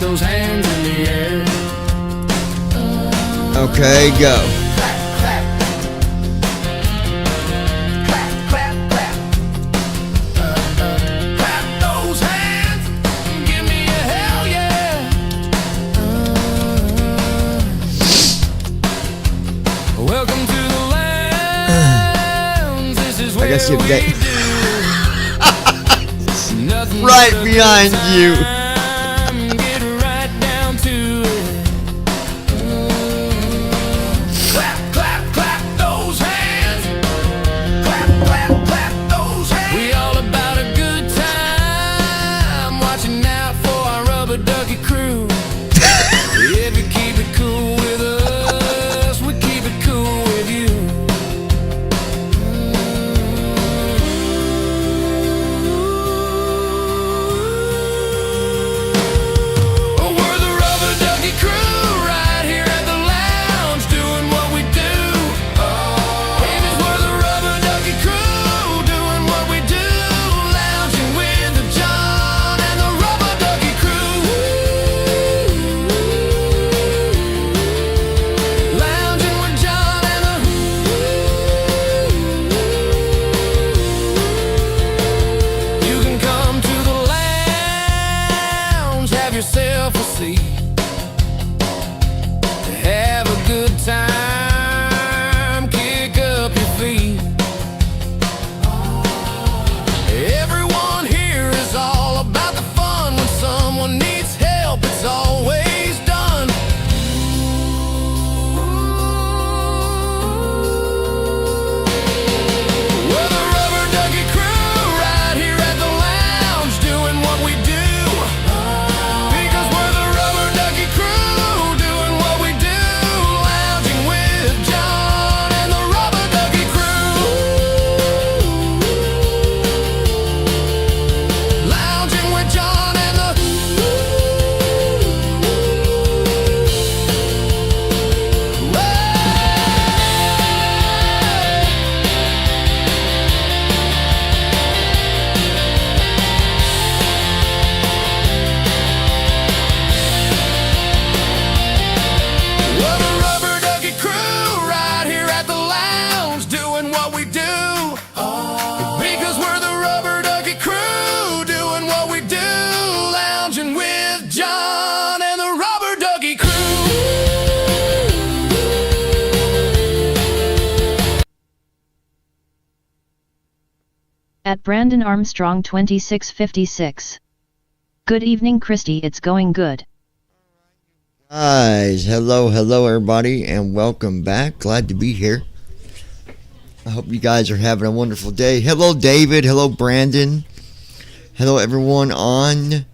those hands in the air. Okay, go. I guess you've got right behind you. Get right down to it. Clap, clap, clap those hands. Clap, clap, clap those hands. We all about a good time. Watching out for our rubber ducky crew. If you keep it cool with us, we keep it cool with you. Yourself a seat, have a good time, kick up your feet. Everyone here is all about the fun. When someone needs help, it's always done. We're the Rubber Ducky Crew, right here at the lounge, doing what we do. At Brandon Armstrong 2656. Good evening, Christy. It's going good. Guys, hello everybody, and welcome back. Glad to be here. I hope you guys are having a wonderful day. Hello, David. Hello, Brandon. Hello, everyone on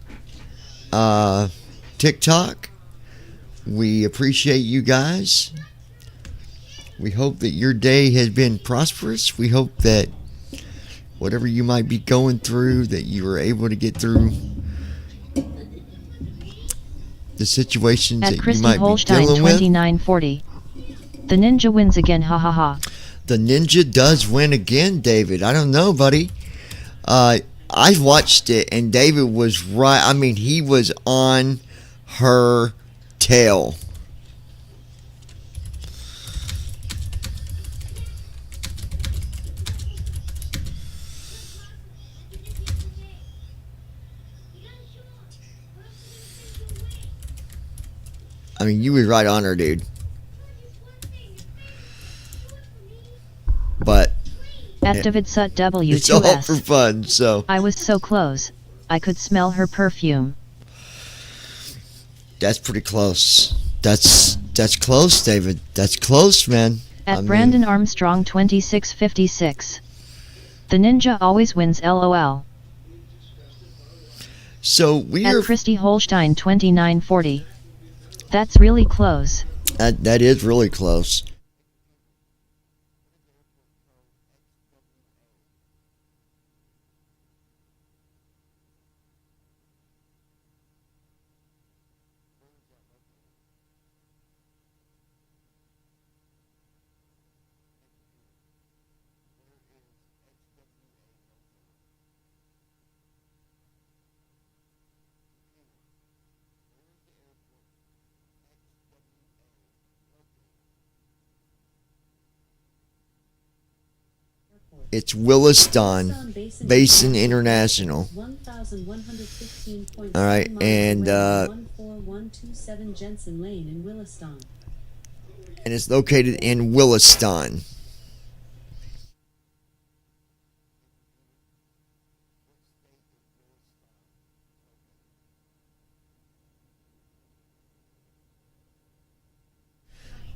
TikTok. We appreciate you guys. We hope that your day has been prosperous. We hope that whatever you might be going through, that you are able to get through the situations at that Christy you might Holstein be dealing with. 2940. The ninja wins again, ha ha ha. The ninja does win again, David. I don't know, buddy. I watched it, and David was right. I mean, he was on her tail. I mean, you were right on her, dude. But At David Sut W2S. it's all for fun, so I was so close. I could smell her perfume. that's pretty close. That's close, David. That's close, man. At Brandon Armstrong 2656. The ninja always wins, lol. So we are. At Christy Holstein 2940. That's really close. That is really close. It's Williston Basin International. All right, and 14127 Jensen Lane in Williston. and it's located in Williston.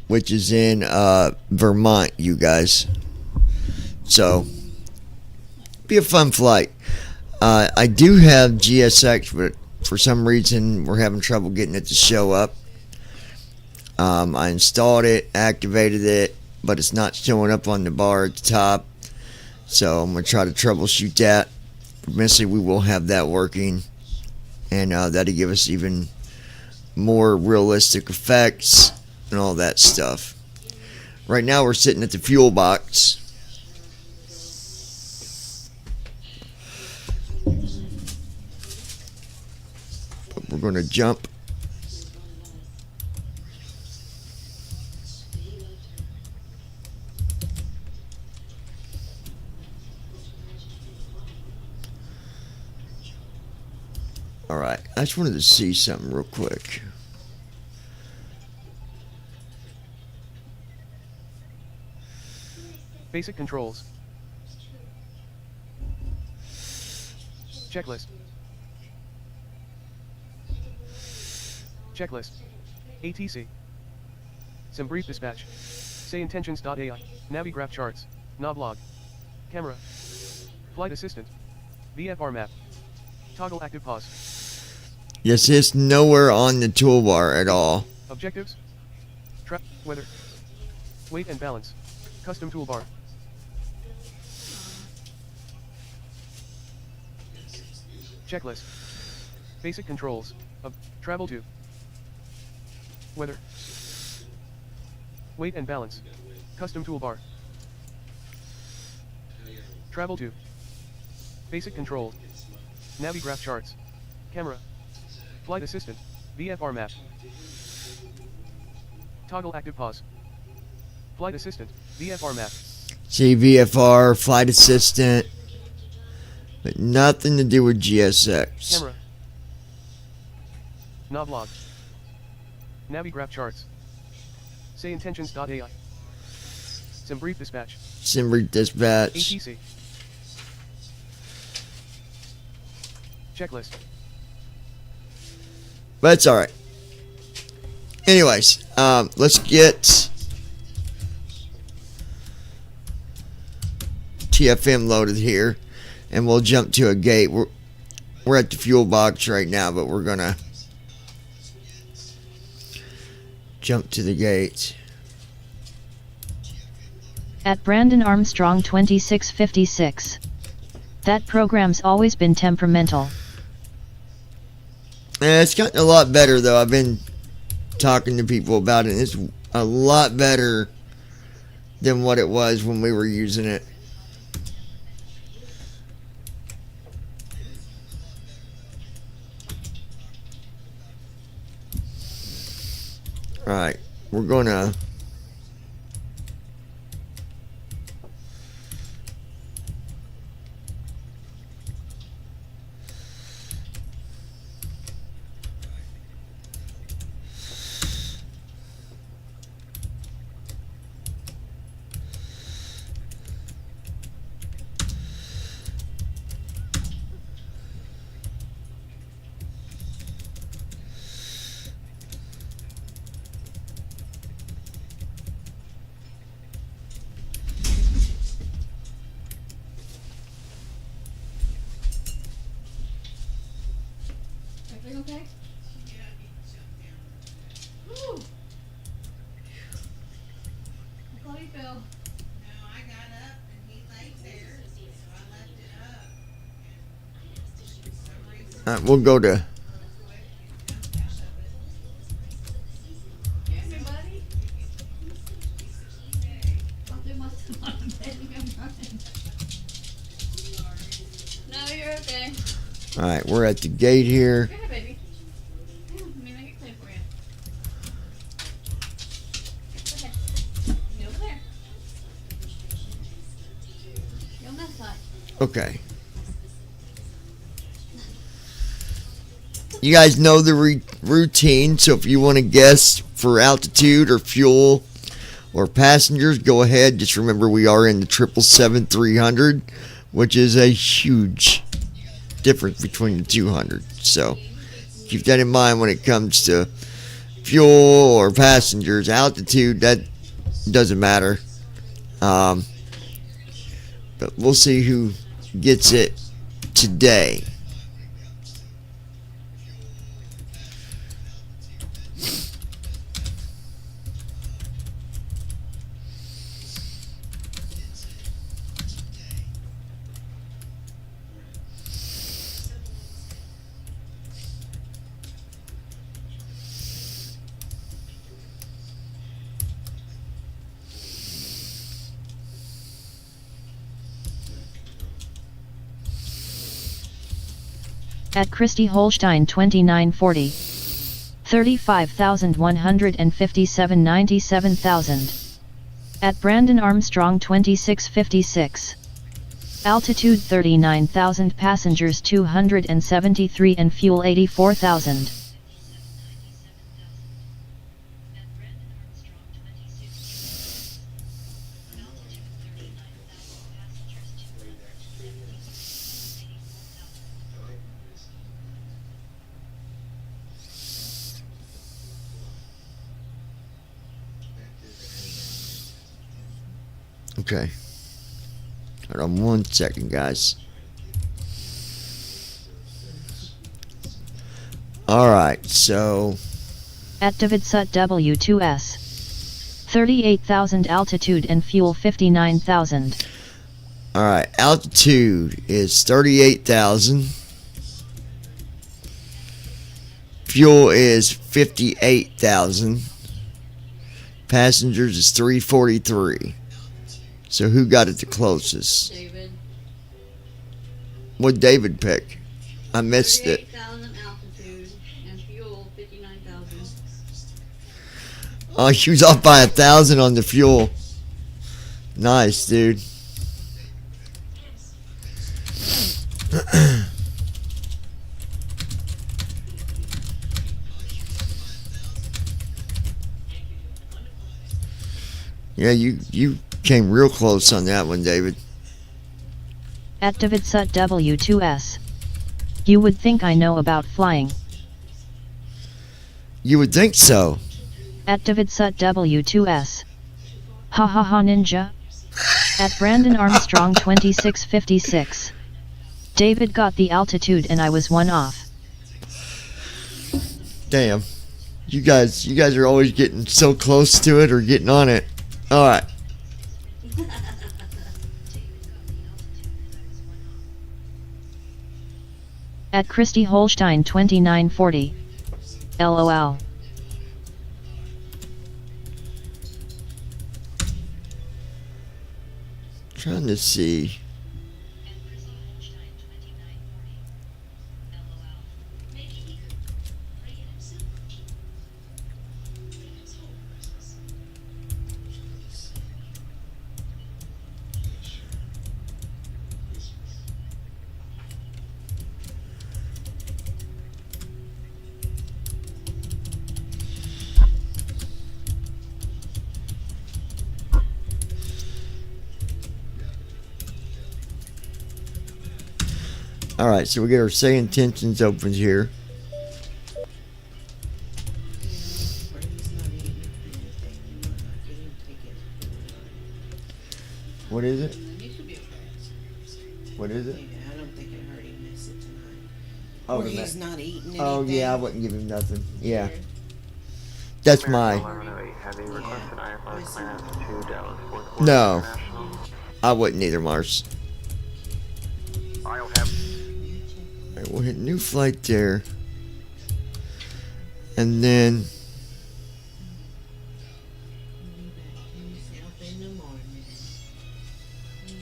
Which is in Vermont, you guys. So, be a fun flight. I do have GSX, but for some reason we're having trouble getting it to show up. I installed it, activated it, but it's not showing up on the bar at the top. So I'm going to try to troubleshoot that. Eventually we will have that working, and that'll give us even more realistic effects and all that stuff. Right now we're sitting at the fuel box. But we're going to jump. Alright, I just wanted to see something real quick. Basic controls. Checklist. Checklist. ATC. Some brief dispatch. Say intentions.ai. Navigraph charts. Navlog. Camera. Flight assistant. VFR map. Toggle active pause. Yes, it's nowhere on the toolbar at all. Objectives. Weather. Weight and balance. Custom toolbar. Checklist. Basic controls. Travel to. Weather. Weight and balance. Custom toolbar. Travel to. Basic control. Navigraph charts. Camera. Flight assistant. VFR map. Toggle active pause. Flight assistant. VFR map. See, VFR, flight assistant, but nothing to do with GSX. Camera. Navlog. Navigraph charts. Say intentions.ai. Some brief dispatch. Simber dispatch. ATC. Checklist. But it's alright. Anyways, let's get TFM loaded here, and we'll jump to a gate. We're at the fuel box right now, but we're gonna jump to the gate. At Brandon Armstrong 2656. That program's always been temperamental. It's gotten a lot better, though. I've been talking to people about it, and it's a lot better than what it was when we were using it. Alright, we're gonna Everything okay? Whew. How do you feel? No, I got up and he laid there, so I left it up. And for some reason, Alright, we'll go to Hey, buddy. I'll do my stuff on the bed and I'm running. No, you're okay. Alright, we're at the gate here. Go ahead, baby. Yeah, let me make it clean for you. Go ahead. You over there. Okay. You guys know the routine, so if you want to guess for altitude or fuel or passengers, go ahead. Just remember we are in the 777-300, which is a huge difference between the 200. So keep that in mind when it comes to fuel or passengers. Altitude, that doesn't matter. But we'll see who gets it today. At Christy Holstein 2940. 35,157 97,000. At Brandon Armstrong 2656. Altitude 39,000, passengers 273 and fuel 84,000. Okay. Hold on 1 second, guys. Alright, so At David Sut W2S. 38,000 altitude and fuel 59,000. alright, altitude is 38,000. Fuel is 58,000. Passengers is 343. So who got it the closest? David. What'd David pick? I missed it. 38,000 altitude and fuel 59,000. Oh, he was off by 1,000 on the fuel. Nice, dude. Yeah, you came real close on that one, David. At David Sut W2S. You would think I know about flying. You would think so. At David Sut W2S. Ha ha ha ninja. At Brandon Armstrong 2656. David got the altitude and I was one off. Damn. You guys are always getting so close to it or getting on it. Alright. At Christy Holstein 2940. LOL. Trying to see. Alright, so we get our say intentions open here. What is it? He should be okay. What is it? Yeah, I don't think it hurt him miss it tonight. Oh, Or the he's ma- not eating anything. Oh yeah, I wouldn't give him nothing. Yeah. That's my. Have you requested IFR clearance to Dallas Fort Worth No. International? I wouldn't either, Mars. I'll have Alright, we'll hit new flight there. And then Himself in the morning. Yeah.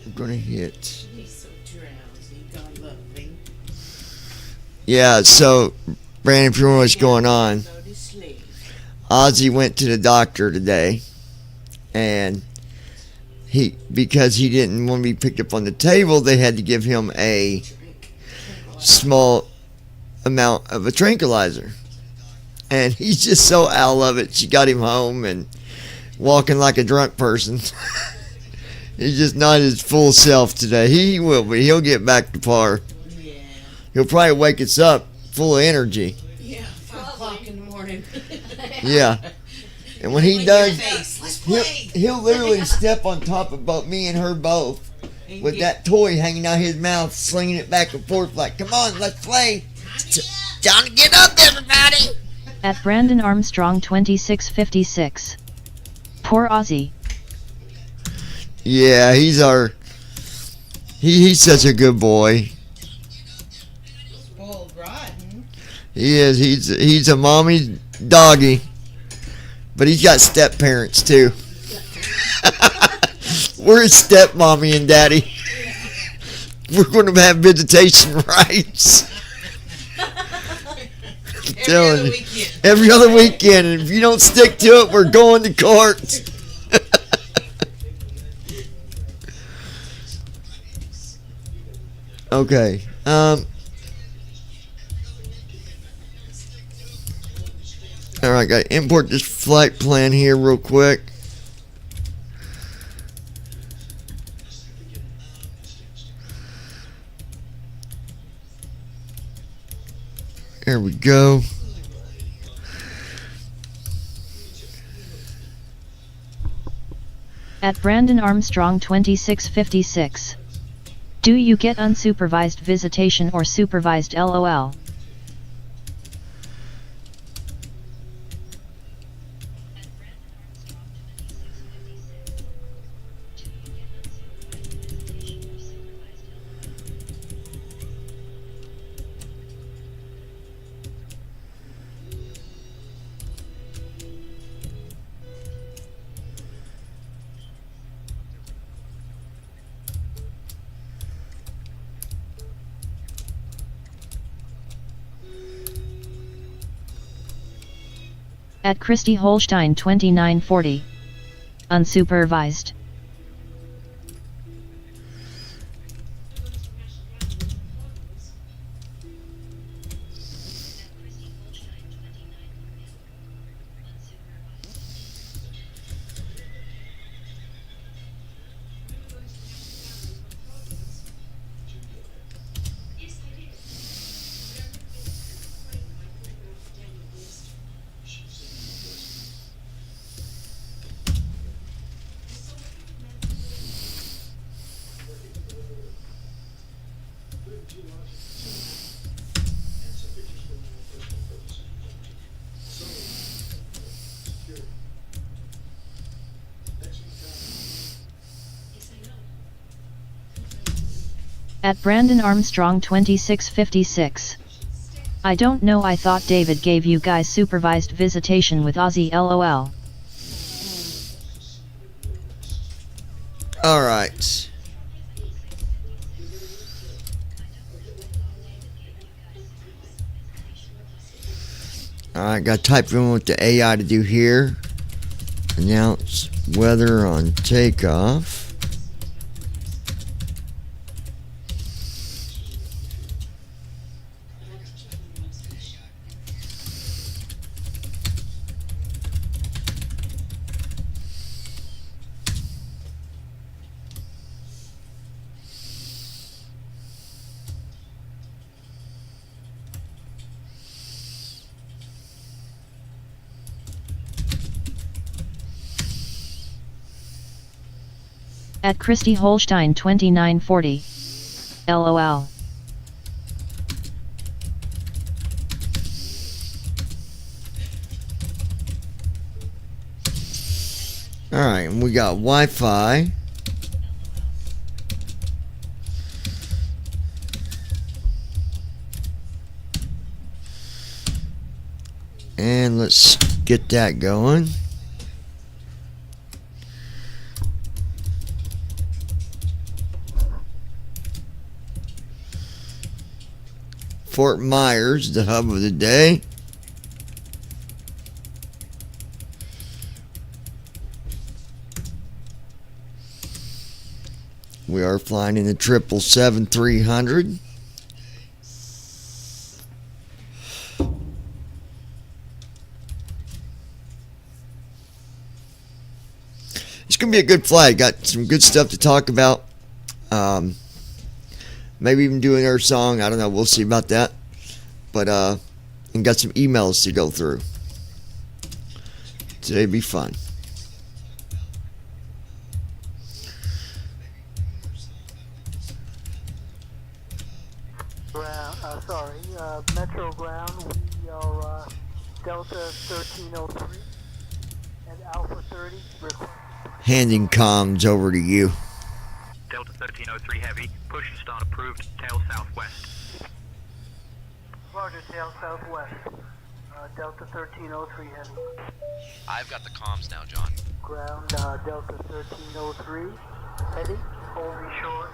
we're gonna hit. He's so drowsy. God love him. Yeah, so Brandon, if you know what's going on, Go to sleep. Ozzy went to the doctor today, and because he didn't want to be picked up on the table, they had to give him a small amount of a tranquilizer. And he's just so out of it. She got him home and walking like a drunk person. He's just not his full self today. He will be. He'll get back to par. Yeah. He'll probably wake us up full of energy. Yeah, 5 o'clock in the morning. Yeah. And when he With does, your face, let's he'll, play. he'll literally step on top of both me and her both And with get- that toy hanging out his mouth, slinging it back and forth like, come on, let's play. Time to get up, everybody. At Brandon Armstrong 2656. Poor Ozzy. Yeah, he's such a good boy. Spoiled rotten. He is. He's a mommy's doggy. But he's got step parents too. We're his step mommy and daddy. We're going to have visitation rights. Every telling other you. weekend. Every other weekend, and if you don't stick to it, we're going to court. Okay. All right, got to import this flight plan here real quick. There we go. At Brandon Armstrong 2656. Do you get unsupervised visitation or supervised LOL? At Christy Holstein 2940. Unsupervised. At Brandon Armstrong 2656. I don't know, I thought David gave you guys supervised visitation with Ozzy LOL. All right. All right, got to type in what the AI to do here. Announce weather on takeoff. At Christy Holstein 2940. LOL. Alright, and we got Wi-Fi. And let's get that going. Fort Myers, the hub of the day. We are flying in the 777-300. It's going to be a good flight. Got some good stuff to talk about. Maybe even doing our song. I don't know. We'll see about that. But, and got some emails to go through. Today'll be fun. Metro Ground, we are Delta 1303 and Alpha 30. Handing comms over to you. Delta 1303 Heavy, push and start approved, tail southwest. Roger, tail southwest. Delta 1303 Heavy. I've got the comms now, John. Ground, Delta 1303 Heavy, only short,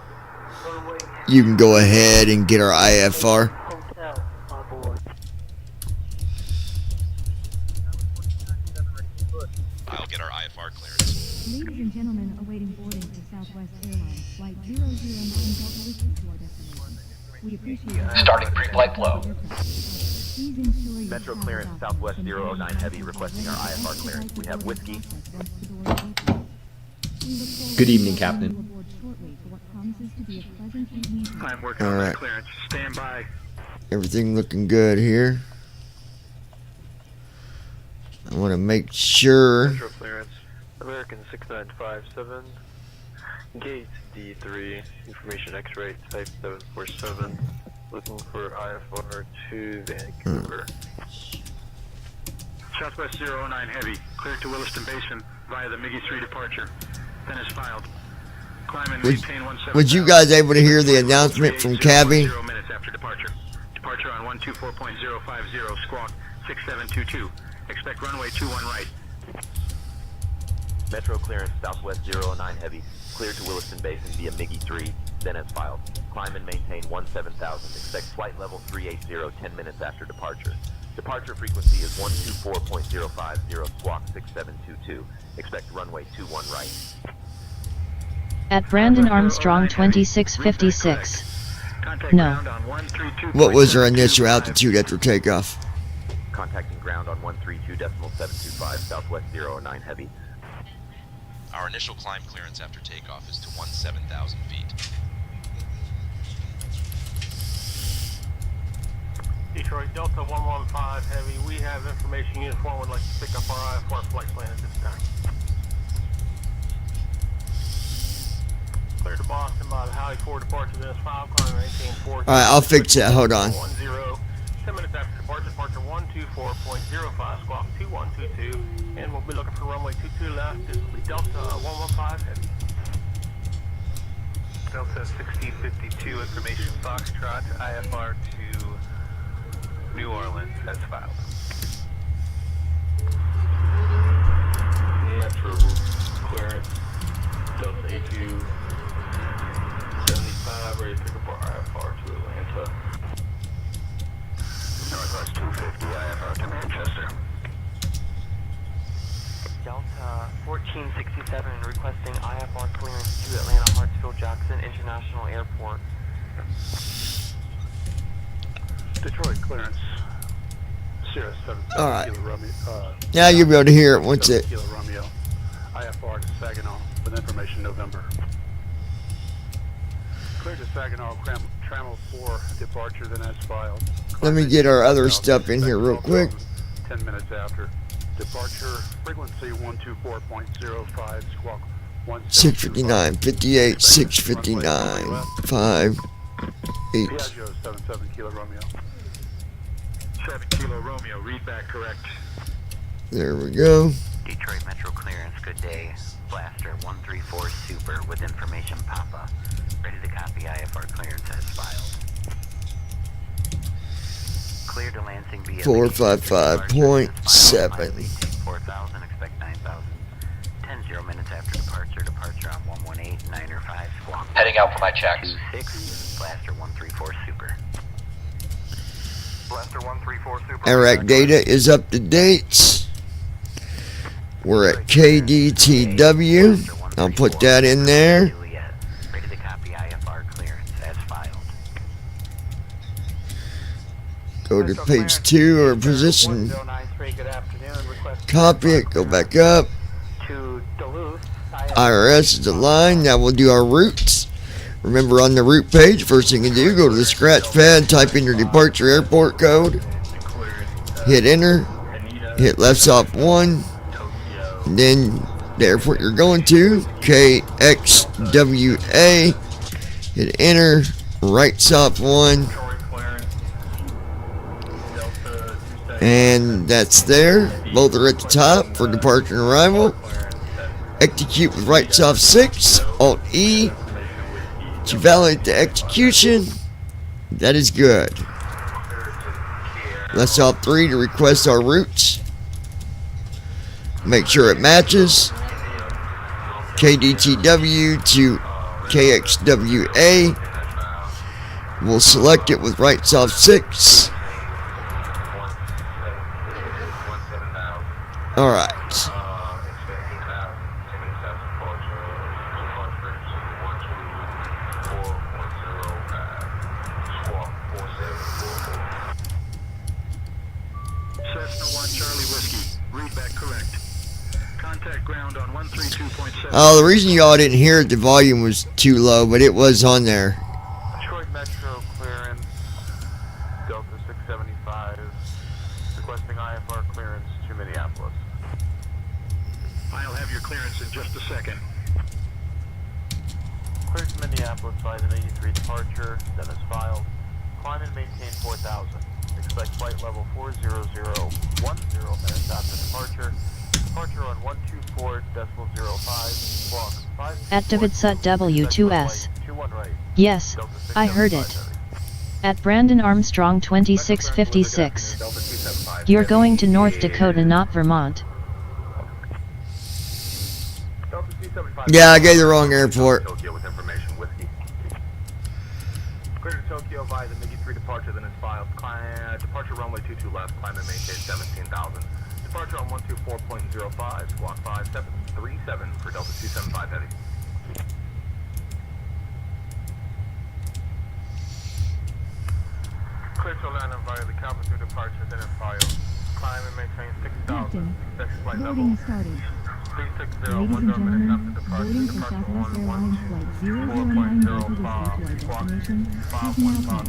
runway. You can go ahead and get our IFR. Hotel on board. I'll get our IFR clearance. Ladies and gentlemen awaiting boarding for Southwest Airlines Flight 009 Delta to our destination. We appreciate your Starting pre-flight flow. Please ensure you Metro have clearance, about Southwest some 009 data Heavy, requesting our IFR clearance. We have whiskey. Good evening, Captain. I'm working All on right. that clearance. Stand by. Everything looking good here. I want to make sure. Metro clearance. American 6957. Gate D3. Information X-ray type 747. Looking for IFR to Vancouver. Southwest 009 Heavy. Cleared to Williston Basin via the MiGi 3 departure. Then is filed. Climb and maintain 17. Was you guys able to hear the announcement from Cabby? 0 minutes after departure. Departure on 124.050, squawk 6722. Expect runway 21 right. Metro clearance, Southwest 009 Heavy. Cleared to Williston Basin via MiGi 3, then as filed. Climb and maintain 17,000. Expect flight level 380 10 minutes after departure. Departure frequency is 124.050, squawk 6722. Expect runway 21 right. At Brandon Armstrong 2656. No. What was our initial altitude after takeoff? Contacting ground on 132.725, Southwest 009 Heavy. Our initial climb clearance after takeoff is to 17,000 feet. Detroit Delta 115 Heavy, we have information unit 1 would like to pick up our IFR flight plan at this time. Clear to Boston by the Howley 4 departure, then is 5, climbing 18.4. Alright, I'll fix that. Hold on. 10 minutes after departure, departure 124.05, squawk 2122, and we'll be looking for runway 22 left. This will be Delta 115 Heavy. Delta 1652, information Foxtrot, IFR to New Orleans, that's filed. Metro clearance, Delta A2 75, ready to pick up our IFR to Atlanta. Northwest 250, IFR to Manchester. Delta 1467 requesting IFR clearance to Atlanta Hartsfield-Jackson International Airport. Detroit clearance. Sierra 7 All right. Kilo Romeo. Now you'll be able to hear it once it. Kilo Romeo. IFR to Saginaw with information November. Clear to Saginaw, Trammel 4 departure, then as filed. Let me get our other stuff in here real quick. 10 minutes after. Departure frequency 124.05, squawk 659, 58, 659, 5, 8. Piaggio 77 Kilo Romeo. 7 Kilo Romeo, read back correct. There we go. Detroit Metro clearance, good day. Blaster 134 Super with information Papa. Ready to copy IFR clearance as filed. Clear to Lansing via 455.7. 4,000, expect 9,000. 10-0 minutes after departure, departure on 118, 905, squawk. Heading out for my checks. 26, Blaster 134 Super. Blaster 134 Super. Iraq data is up to date. We're at KDTW. I'll put that in there. Go to page 2 or position. Copy it, go back up. IRS is the line. Now we'll do our routes. Remember, on the route page, first thing you do, go to the scratch pad, type in your departure airport code, hit enter, hit left stop 1, and then the airport you're going to, KXWA, hit enter, right stop 1, and that's there. Both are at the top for departure and arrival. Execute with right stop 6, Alt E to validate the execution. That is good. Left stop 3 to request our routes. Make sure it matches. KDTW to KXWA. We'll select it with right stop 6. Alright. Oh, the reason y'all didn't hear it, the volume was too low, but it was on there. Detroit Metro clearance, Delta 675, requesting IFR clearance to Minneapolis. I'll have your clearance in just a second. Cleared to Minneapolis by the 83 departure, then is filed. Climb and maintain 4,000. Expect flight level 40010 minutes after departure. Departure on 124.05, squawk 5. At Davidsut W2S. Yes, I heard it. At Brandon Armstrong 2656. You're going to North Dakota, not Vermont. Yeah, I gave the wrong airport. Tokyo with information whiskey. Clear to Tokyo via the MiGi-3 departure, then is filed. Departure runway 22 left, climb and maintain 17,000. Departure on 124.05, squawk 5737 for Delta 275 heavy. Clear to land via the Kalamazoo departure, then is filed. Climb and maintain 6,000. Next flight level. Voting started. 360 Ladies and gentlemen, voting for Southwest Airlines Flight 009 to our destination is now open.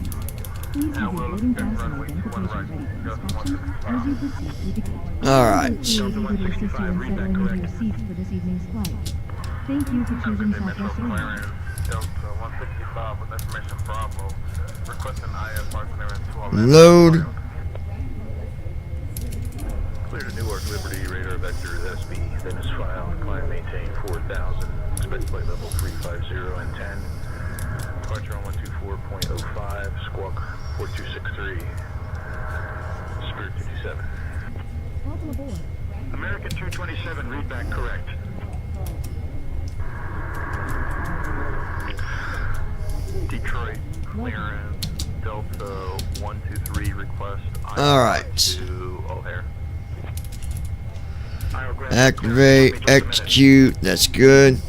Please have your boarding pass and identification ready for inspection as you proceed through the gate. Alright. We will be able to assist you in settling into your seats for this evening's flight. Thank you for choosing Southwest Airlines. Delta 165 with information Bravo. Requesting IFR clearance to all. Load. Clear to Newark Liberty, radar vector SB, then is filed. Climb maintain 4,000. Expect flight level 350 and 10. Departure on 124.05, squawk 4263. Spirit 57. Welcome aboard. American 227, read back correct. Detroit clearance, Delta 123 request. Alright. To O'Hare. Activate, execute, that's good.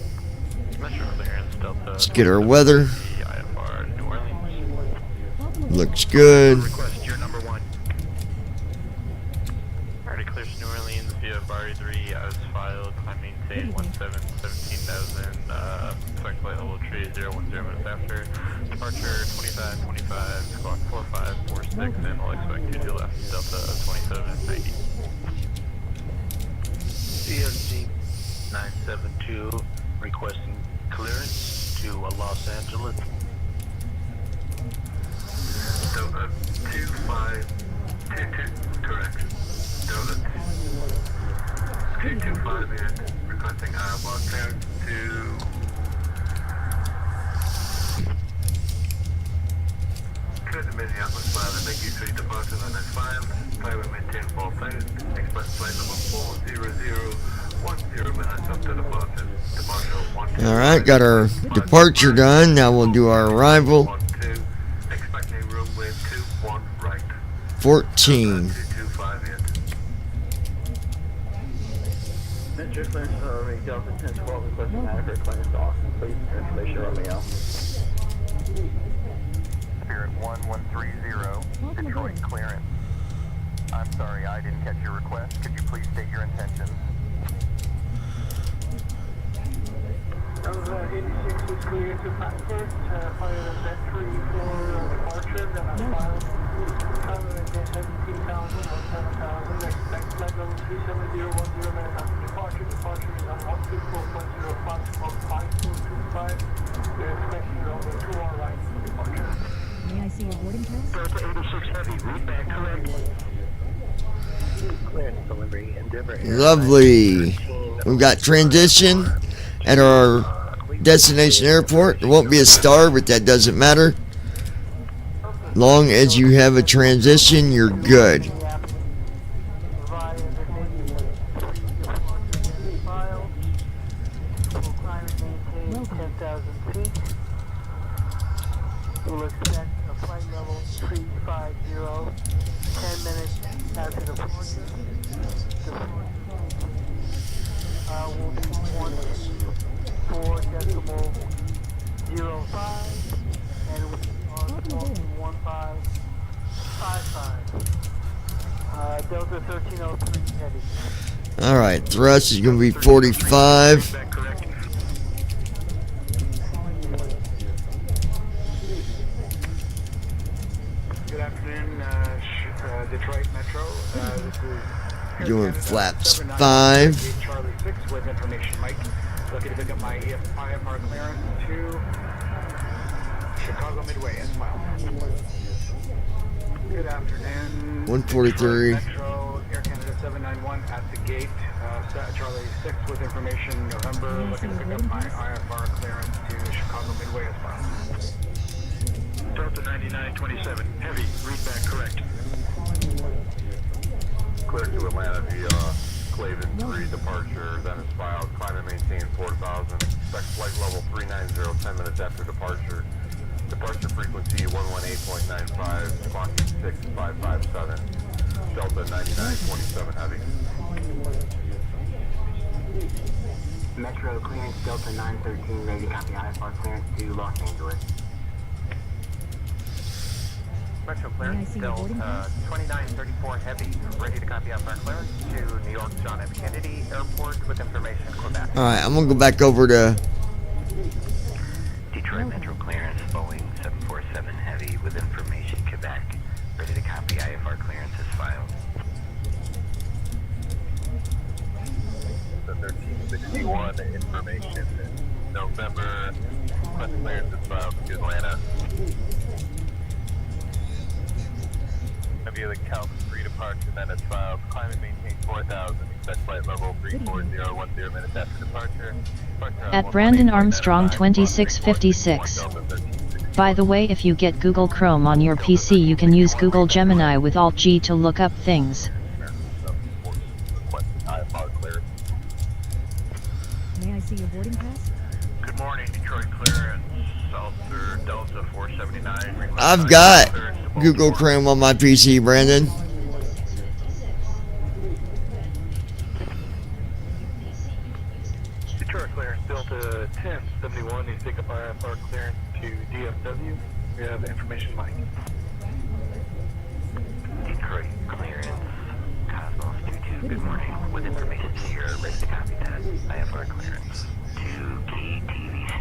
Let's get our weather. Looks good. Request, you're number 1. Already clears New Orleans via Bari 3 as filed. Climb maintain 17,000. Select flight level 3010 minutes after. Departure 2525, squawk 4546, and we'll expect 2 to left, Delta 2790. CSG 972, requesting clearance to Los Angeles. Delta 2522, correct. Delta 225 in, requesting IFR clearance to clear to Minneapolis via the MiGi-3 departure on this file. Flight will maintain 4,000. Express flight number 40010 minutes after departure. Departure 1. Alright, got our departure done. Now we'll do our arrival. 14. Venture clearance for Delta 1012 requesting adequate clearance to Austin, please. Information Romeo. Spirit 1130, Detroit clearance. your intentions. Delta 86 is clear to Frankfurt. Fire entry for departure. Then I filed. Travel again 17,000 or 7,000. Expect flight level 37010 minutes after departure. Departure is on 124.05 squawk 5425. We're expecting runway 2 right for departure. May I see your boarding pass? Delta 86 Heavy, route back correct. Clearance delivery, Endeavor. Lovely. We've got transition at our destination airport. There won't be a star, but that doesn't matter. Long as you have a transition, you're good. We'll expect a flight level 350, 10 minutes after departure. Will be 14.05 and it will be on 1555. Delta 1303 heavy. Alright, thrust is going to be 45. Good afternoon, Detroit Metro. This is Doing flaps 5. Charlie 6 with information. Mike, looking to pick up my IFR clearance to Chicago Midway as well. Good afternoon. 143. Metro, Air Canada 791 at the gate. Charlie 6 with information. November, looking to pick up my IFR clearance to Chicago Midway as well. Delta 9927, heavy, read back correct. Clear to Atlanta via Clavin 3 departure, then is filed. Climb and maintain 4,000. Expect flight level 390, 10 minutes after departure. Departure frequency 118.95, clock 6557. Delta 9927 heavy. Metro clearance Delta 913, ready to copy IFR clearance to Los Angeles. Metro clearance, Delta 2934 heavy, ready to copy IFR clearance to New York John F. Kennedy Airport with information Quebec. Alright, I'm going to go back over to Detroit Metro clearance, Boeing 747 heavy with information Quebec, ready to copy IFR clearance as filed. The 1361 information, November, request clearance is filed to Atlanta. Via the Cal 3 departure, then it's filed. Climb and maintain 4,000. Expect flight level 34010 minutes after departure. At Brandon Armstrong 2656. By the way, if you get Google Chrome on your PC, you can use Google Gemini with Alt-G to look up things. May I see your boarding pass? Good morning, Detroit clearance, Southern Delta 479. I've got Google Chrome on my PC, Brandon. Detroit clearance, Delta 1071, needs to take up IFR clearance to DFW. We have information, Mike. Detroit clearance, Cosmos 22, good morning. With information here, ready to copy that. IFR clearance to KTVC.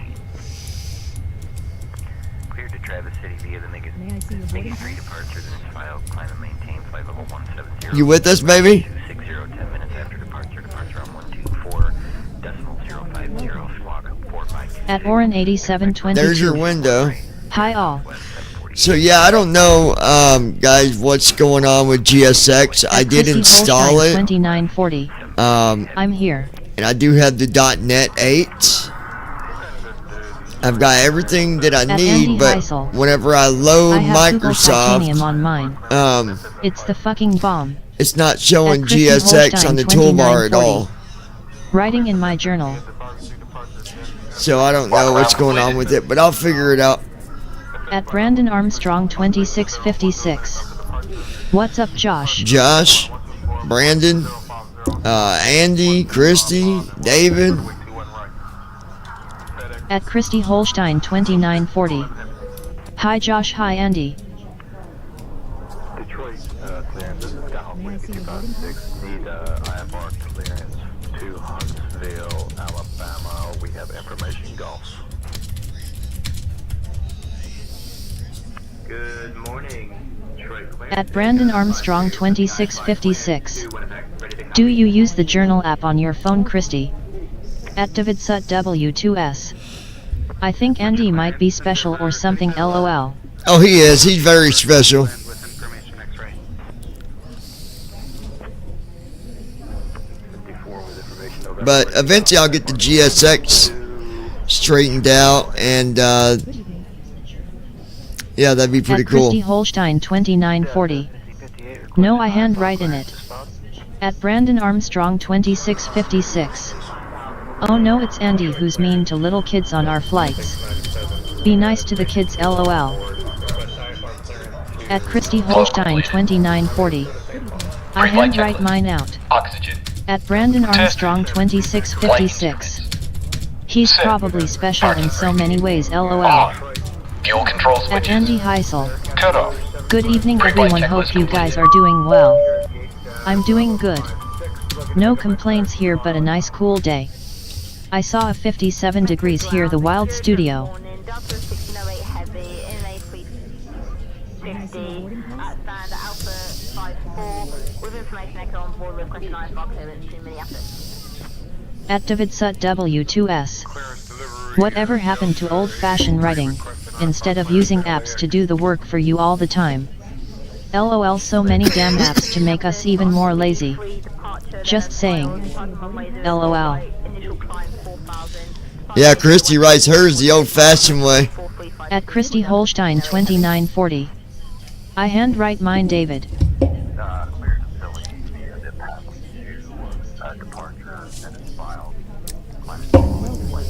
Cleared to Travis City via the Mega 3 departure, then is filed. Climb and maintain flight level 170. You with us, baby? 260, 10 minutes after departure. Departure on 124.050, squawk 45. At Orin 8722. There's your window. Hi all. So yeah, I don't know, guys, what's going on with GSX. I did Chrissy install Holstein it. 2940. I'm here. And I do have the .NET 8. I've got everything that I At need, Andy but Heisel. whenever I load I have Google Titanium Microsoft, on mine. It's the fucking bomb. it's not showing At Chrissy GSX Holstein on the toolbar at all. 2940. Writing in my journal. So I don't know what's going on with it, but I'll figure it out. At Brandon Armstrong 2656. What's up, Josh? Josh, Brandon, Andy, Christy, David. At Christy Holstein 2940. Hi Josh, hi Andy. Detroit clearance, this is Donald 2256. Need IFR to Huntsville, Alabama. We have information Gulf. Good morning. Detroit Clearance. At Brandon Armstrong 2656. Do you use the journal app on your phone, Christy? At David Sut W2S. I think Andy might be special or something, lol. Oh, he is. He's very special. With information X-ray. 54 with information November. But eventually I'll get the GSX straightened out, and yeah, that'd be pretty At cool. Christy Holstein 2940. No, I handwrite in it. At Brandon Armstrong 2656. Oh no, it's Andy who's mean to little kids on our flights. Be nice to the kids, lol. At Christy Holstein 2940. I handwrite mine out. Oxygen. At Brandon Armstrong 2656. He's probably special in so many ways, lol. Fuel control At switches. Andy Heisel. Cut off. Good evening Pre-flight everyone, checklist hope you complete. guys are doing well. I'm doing good. No complaints here, but a nice cool day. I saw a 57 degrees here, the Wild Studio. Delta 1608 heavy, inlay 350, outside Alpha 54, with information echo on board with 29 Fox over to Minneapolis. At David Sut W2S. Whatever happened to old-fashioned writing, instead of using apps to do the work for you all the time? LOL, so many damn apps to make us even more lazy. Just saying. LOL. Yeah, Christy writes hers the old-fashioned way. At Christy Holstein 2940. I handwrite mine, David. Cleared facility via the path to departure and it's filed. Climate flight level, or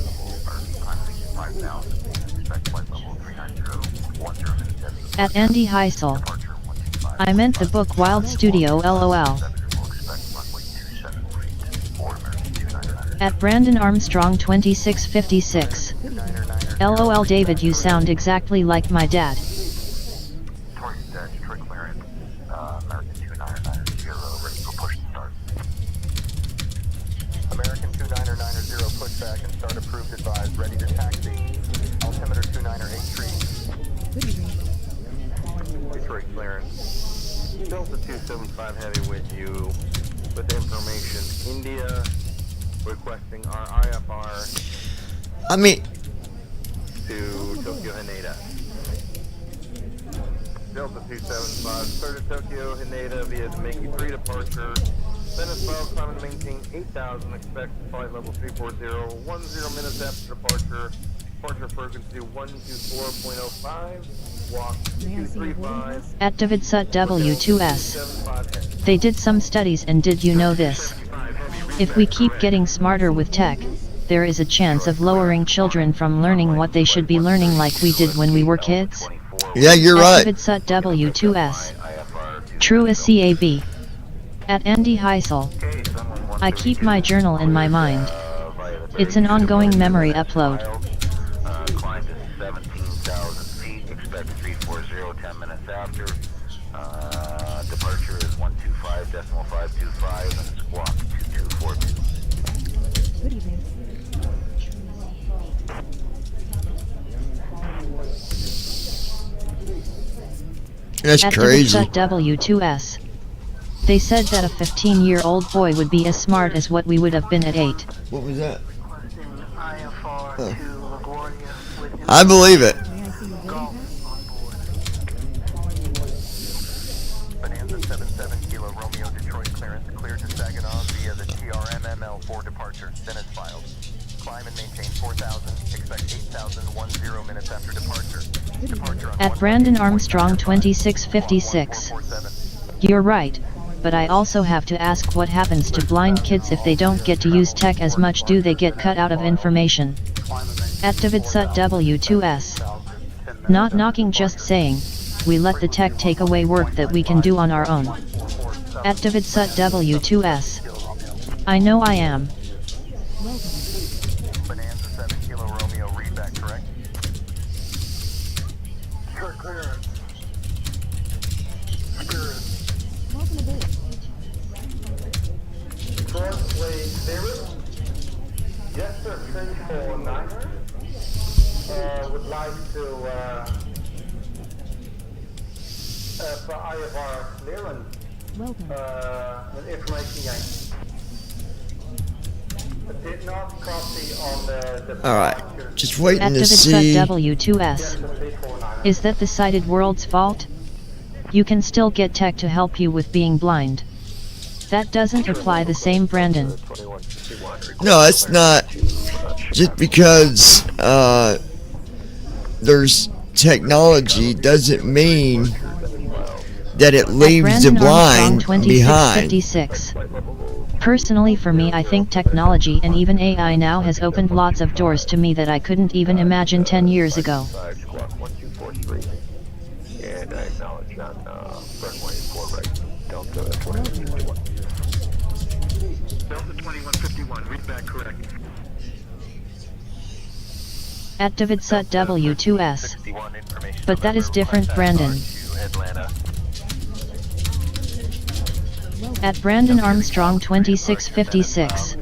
climate 5,000. Expect flight level 390, At Andy Heisel. I meant the book Wild Studio, lol. At Brandon Armstrong 2656. LOL, David, you sound exactly like my dad. Detroit clearance, American 2990, ready for push and start. American 2990, pushback and start approved, advised, ready to taxi. Altimeter 2983. Detroit clearance. Delta 275 heavy with you with information. India requesting our IFR I mean, to Tokyo Haneda. Delta 275, start at Tokyo Haneda via the Makey 3 departure. Venice file, climb and maintain 8,000, expect flight level 340, 10 minutes after departure. Departure frequency 124.05, walk 235. At David Sut W2S. They did some studies, and did you know this? If we keep getting smarter with tech, there is a chance of lowering children from learning what they should be learning, like we did when we were kids. yeah, you're At right. David Sut W2S. True as CAB. At Andy Heisel. I keep my journal in my mind. It's an ongoing memory upload. Climb to 17,000 feet, expect 340, 10 minutes after. Departure is 125.525 and squawk 2242. Good evening. That's At crazy. David Sut W2S. They said that a 15-year-old boy would be as smart as what we would have been at 8. What was that? IFR Oh. to LaGuardia with I believe it. Bonanza 77 Kilo Romeo Detroit clearance cleared to Saginaw via the TRMML4 departure. Then it's filed. Climb and maintain 4,000. Expect 8,010 minutes after departure. Departure on At Brandon Armstrong 2656. You're right, but I also have to ask, what happens to blind kids if they don't get to use tech as much? Do they get cut out of information? At David Sut W2S. Not knocking, just saying, we let the tech take away work that we can do on our own. At David Sut W2S. I know I am. Bonanza 7 Kilo Romeo, read back correct? Detroit clearance. Spirit. Welcome aboard. Crossway 0 would like to, for IFR clearance, Welcome. an information gain. I did not copy on the Alright, just waiting to Activate see. W2S. Is that the sighted world's fault? You can still get tech to help you with being blind. That doesn't apply the same, Brandon. No, it's not. Just because there's technology doesn't mean that it leaves the Brandon Armstrong blind behind. 2656. Personally, for me, I think technology and even AI now has opened lots of doors to me that I couldn't even imagine 10 years ago. And I acknowledge on runway 4 right, Delta 2151. Delta 2151, read back correct. Activate SUT W2S. But that is different, Brandon. At Brandon Armstrong 2656.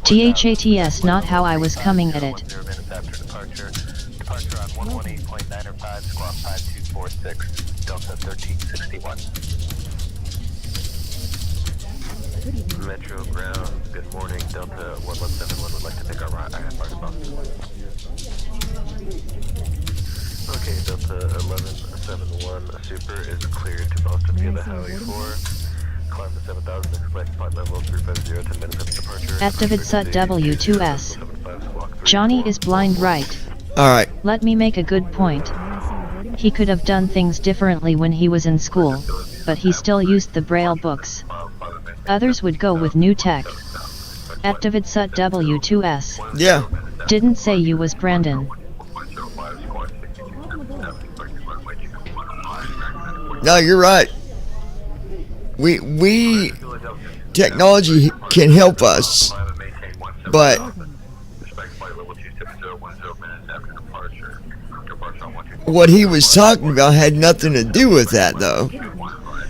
THATS, not how I was coming at it. Departure on 118.905, squawk 5246, Delta 1361. Metro ground, good morning, Delta 1171 would like to pick our IFR to Boston. Okay, Delta 1171 Super is cleared to Boston via the Highway 4. Climb to 7,000, expect flight level 350, 10 minutes after departure. Activate SUT W2S. Johnny is blind, right? Alright, Let me make a good point. He could have done things differently when he was in school, but he still used the Braille books. Others would go with new tech. Activate SUT W2S. yeah. Didn't say you was Brandon. No, you're right. We technology can help us, but what he was talking about had nothing to do with that, though.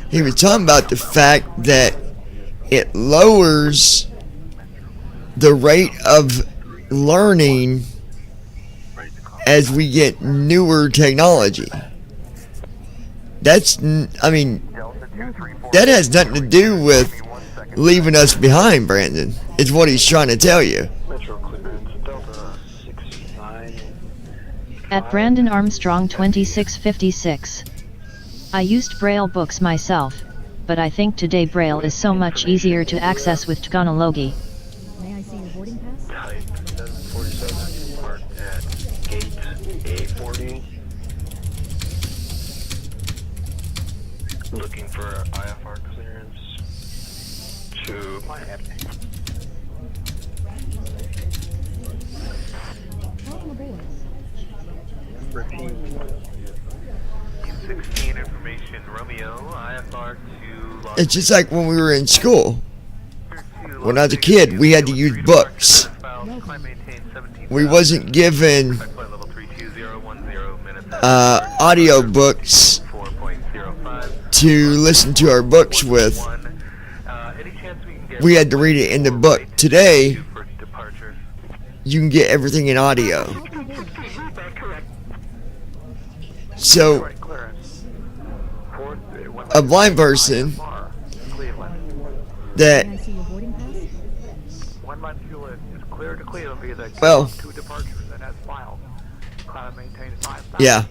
He was talking about the fact that it lowers the rate of learning as we get newer technology. That's, I mean, that has nothing to do with leaving us behind, Brandon. Is what he's trying to tell you. Metro clearance, Delta 69. At Brandon Armstrong 2656. I used Braille books myself, but I think today Braille is so much easier to access with technology. May I see your boarding pass? Type 747, marked at gate A40. Looking for IFR clearance to Miami. Welcome aboard. Repeat. 16 information, Romeo, IFR to Los It's just like when we were in school. When I was a kid, we had to use books. We wasn't given audio books to listen to our books with. We had to read it in the book. Today, you can get everything in audio. So, a blind person that, May I see your boarding pass? One line fuel is clear to Cleveland via the well, two departures and as filed. Climb maintain 5,000. yeah.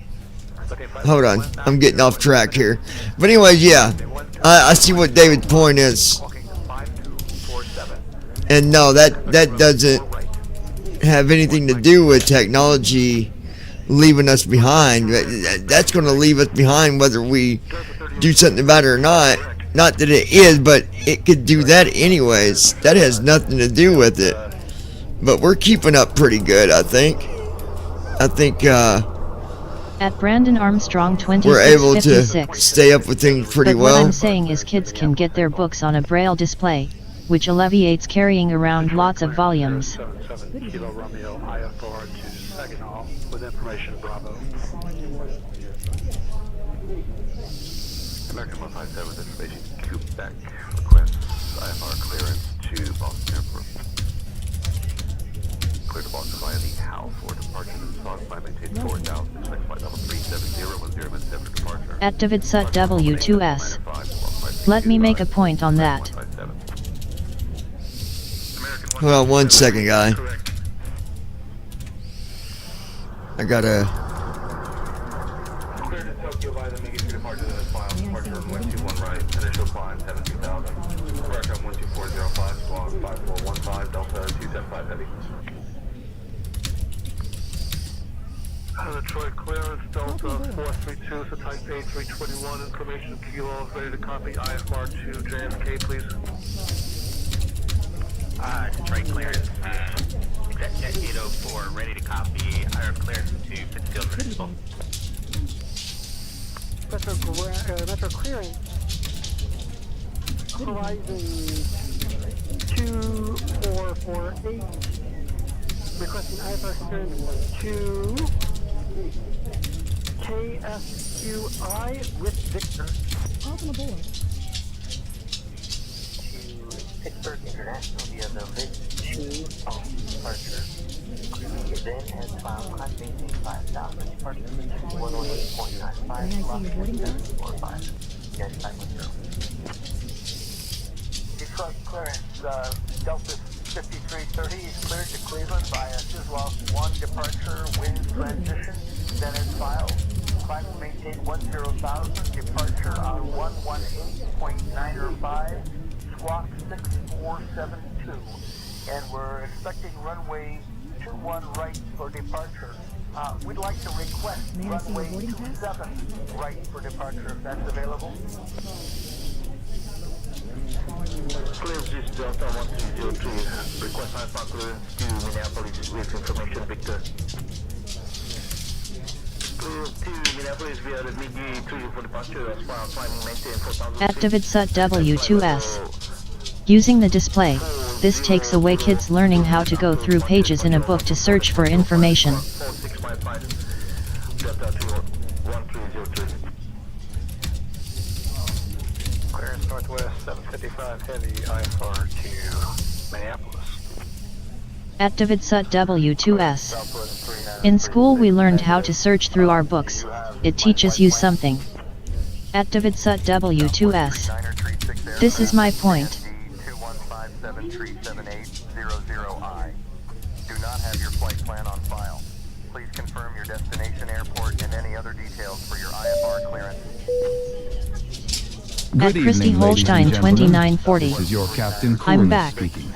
Hold on, I'm getting off track here. But anyways, yeah, I see what David's point is. And no, that doesn't have anything to do with technology leaving us behind. That's going to leave us behind whether we do something about it or not. Not that it is, but it could do that anyways. That has nothing to do with it. But we're keeping up pretty good, I think. At Brandon Armstrong We're able to 2656. stay up with things pretty But what well. I'm saying is kids can get their books on a Braille display, which alleviates carrying around lots of volumes. 77 Kilo Romeo IFR to Saginaw with information Bravo. American 157 with information Quebec requests IFR clearance to Boston Airport. clear to Boston via the HAL for departure. Climb maintain 4000, expect flight level 370 departure. At Davidsut W2S. Let me make a point on that. Hold on 1 second, guy. I gotta. Clear to Tokyo via the Mega 2 departure that is filed. Departure 121 right, initial climb 17,000. Correct on 12405, squawk 5415, Delta 275 heavy. Detroit clearance, Delta 432, so type A321, information kilo, ready to copy IFR to JFK, please. Detroit clearance, Exec Jet 804, ready to copy IRF clearance to Pittsfield Municipal. Metro clearance, Horizon 2448, requesting IFR clearance to KSQI with Victor. Welcome aboard. Pittsburgh International via the VIC-2 departure. Then has filed climb maintain 5000, departure 118.95, May I see your boarding pass? 45. Yes, time with 0. Detroit clearance, Delta 5330 is cleared to Cleveland via Sizewell 1 departure, wind transition, then is filed. Climb maintain 10,000, departure on 118.905. Squawk 6472, and we're expecting runway 21 right for departure. We'd like to request May I see your runway boarding pass? 27 right for departure, if that's available. Clearance is Delta 1303. Request IFR clearance to Minneapolis with information Victor. Clearance to Minneapolis via the MiG 3 for departure as far as climbing maintain 4000. At Davidsut W2S. Using the display, this takes away kids learning how to go through pages in a book to search for information. 4655 Delta 1303. Clearance Northwest 755 heavy IFR to Minneapolis. At Davidsut W2S. In school we learned how to search through our books, it teaches you something. At Davidsut W2S. This is my point. 2157378000I. Do not have your flight plan on file. Please confirm your destination airport and any other details for your IFR clearance. At Christy Holstein 2940. This is your Captain I'm Coolman back. speaking.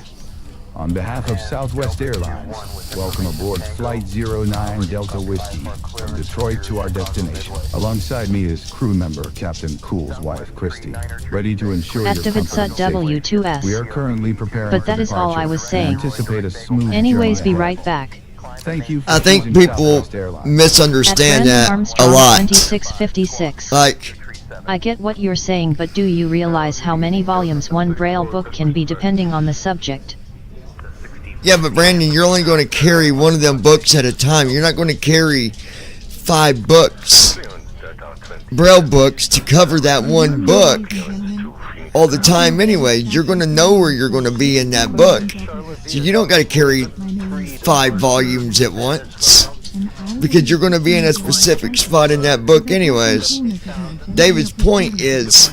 On behalf of Southwest Airlines, welcome aboard Flight 09 Delta Whiskey from Detroit to our destination. Alongside me is crew member Captain Cool's wife, Christy, ready to ensure At your comfort Davidsut and safety. W2S. We are currently preparing But for that is all I departure was and saying. anticipate a smooth Anyways, journey be ahead. right back. Thank you for I think choosing people Southwest Airlines. misunderstand At that Brandon a Armstrong lot. 2656. Like, I get what you're saying, but do you realize how many volumes one Braille book can be depending on the subject? yeah, but Brandon, you're only going to carry one of them books at a time. You're not going to carry 5 books, Braille books, to cover that one book all the time anyway. You're going to know where you're going to be in that book. So you don't got to carry 5 volumes at once, because you're going to be in a specific spot in that book anyways. David's point is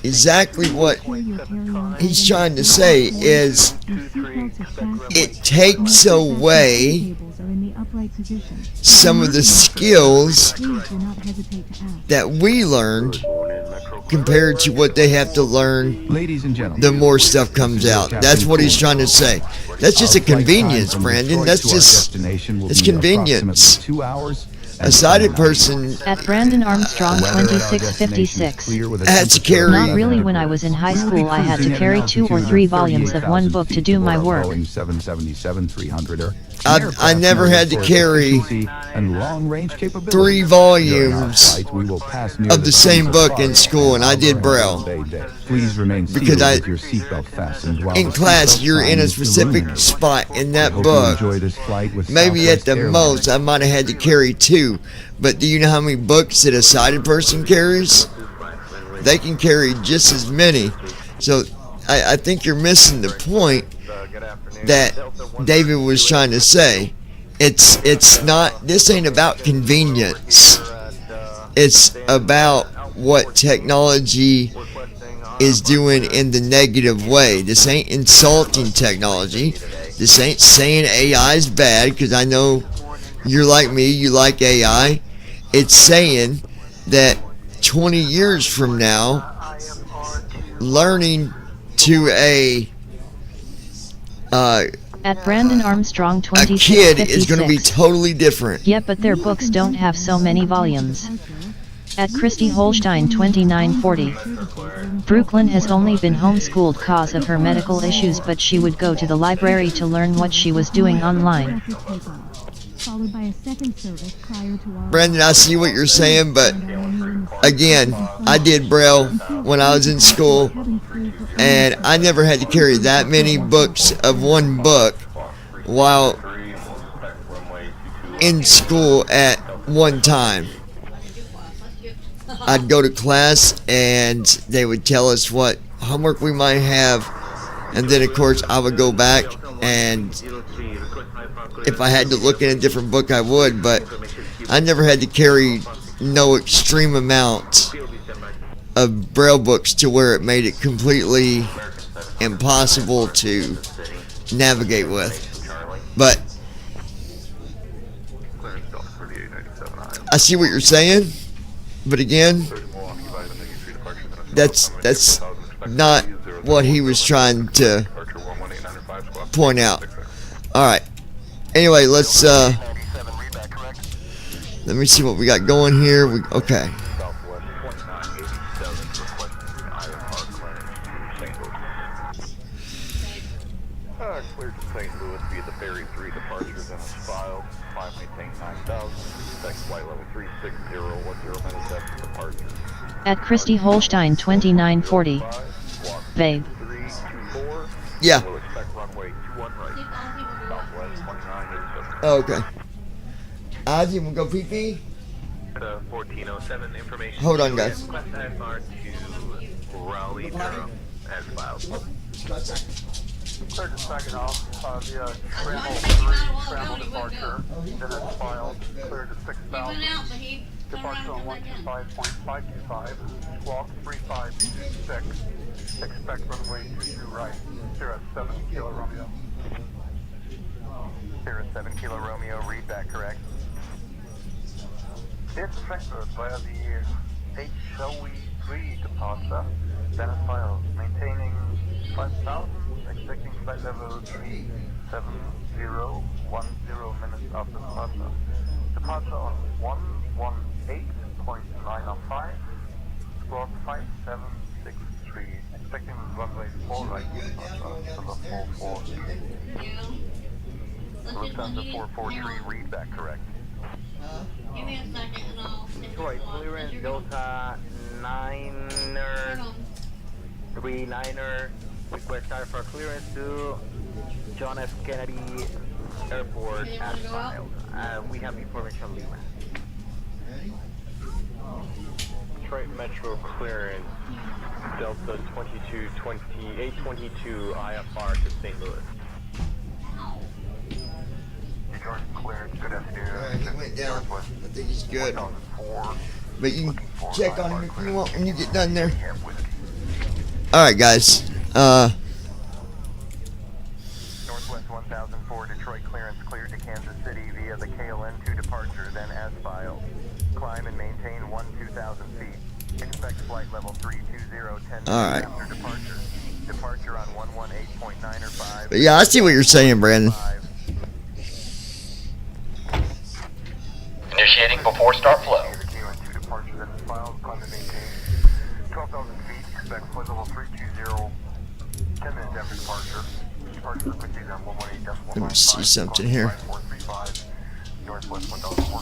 exactly what he's trying to say is it takes away some of the skills that we learned compared to what they have to learn. Ladies and gentlemen, the more stuff comes out. That's what he's trying to say. That's just a convenience, Brandon. That's just, it's convenience. 2 hours. A sighted person At Brandon Armstrong 2656. has to carry. Not really. When I was in high school I had to carry 2 or 3 volumes of one book to do my work. Boeing 777-300er. I never had to carry 3 volumes of the same book in school, and I did Braille. Please remain Because seated with your seatbelt fastened while in the class, seatbelt you're in a sign is specific illuminated. spot in that Hope you book. enjoy this flight with Maybe at Southwest the Airlines. most, I might have had to carry 2. But do you know how many books that a sighted person carries? They can carry just as many. So I think you're missing the point that David was trying to say. It's not, this ain't about convenience. It's about what technology is doing in the negative way. This ain't insulting technology. This ain't saying AI is bad, because I know you're like me, you like AI. It's saying that 20 years from now, learning to At Brandon Armstrong a 2656. kid is going to be totally different. Yeah, but their books don't have so many volumes. At Christy Holstein 2940. Brooklyn has only been homeschooled cause of her medical issues, but she would go to the library to learn what she was doing online. Followed by a second service prior to our Brandon, I see what you're saying, but again, I did Braille when I was in school, and I never had to carry that many books of one book while in school at one time. I'd go to class and they would tell us what homework we might have, and then of course I would go back, and if I had to look in a different book I would, but I never had to carry no extreme amount of Braille books to where it made it completely impossible to navigate with. But I see what you're saying, but again, that's not what he was trying to point out. Alright, anyway, let's let me see what we got going here. Okay. Cleared to St. Louis via the Ferry 3 departures and is filed. Climb maintain 9,000. Expect flight level 36010 minutes after departure. At Christy Holstein 2940. Babe. Yeah. We'll expect runway 21 right. Southwest 2987. Oh, okay. Ozzy, we'll go pee-pee? 1407 information. Hold on, guys. Quest IFR to Raleigh, Durham, as filed. Cleared to Saginaw via Scramble 3, Scramble departure, then it's filed, cleared to 6,000, departure on 125.525, squawk 3526, expect runway 22 right, Sierra 7 Kilo Romeo. Sierra 7 Kilo Romeo, read that correct? It's Frankfurt via the HOE3 departure, then it's filed, maintaining 5,000. Expecting flight level 37010 minutes after departure. Departure on 118.905, squawk 5763. Expecting runway 4 right departure, Silver 443. Lufthansa 443, read that correct? Give me a second and I'll... Detroit, clearance Delta 9er, 39er. Request for clearance to John F. Kennedy Airport as filed. We have information Lima. Detroit Metro clearance, Delta 822 IFR to St. Louis. Detroit clearance, good afternoon. Alright, he went down. I think he's good. But you can check on him if you want when you get done there. Alright, guys. Northwest 1004, Detroit clearance cleared to Kansas City via the KLN2 departure, then as filed. Climb and maintain 2,000 feet. Expect flight level 32010 Alright. after departure. Departure on 118.905. But yeah, I see what you're saying, Brandon. Initiating before start flow. The KLN2 departure, then it's filed, climb and maintain 12,000 feet. Expect flight level 320, 10 minutes after departure. Departure frequencies on 118.155. Let me see something here. 435, Northwest 1004.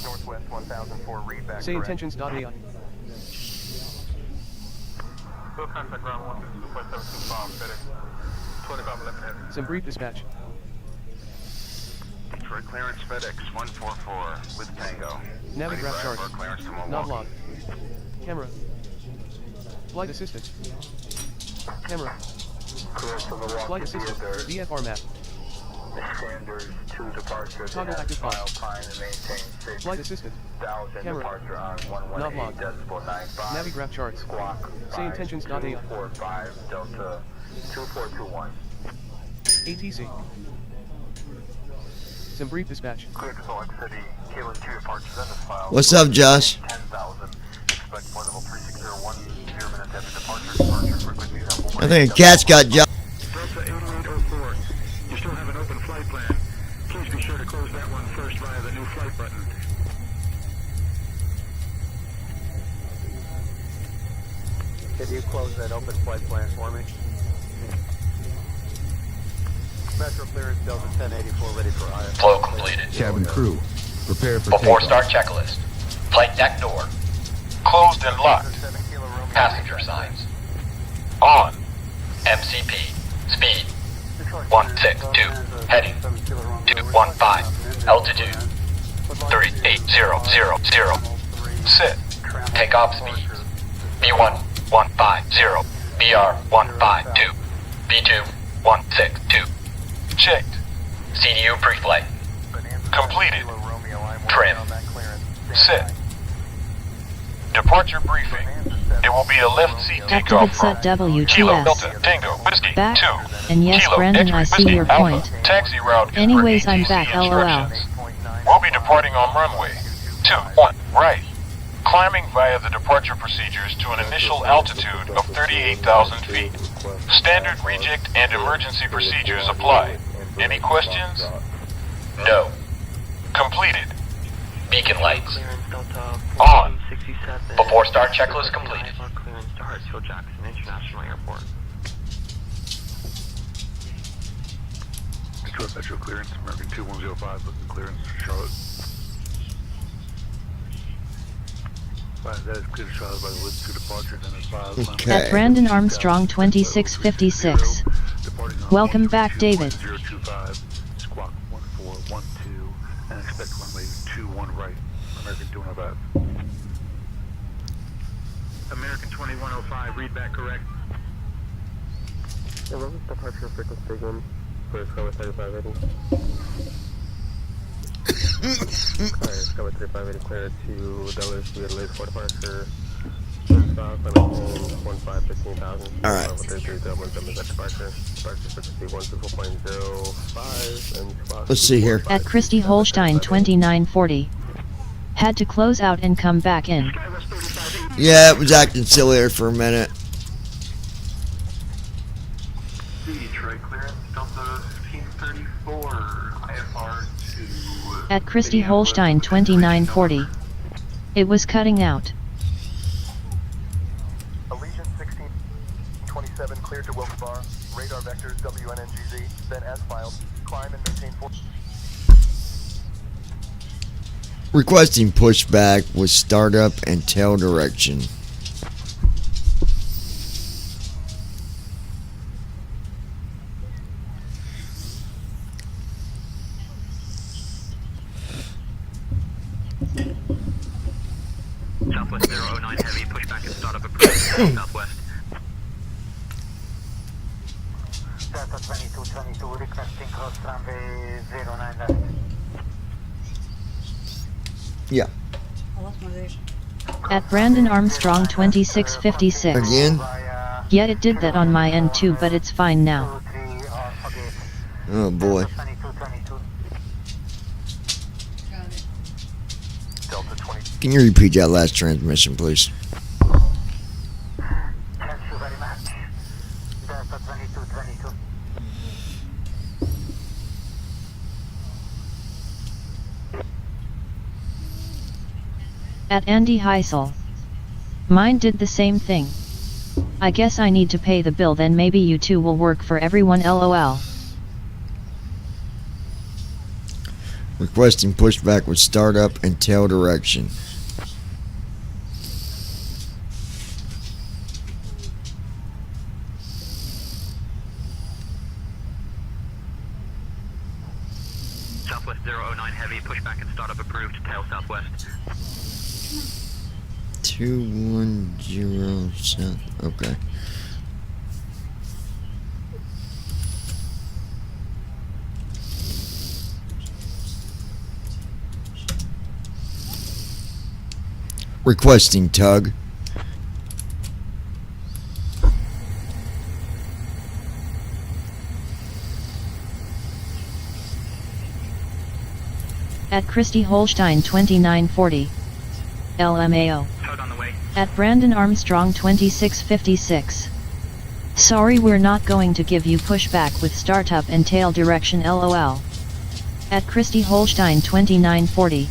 Northwest 1004, read back Say correct. intentions.ai. Full contact ground 162.725, FedEx 25 left heavy. Some brief dispatch. Detroit clearance FedEx 144 with Tango. Navigraph chart. Clearance to Milwaukee. Not logged. Camera. Flight assistant. Camera. Clear to the walk Flight to assistant. theater. VFR map. Standards to departure. Toggle Then active file file. climb and maintain 6,000 Flight assistant. Camera. departure on Not 118.95. Navigraph charts. Squawk. Say intentions. Dot AI. 245 Delta 2421. ATC. Some brief dispatch. Clear to Salt Lake City. Kilo 2 departure. Then is filed. What's up, Josh? 10,000. Expect flight level 3601. 0 minutes after departure. Departure frequency is I think a cat's got Josh. Delta 8804. You still have an open flight plan. Please be sure to close that one first via the new flight button. Can you close that open flight plan for me? Metro clearance Delta 1084 ready for IS. Flow completed. Cabin crew, prepare for Before takeoff. start checklist. Flight deck door. Closed and locked. Passenger signs. On. MCP. Speed. 162. Heading. 215. Altitude. 38000. Sit. Takeoff speeds. B1 150. BR 152. B2 162. Checked. CDU pre-flight. Completed. Trim. Sit. Departure briefing. It will be a left seat Activate takeoff set from Kilo W2S. Delta Tango Whiskey Back. 2. And yes, Kilo Brandon, X-ray I see Whiskey your Alpha. point. Taxi route is per Anyways, I'm ATC back, LOL. instructions. We'll be departing on runway 21 right. Climbing via the departure procedures to an initial altitude of 38,000 feet. Standard reject and emergency procedures apply. Any questions? No. Completed. Beacon lights. On. Before start checklist completed. Clearance to Hartsfield Jackson International Airport. Detroit Metro clearance, American 2105, looking clearance, Charlotte. That is clear to Charlotte by the Woods to departure, then it's filed. Okay. At Brandon Armstrong 2656. Welcome back, David. 025, squawk 1412, and expect runway 21 right, American 2105. American 2105, read back correct. Hello, departure frequency again. For Scout 3580. Alright, Scout 3580 clear to Dallas. We had late for departure. South, 15,000. Alright. 33 Dublin, Dublin at departure. Departure frequency 124.05 and squawk. Let's see here. At Christy Holstein 2940. Had to close out and come back in. Yeah, it was acting silly there for a minute. Detroit clearance, Delta 1534, IFR to... At Christy Holstein 2940. It was cutting out. Allegiant 1627 cleared to Wilkes Barre. Radar vectors WNNGZ. Then as filed. Climb and maintain 4. Requesting pushback with startup and tail direction. Southwest 009 Heavy, pushback and startup approved. Southwest. Delta 2222 requesting cross runway 09 left. Yeah. At Brandon Armstrong 2656. Again? Yeah, it did that on my end too, but it's fine now. Oh boy. Can you repeat that last transmission, please? Thank you very much. Delta 2222. At Andy Heisel. Mine did the same thing. I guess I need to pay the bill, then maybe you two will work for everyone, LOL. Requesting pushback with startup and tail direction. Southwest 009 Heavy, pushback and startup approved. Tail southwest. 210 South. Okay. Requesting tug. At Christy Holstein 2940. LMAO. At Brandon Armstrong 2656. Sorry, we're not going to give you pushback with startup and tail direction, LOL. At Christy Holstein 2940.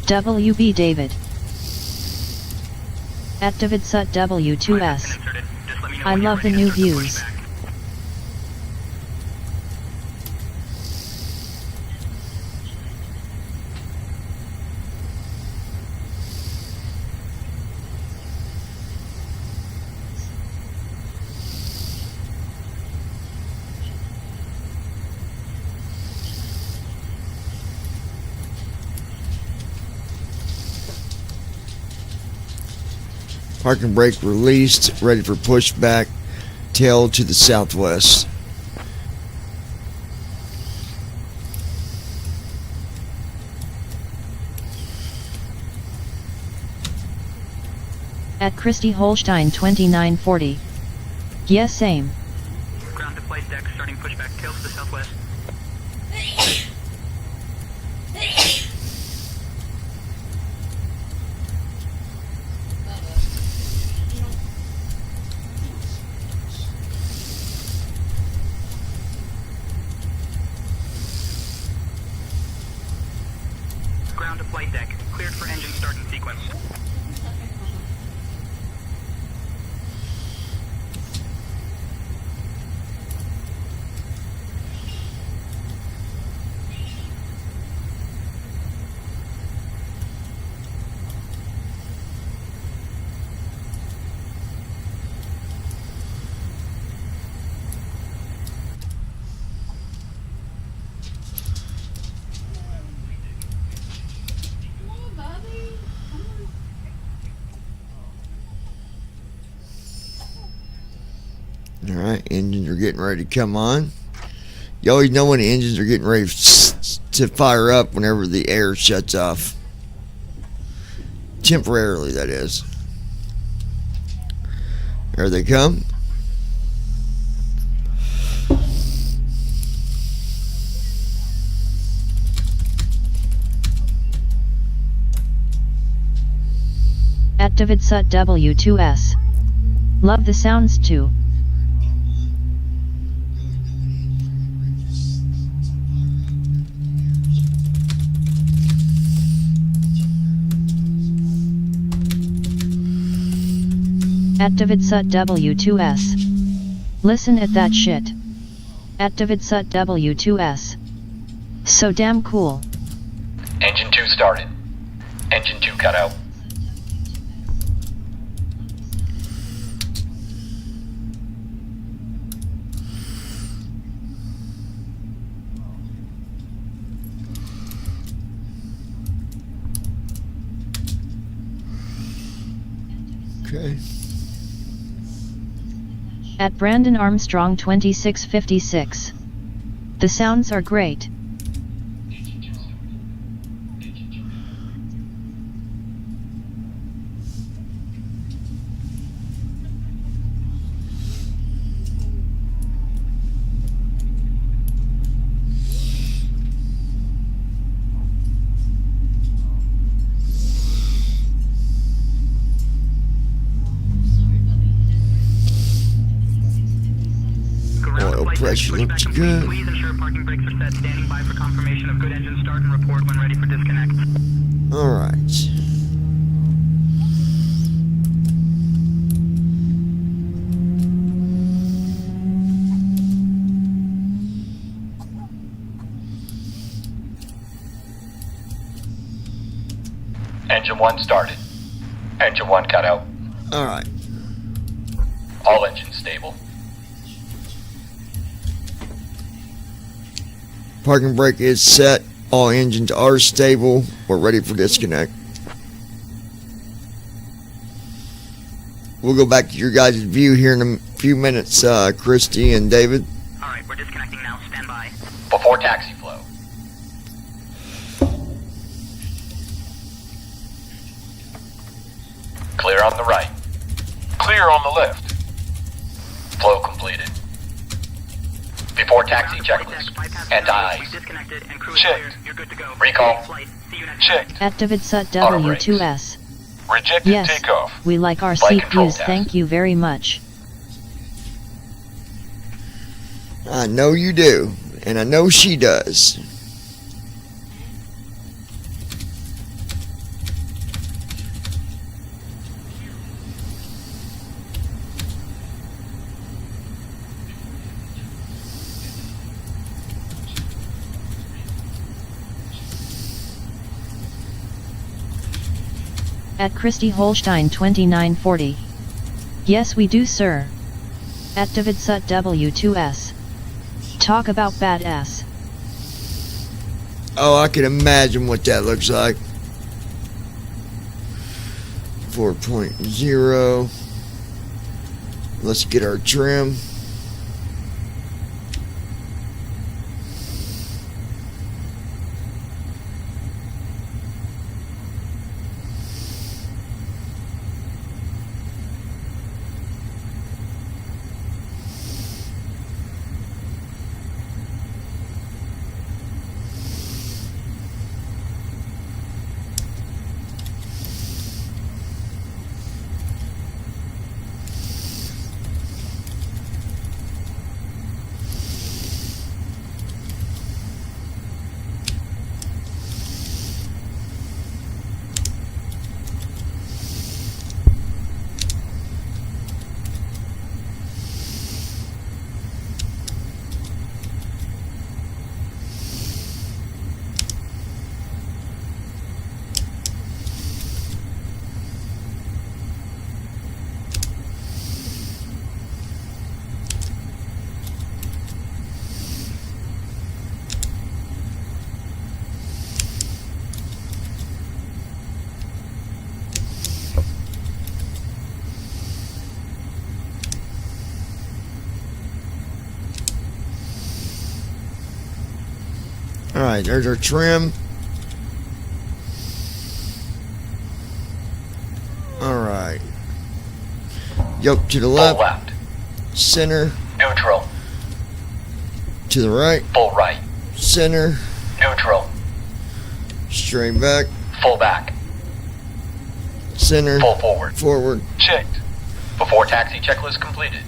WB David. At David Sut W2S. I love the new views. Parking brake released, ready for pushback, tail to the southwest. At Christy Holstein 2940. Yes, same. Ground to flight deck, starting pushback, tail to the southwest. Ground to flight deck, cleared for engine start and sequence. Alright, engines are getting ready to come on. You always know when the engines are getting ready to fire up whenever the air shuts off. Temporarily, that is. There they come. At David Sut W2S. Love the sounds too. At David Sut W2S. Listen at that shit. At David Sut W2S. So damn cool. Engine 2 started. Engine 2 cut out. Okay. At Brandon Armstrong 2656. The sounds are great. Oil pressure looks good. Please ensure parking brakes are set, standing by for confirmation of good engine start and report when ready for disconnect. Alright. Engine 1 started. Engine 1 cut out. Alright. All engines stable. Parking brake is set. All engines are stable. We're ready for disconnect. We'll go back to your guys' view here in a few minutes, Christy and David. Alright, we're disconnecting now. Stand by. Before taxi flow. Clear on the right. Clear on the left. Flow completed. Before taxi checklist. Anti-ice. Checked. Recall. Checked. Activate SUT W2S. Rejected Yes, takeoff. we like our Flight control CPUs, task. thank you very much. I know you do, and I know she does. At Christy Holstein 2940. Yes we do sir. Activate SUT W2S. Talk about badass. Oh, I can imagine what that looks like. 4.0. Let's get our trim. Alright, there's our trim. Alright. Yoke to the Full left. left. Center. Neutral. To the right. Full right. Center. Neutral. Straight back. Full back. Center. Full forward. Forward. Checked. Before taxi checklist completed.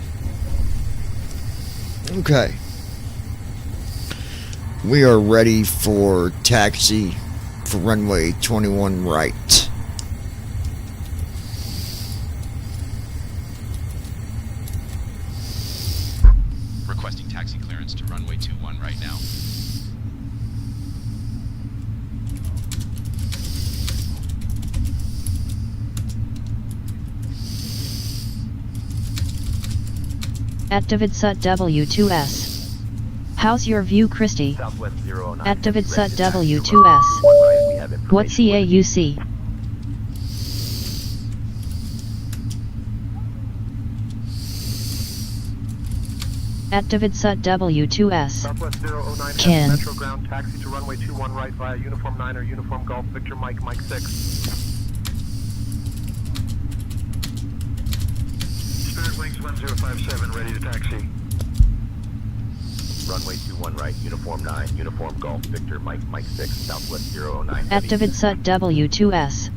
Okay. We are ready for taxi for runway 21 right. Requesting taxi clearance to runway 21 right now. Activate SUT W2S. How's your view Christy? Southwest 009. Activate SUT W2S. What CAUC? Activate SUT W2S. Southwest 009 Can. Metro Ground, taxi to runway 21 right via Uniform 9 or Uniform Golf Victor Mike 6. Spirit Wings 1057, ready to taxi. Runway 21 right, Uniform 9, Uniform Golf Victor Mike 6, Southwest 009. Activate SUT W2S.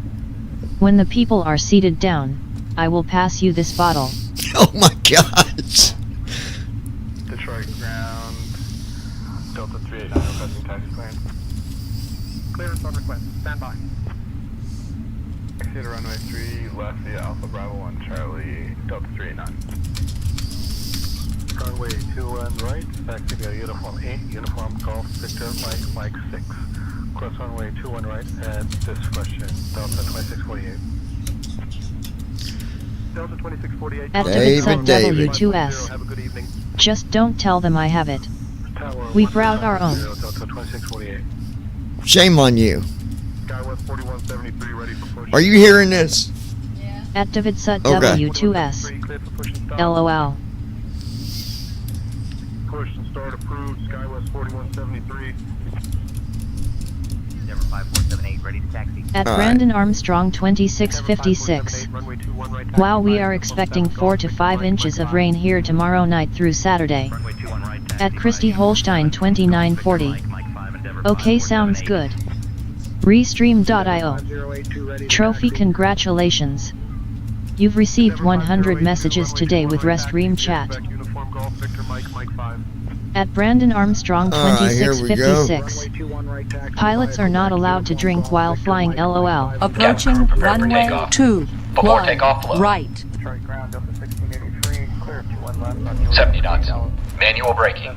When the people are seated down, I will pass you this bottle. Oh my gosh. Detroit Ground, Delta 389, requesting taxi clearance. Clearance on request, stand by. Taxi to runway 3 left via Alpha Bravo 1 Charlie, Delta 389. Runway 21 right, taxi via Uniform 8, Uniform Golf Victor Mike 6. Cross runway 21 right at discretion, Delta 2648. Delta 2648. Activate SUT David. W2S. Have a good evening. Just don't tell them I have it. Tower We route our own. 190, Delta 2648. Shame on you. Skywest 4173 ready for push. Are you hearing this? Yeah. At Davidsut Okay. W2S. LOL. Push and start approved. SkyWest 4173. Endeavor 5478, ready to taxi. At Brandon Armstrong 2656. Wow, we are expecting 4 to 5 inches of rain here tomorrow night through Saturday. At Christy Holstein 2940. Okay, sounds good. Restream.io. Trophy, congratulations. You've received 100 messages today with Restream chat. At Brandon Armstrong Alright, here we go. 2656. Pilots are not allowed to drink while flying, LOL. Approaching runway 2. Before takeoff, flow. Right. Detroit ground, Delta 1683, clear 21 left. 70 knots. Manual braking.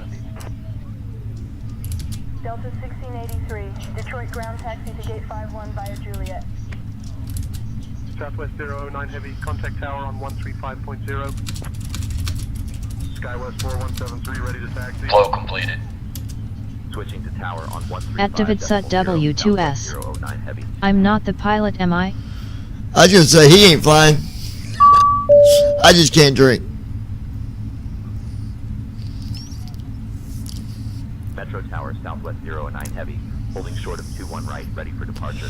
Delta 1683, Detroit ground taxi to gate 51 via Juliet. Southwest 009 Heavy, contact tower on 135.0. SkyWest 4173, ready to taxi. Flow completed. Switching to tower on 135. At Davidsut W2S. 009 Heavy. I'm not the pilot, am I? I was gonna say he ain't flying. I just can't drink. Metro Tower, Southwest 009 Heavy, holding short of 21 right, ready for departure.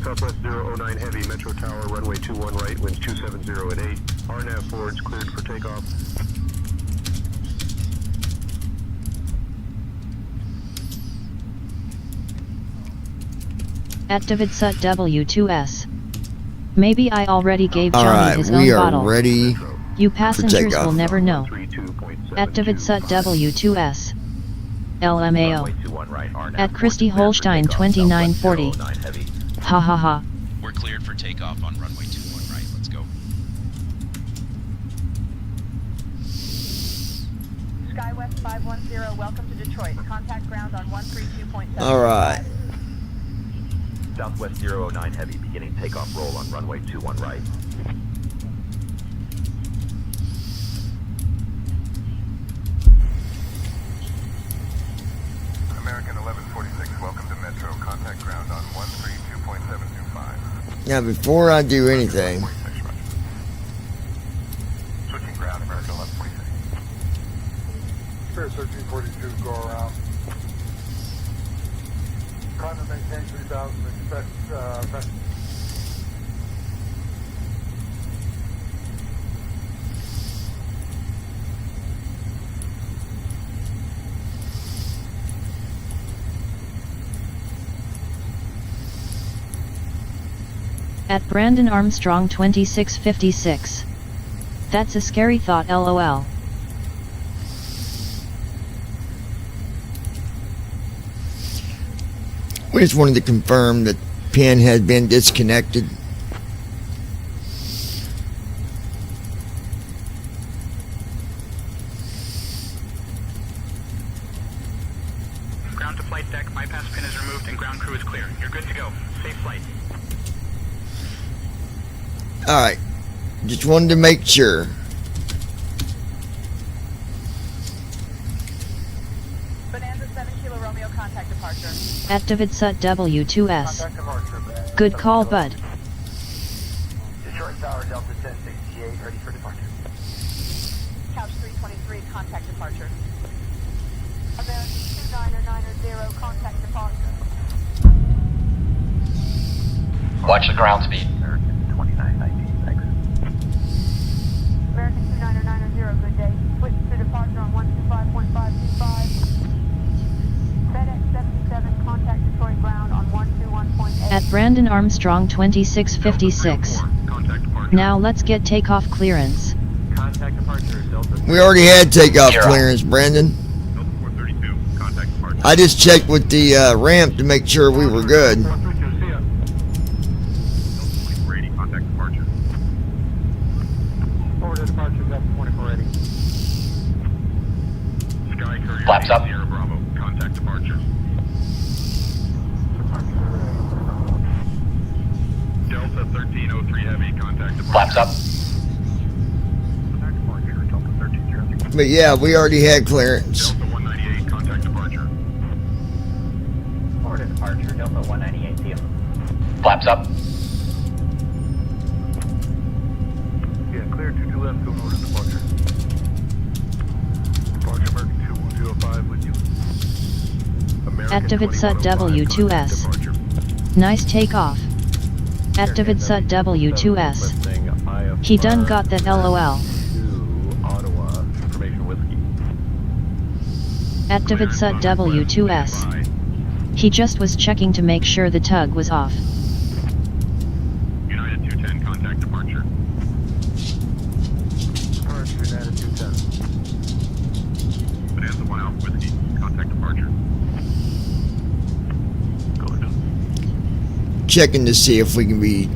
Southwest 009 Heavy, Metro Tower, runway 21 right, winds 270 at 8. RNAV forwards cleared for takeoff. At Davidsut W2S. Maybe I already gave Johnny Alright, his own we are bottle. ready. You passengers takeoff. will never know. At Davidsut W2S. LMAO. At Christy Holstein 2940. Ha ha ha. We're cleared for takeoff on runway 21 right. Let's go. SkyWest 510, welcome to Detroit. Contact ground on 132.7. Alright. Southwest 009 Heavy, beginning takeoff roll on runway 21 right. American 1146, welcome to Metro. Contact ground on 132.725. Now before I do anything, Switching ground, American 1146. Spirit 1342, go around. Climate maintain 3000, expect, At Brandon Armstrong 2656. That's a scary thought, LOL. we just wanted to confirm that pin had been disconnected. Ground to flight deck, bypass pin is removed and ground crew is clear. You're good to go. Safe flight. Alright. Just wanted to make sure. Bonanza 7 Kilo Romeo, contact departure. At Davidsut W2S. Good call, bud. Detroit Tower, Delta 1068, ready for departure. Couch 323, contact departure. American 29990, contact departure. Watch the ground speed. American 2990, exit. American 29990, good day. Switch to departure on 125.525. FedEx 77, contact Detroit ground on 121.8. At Brandon Armstrong 2656. Now let's get takeoff clearance. Contact departure, Delta. We already had takeoff Zero. clearance, Brandon. Delta 432, contact departure. I just checked with the ramp to make sure we were good. 432, see ya. Delta 2480, contact departure. over to departure, Delta 2480. Sky Courier Flaps up. Sierra Bravo, contact departure. Delta 1303 Heavy, contact departure. Flaps up. Contact departure, Delta 1303. But yeah, we already had clearance. Delta 198 Flaps up. Yeah, clear 22 left, going over to departure. Departure American 21205 with you. Activate SUT W2S. Nice takeoff. Activate SUT W2S. He done got that LOL. Ottawa, information whiskey. Activate SUT W2S. He just was checking to make sure the tug was off. United 210, contact departure. Departure, United 210. Bonanza 1 Alpha Whiskey, contact departure. Checking to see if we can be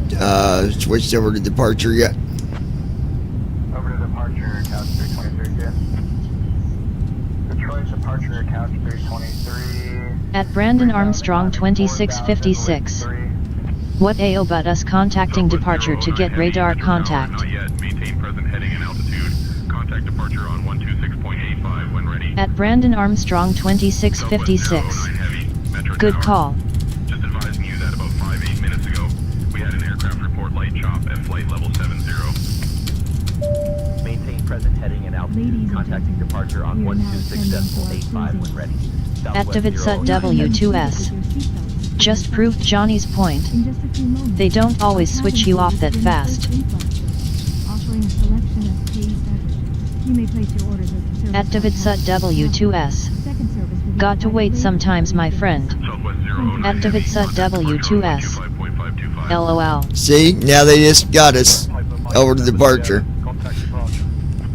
switched over to departure yet. Over to departure, couch 323, yeah. Detroit, departure, couch 323. At Brandon Armstrong 2656. What AO but us contacting departure to get radar contact. Not yet. Maintain present heading and altitude. Contact departure on 126.85 when ready. At Brandon Armstrong 2656. Good call. Just advising you that about 5-8 minutes ago, we had an aircraft report light chop at flight level 70. Maintain present heading and altitude. Contacting departure on 126.85 when ready. Activate SUT W2S. Just proved Johnny's point. They don't always switch you off that fast. Offering a selection of paid beverages. You may place your orders as the service. Activate SUT W2S. Second service will be Got to wait provided sometimes, my friend. Activate SUT W2S. LOL. See, now they just got us over to departure.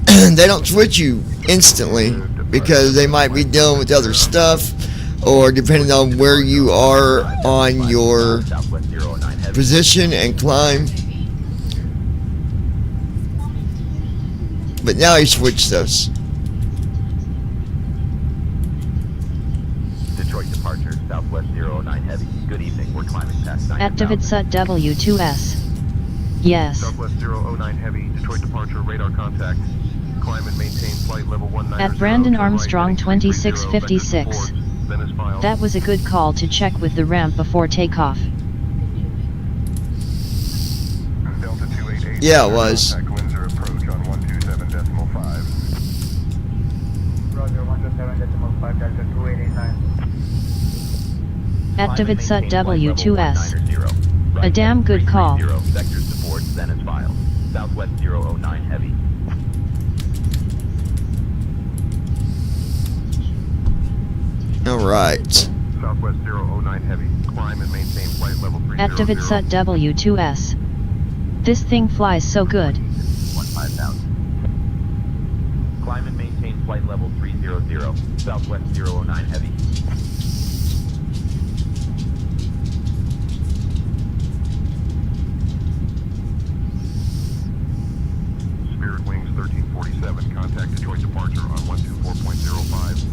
They don't switch you instantly because they might be dealing with other stuff, or depending on where you are on your position and climb. But now he switched us. Detroit departure, Southwest 009 Heavy. Good evening, we're climbing past 9,000. Activate SUT W2S. Yes. Southwest 009 Heavy, Detroit departure, radar contact. Climb and maintain flight level 190. At Brandon Armstrong 2656. That was a good call to check with the ramp before takeoff. Delta 288. Yeah, it was. Contact Windsor approach on 127.5. Roger, 127.5, Delta 2889. Activate SUT W2S. A damn good call. Vectors to port, Zenith file. Southwest 009 Heavy. Alright. Southwest 009 Heavy. Climb and maintain flight level 300. Activate SUT W2S. This thing flies so good. 15,000. Climb and maintain flight level 300. Southwest 009 Heavy. Spirit Wings 1347. Contact Detroit departure on 124.05.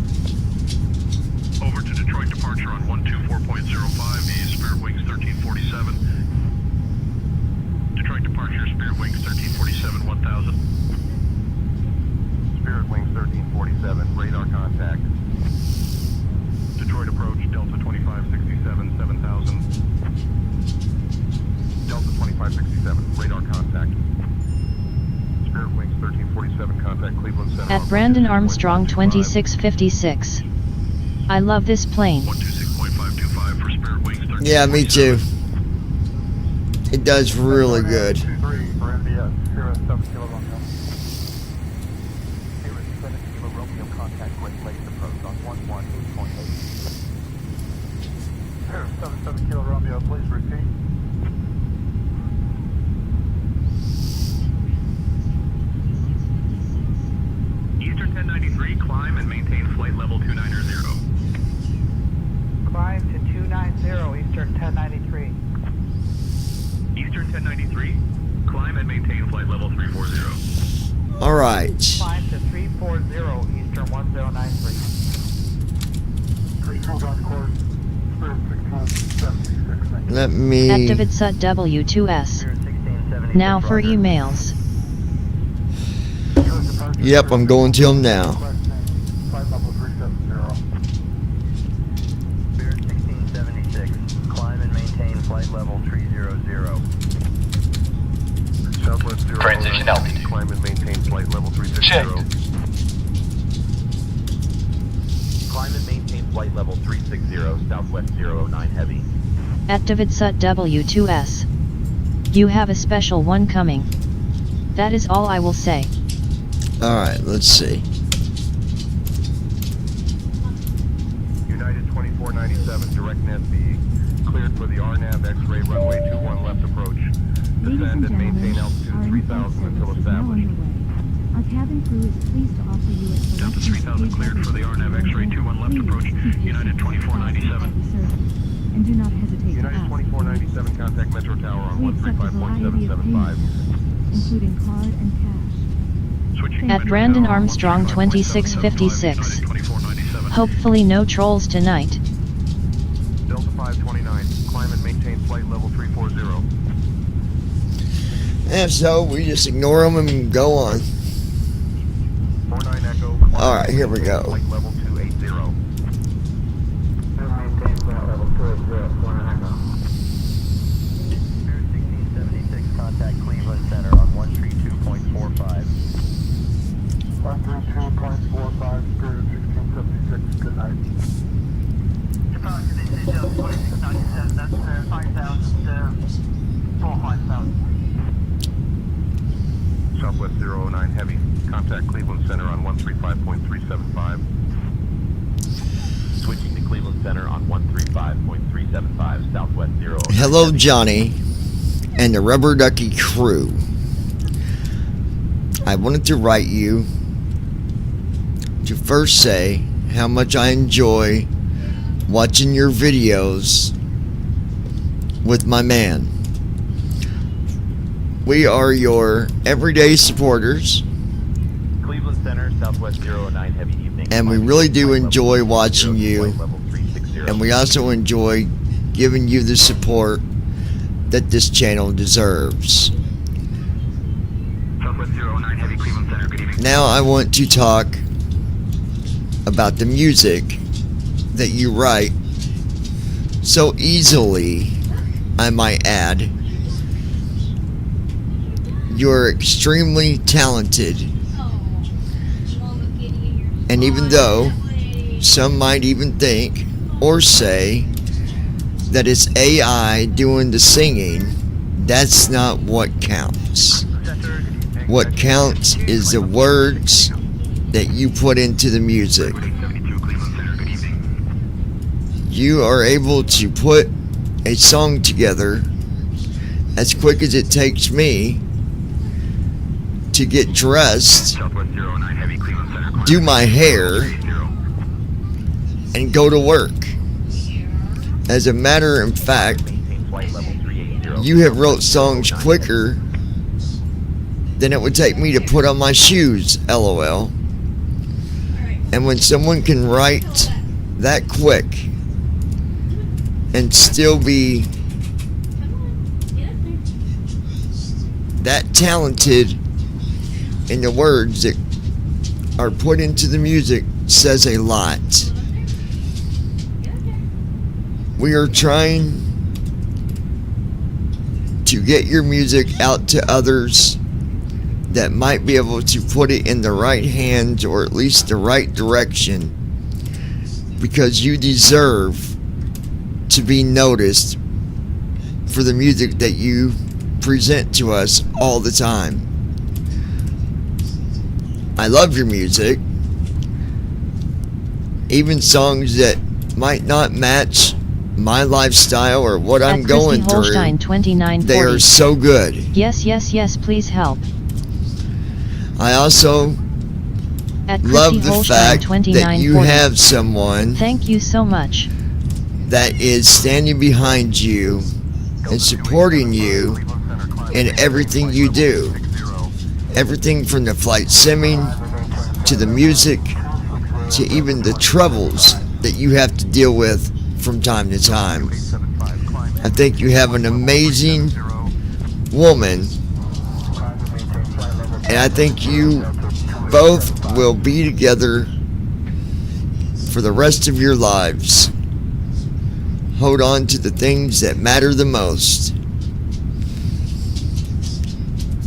Over to Detroit departure on 124.05 is Spirit Wings 1347. Detroit departure, Spirit Wings 1347, 1000. Spirit Wings 1347. Radar contact. Detroit approach, Delta 2567, 7000. Delta 2567. Radar contact. Spirit Wings 1347. Contact Cleveland Center. At Brandon Armstrong 2656. I love this plane. 126.525 for Spirit Wings 1347. Yeah, me too. It does really good. 23 for MBS, 07 Kilo Romeo. 07 Kilo Romeo, contact with latest approach on 118.8. 07 Kilo Romeo, please repeat. Eastern 1093, climb and maintain flight level 290. Climb to 290, Eastern 1093. Eastern 1093, climb and maintain flight level 340. Alright. Climb to 340, Eastern 1093. Please hold on course. Spirit 1676. Let me... Activate SUT W2S. Now for emails. Yep, I'm going to them now. Flight level 370. Spirit 1676. Climb and maintain flight level 30. Transition altitude. Climb and maintain flight level 360. Checked. Climb and maintain flight level 360, Southwest 009 Heavy. At Davidsut W2S. You have a special one coming. That is all I will say. Alright, let's see. United 2497, direct NSB. Cleared for the RNAV X-ray runway 21 left approach. Ladies Descend and and maintain gentlemen, altitude our 3000 until service is now established. underway. Our cabin crew is pleased to offer you a Delta 3000 cleared for the RNAV X-ray 21 left approach. United 2497. And do not hesitate to United ask. 2497, contact Metro Tower on We accept a variety of 135.775. payments, including card and cash. Switching At Brandon Armstrong 2656. Hopefully no trolls tonight. Delta 529, climb and maintain flight level 340. And so we just ignore them and go on. 49 Echo. Alright, here we go. Flight level 280. Maintain flight level 280, 49 Echo. 1676, contact Cleveland Center on 132.45. 132.45, Spirit 1676, good night. Departure, this is 2697, that's 5,000, Southwest 009 Heavy, contact Cleveland Center on 135.375. Switching to Cleveland Center on 135.375, Southwest 009 Hello, Heavy. Johnny and the Rubber Ducky crew. I wanted to write you to first say how much I enjoy watching your videos with my man. We are your everyday supporters, Cleveland Center, Southwest 009 Heavy evening. and we really do enjoy watching you, and we also enjoy giving you the support that this channel deserves. Southwest 009 Heavy, Cleveland Center, good evening. Now I want to talk about the music that you write so easily, I might add. You're extremely talented, and even though some might even think or say that it's AI doing the singing, that's not what counts. What counts is the words that you put into the music. You are able to put a song together as quick as it takes me to get dressed, do my hair, and go to work. As a matter of fact, you have wrote songs quicker than it would take me to put on my shoes, LOL. And when someone can write that quick and still be that talented in the words that are put into the music, says a lot. We are trying to get your music out to others that might be able to put it in the right hands, or at least the right direction, because you deserve to be noticed for the music that you present to us all the time. I love your music. Even songs that might not match my lifestyle or what I'm going through, Holstein 2940. they are so good. Yes, yes, yes, please help. I also At love Chrissy the Holstein fact that you 2940. have someone Thank you so much. that is standing behind you and supporting you in everything you do. Everything from the flight simming to the music to even the troubles that you have to deal with from time to time. I think you have an amazing woman, and I think you both will be together for the rest of your lives. Hold on to the things that matter the most.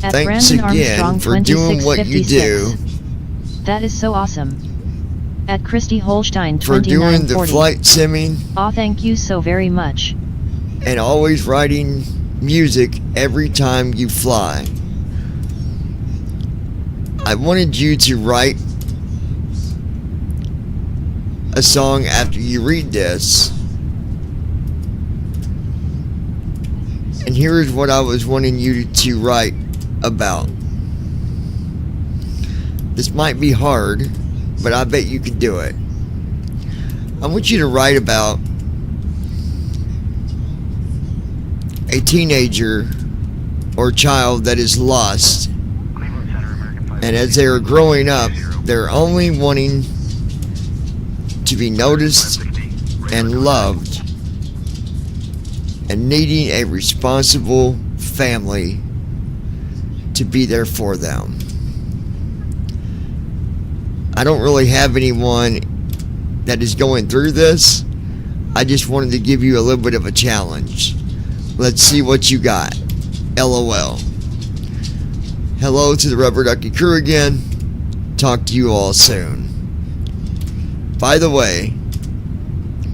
At Thanks Brandon again Armstrong for doing what you do. 2656. That is so awesome. At Christy Holstein For doing the 2940. flight simming. Aw, thank you so very much. And always writing music every time you fly. I wanted you to write a song after you read this. And here's what I was wanting you to write about. This might be hard, but I bet you can do it. I want you to write about a teenager or child that is lost, and as they are growing up, they're only wanting to be noticed and loved and needing a responsible family to be there for them. I don't really have anyone that is going through this. I just wanted to give you a little bit of a challenge. Let's see what you got. LOL. Hello to the Rubber Ducky crew again. Talk to you all soon. By the way,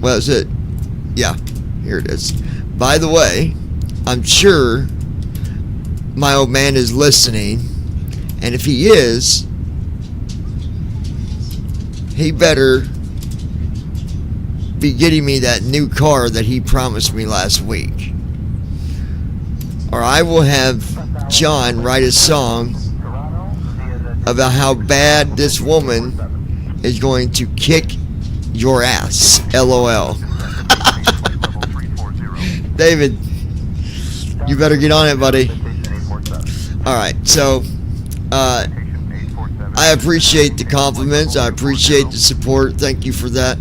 well, is it? Yeah, here it is. By the way, I'm sure my old man is listening, and if he is, he better be getting me that new car that he promised me last week. Or I will have John write a song about how bad this woman is going to kick your ass. LOL. David, you better get on it, buddy. Alright, so I appreciate the compliments. I appreciate the support. Thank you for that.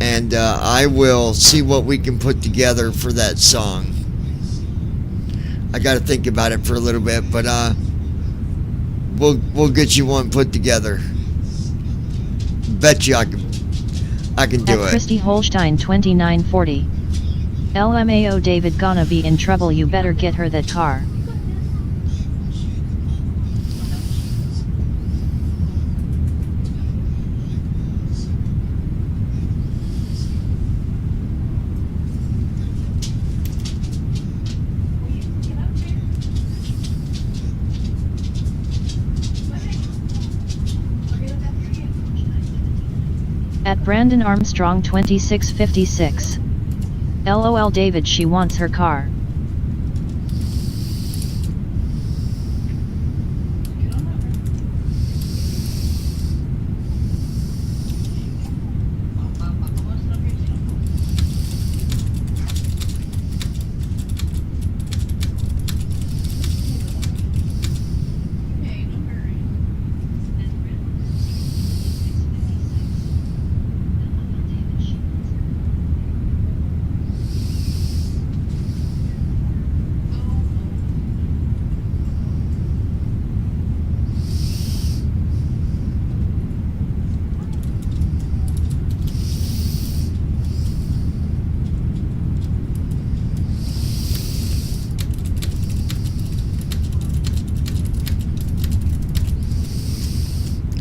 And I will see what we can put together for that song. I got to think about it for a little bit, but we'll get you one put together. Bet you I can do At it. Christy Holstein 2940. LMAO David gonna be in trouble, you better get her that car. At Brandon Armstrong 2656. LOL David, she wants her car.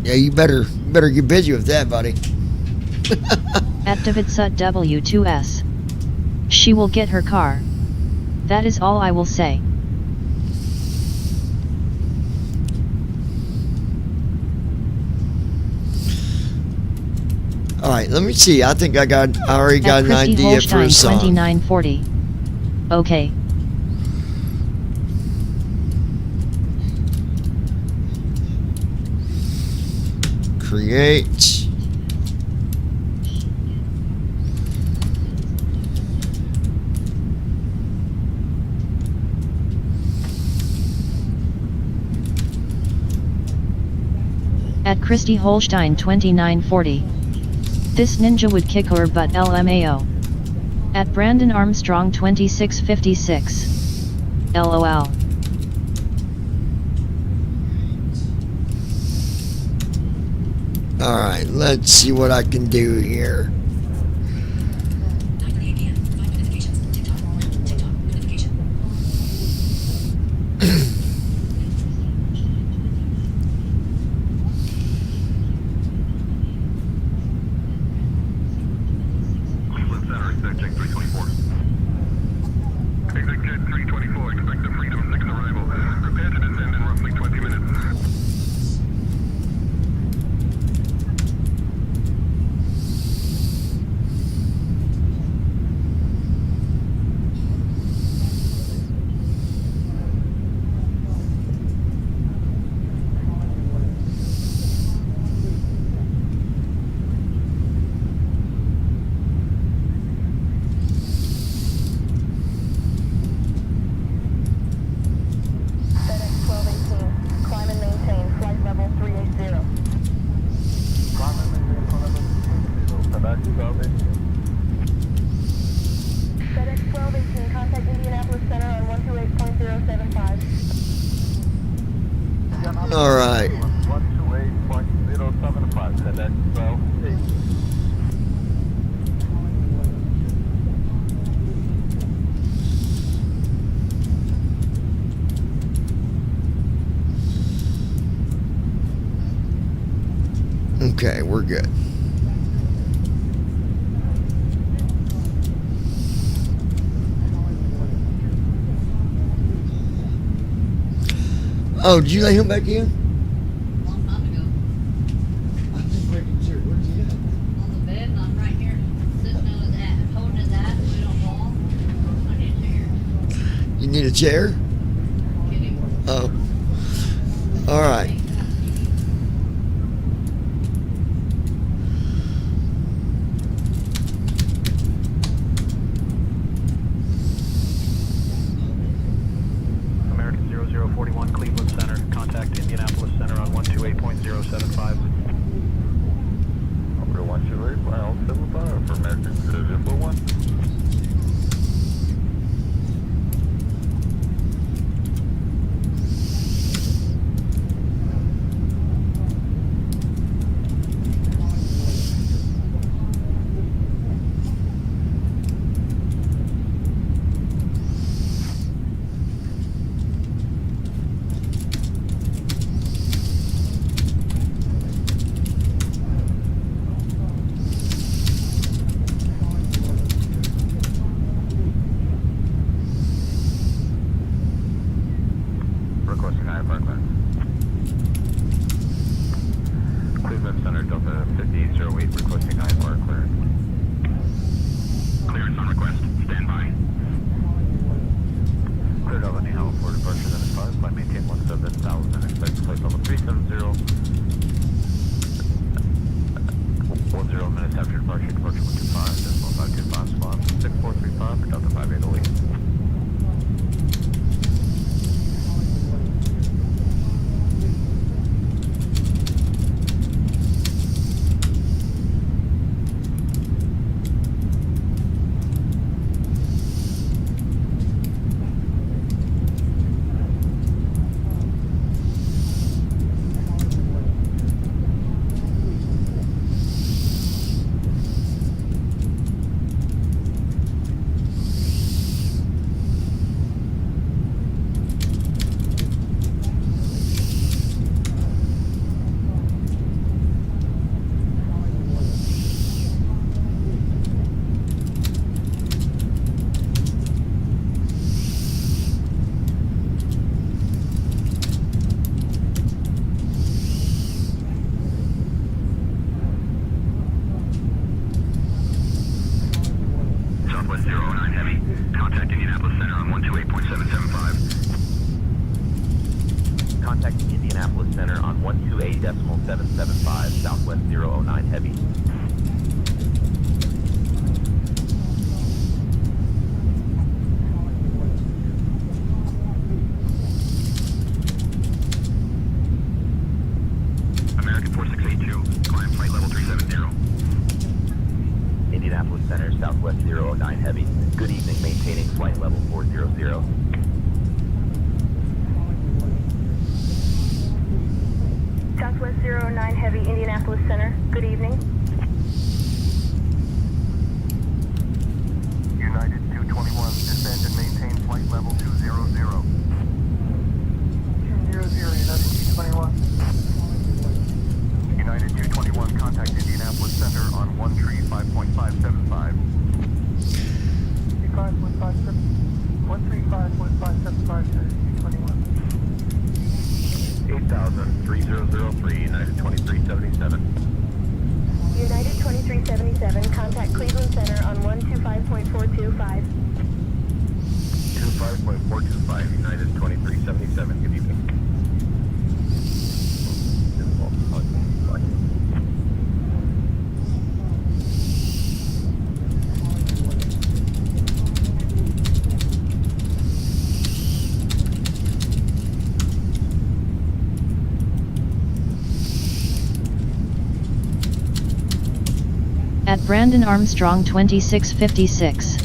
Yeah, you better get busy with that, buddy. At Davidsut W2S. She will get her car. That is all I will say. All right, let me see. I think I already got an idea for a song. 2940. Okay. Create. At Christy Holstein 2940. This ninja would kick her butt, LMAO. At Brandon Armstrong 2656. LOL. Alright, let's see what I can do here. FedEx 1218. FedEx 1218, contact Indianapolis Center on 128.075. All right. 128.075, FedEx 1218. Okay, we're good. Oh, did you lay him back in? Long time ago. I'm just making sure. Where's he at? On the bed, and I'm right here sitting on his ass, holding his ass so he don't fall. I need a chair. You need a chair? Kidding. Oh. All right. American 0041 Cleveland Center. Contact Indianapolis Center on 128.075. Number 128.075 for American 0041. Requesting IFR clearance. Cleveland Center, Delta 5808, requesting IFR clearance. Clearance on request. Stand by. Clear Delta Nihal for departure, then is 5, flight maintain 17,000, expect flight level 370. 10 minutes after departure, departure 125, decimal 525, spot 6435 for Delta 5808. Southwest 009 Heavy. Contact Indianapolis Center on 128.775. Contacting Indianapolis Center on 128.775, Southwest 009 Heavy. American 4682. Climb flight level 370. Indianapolis Center, Southwest 009 Heavy. Good evening, maintaining flight level 400. Southwest 09 Heavy, Indianapolis Center. Good evening. United 221, descend and maintain flight level 200. 200, United 221. United 221, contact Indianapolis Center on 135.575. 135.575 to 221. 8,3003, United 2377. United 2377, contact Cleveland Center on 125.425. 25.425, United 2377, good evening. At Brandon Armstrong 2656.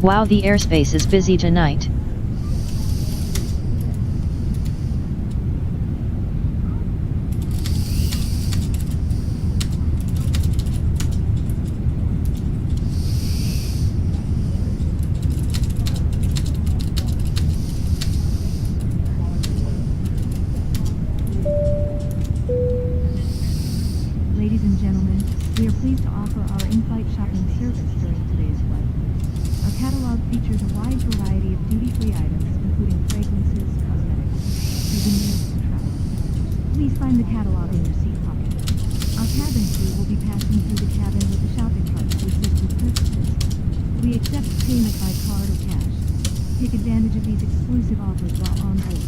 Wow, the airspace is busy tonight. Ladies and gentlemen, we are pleased to offer our in-flight shopping service during today's flight. Our catalog features a wide variety of duty-free items, including fragrances, cosmetics, souvenirs, and travel. Please find the catalog in your seat pocket. Our cabin crew will be passing through the cabin with the shopping cart to assist with purchases. We accept payment by card or cash. Take advantage of these exclusive offers while on board.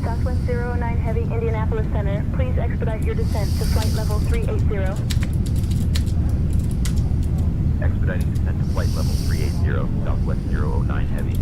Southwest 009 Heavy, Indianapolis Center. Please expedite your descent to flight level 380. Expediting descent to flight level 380, Southwest 009 Heavy.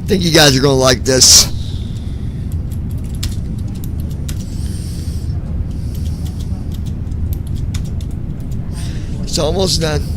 think you guys are going to like this. It's almost done.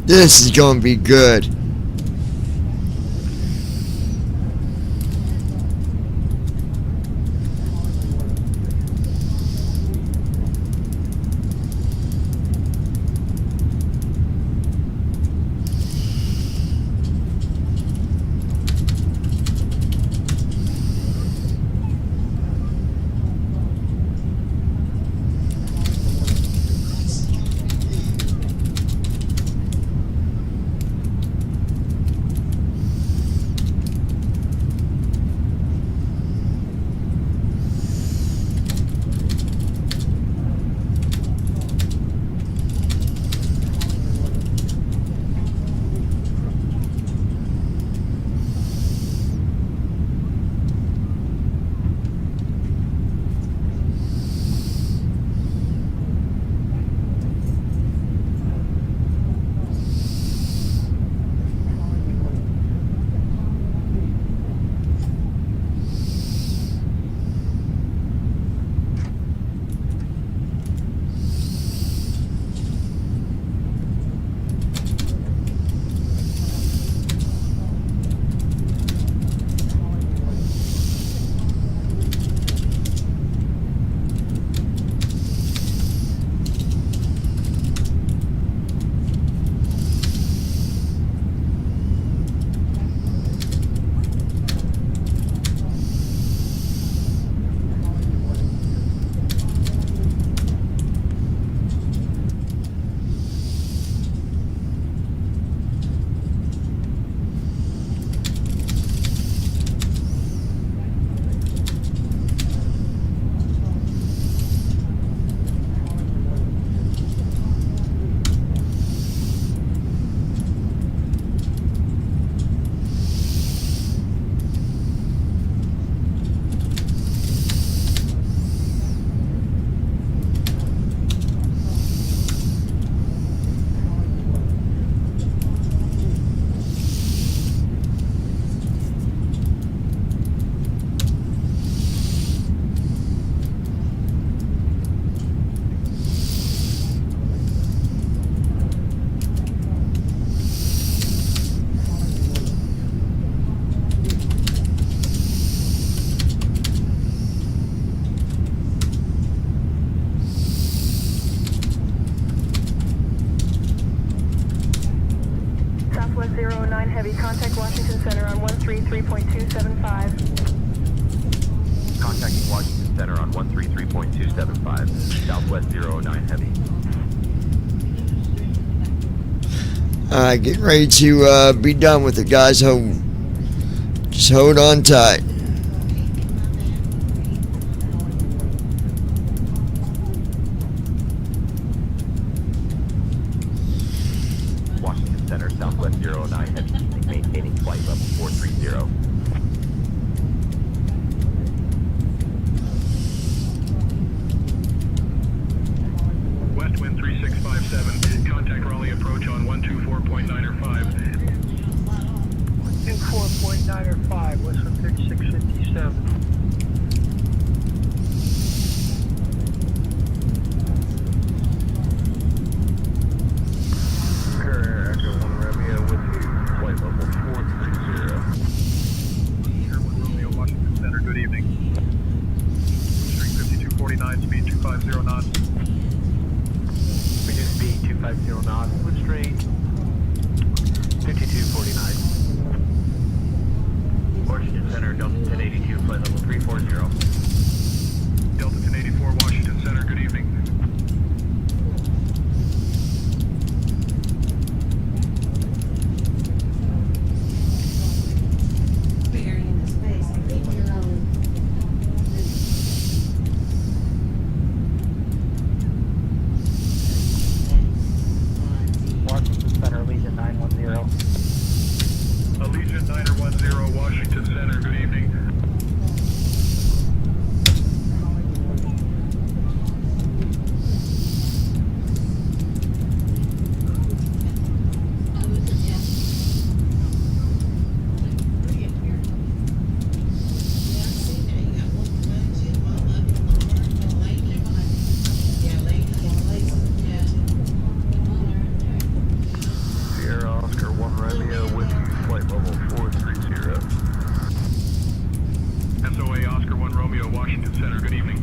This is going to be good. Southwest 009 Heavy, contact Washington Center on 133.275. Contacting Washington Center on 133.275. Southwest 009 Heavy. Alright, getting ready to be done with it, guys. Just hold on tight. Washington Center, Southwest 009 Heavy, maintaining flight level 430. West wind 3657. Contact Raleigh approach on 124.905. 24.905, west wind 3657. Reduce speed 250 knots, Wood Street, 5249. Washington Center, Delta 1082, flight level 340. Delta 1084, Washington Center, good evening. Washington Center, Allegiant 910. Allegiant 910, Washington Center, good evening. Good evening.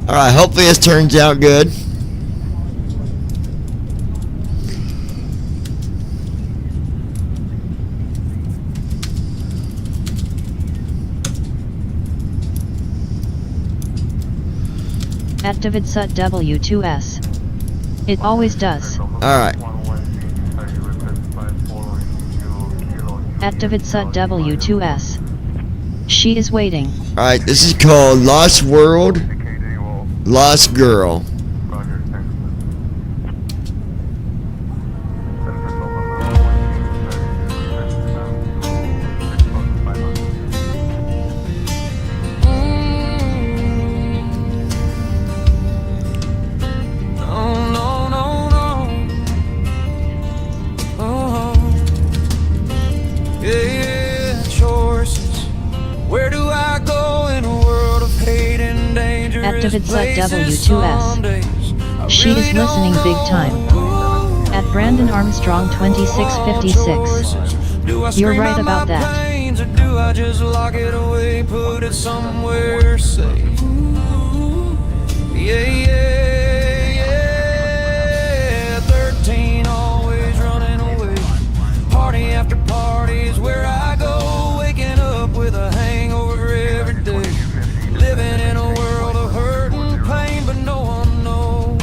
All right, hopefully this turns out good. At DavidSut W2S. It always does. All right. At DavidSut W2S. She is waiting. All right, this is called Lost World, Lost Girl. At DavidSut W2S. She is listening big time. At Brandon Armstrong 2656. You're right about that. Or do I just lock it away, put it somewhere safe? Yeah, yeah, yeah. 13 always running away. Party after party is where I go. Waking up with a hangover every day. Living in a world of hurt and pain, but no one knows.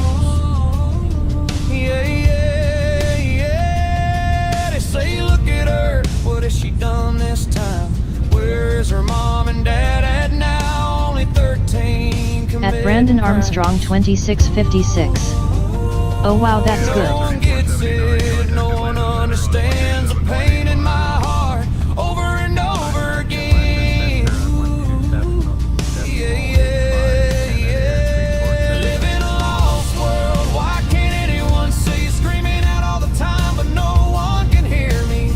Yeah, yeah, yeah. They say, look at her. What has she done this time? Where is her mom and dad at now? Only 13. At Brandon Armstrong 2656. Oh wow, that's No good. one gets it. No one understands the pain in my heart. Over and over again. Yeah, yeah, yeah. Live in a lost world. Why can't anyone see? Screaming out all the time, but no one can hear me.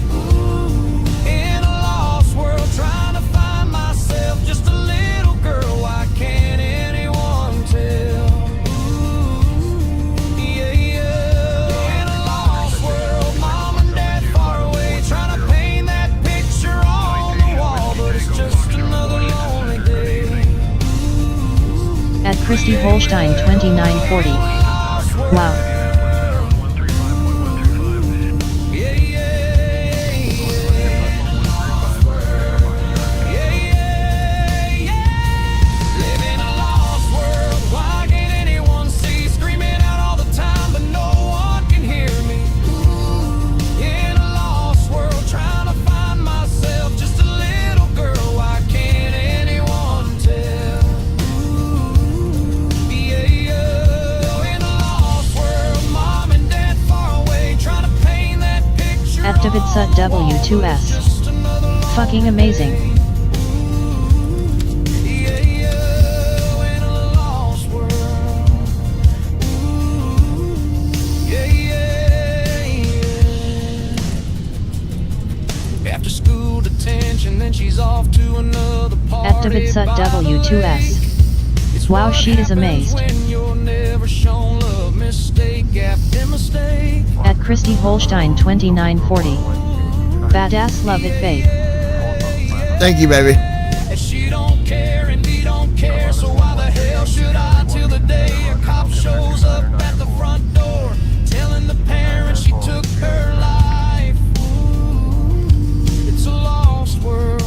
In a lost world, trying to find myself. Just a little girl. Why can't anyone tell? Yeah, yeah. In a lost world, mom and dad far away, trying to paint that picture on the wall, but it's just another lonely day. At Christy Holstein 2940. Wow. Yeah, yeah, yeah. Live in a lost world. Why can't anyone see? Screaming out all the time, but no one can hear me. In a lost world, trying to find myself. Just a little girl. Why can't anyone tell? Yeah, yeah. In a lost world, W2S. Fucking amazing. After school detention, then she's off to another party. Activitsa W2S. Wow, she is amazed. At Christy Holstein 2940. Badass, love it, babe. Thank you, baby. And she don't care, and he don't care, so why the hell should I? Till the day a cop shows up at the front door, telling the parents she took her life. It's a lost world.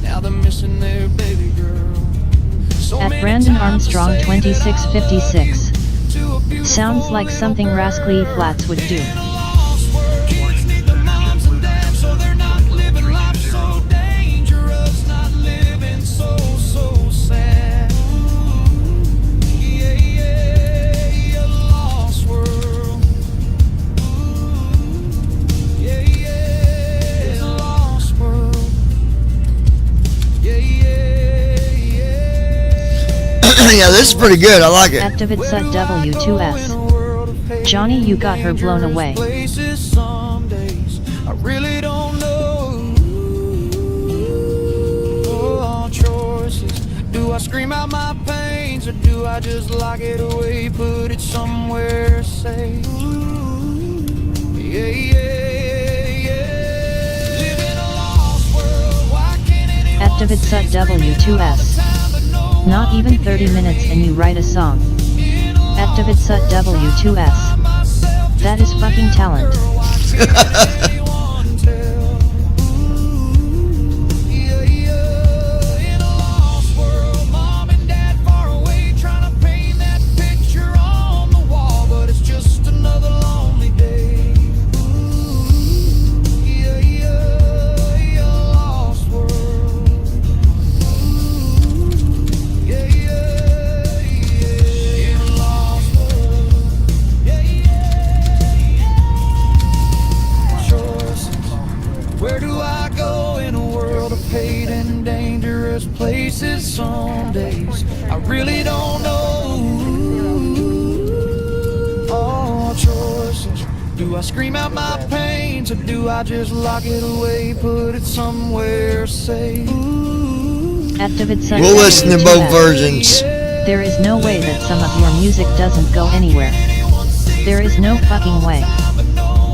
Now they're missing their baby girl. So At many Brandon times to Armstrong say 2656. to a beautiful Sounds like something Rascally Flats would do. kids need the moms and dads, so they're not living life so dangerous, not living so sad. Yeah, a lost world. Yeah, it's a lost world. Yeah. Yeah, this is pretty good. I like it. Activitsa W2S. Johnny, you got her blown away. Places some days I really don't know. Oh, choices. Do I scream out my pains, or do I just lock it away, put it somewhere safe? Yeah. Living a lost world. Why can't anyone Activitsa W2S. Not even 30 minutes and you write a song. Activitsa W2S. That is fucking talent. in a lost world, mom and dad far away, trying to paint that picture on the wall, but it's just another lonely day. Yeah, lost world. Yeah, in a lost world. Choices. Where do I go in a world of hate and dangerous places? Some days I really don't know. All choices. Do I scream out my pains, or do I just lock it away, put it somewhere safe? Activitsa We'll listen to both W2S. versions. There is no way that some of your music doesn't go anywhere. There is no fucking way.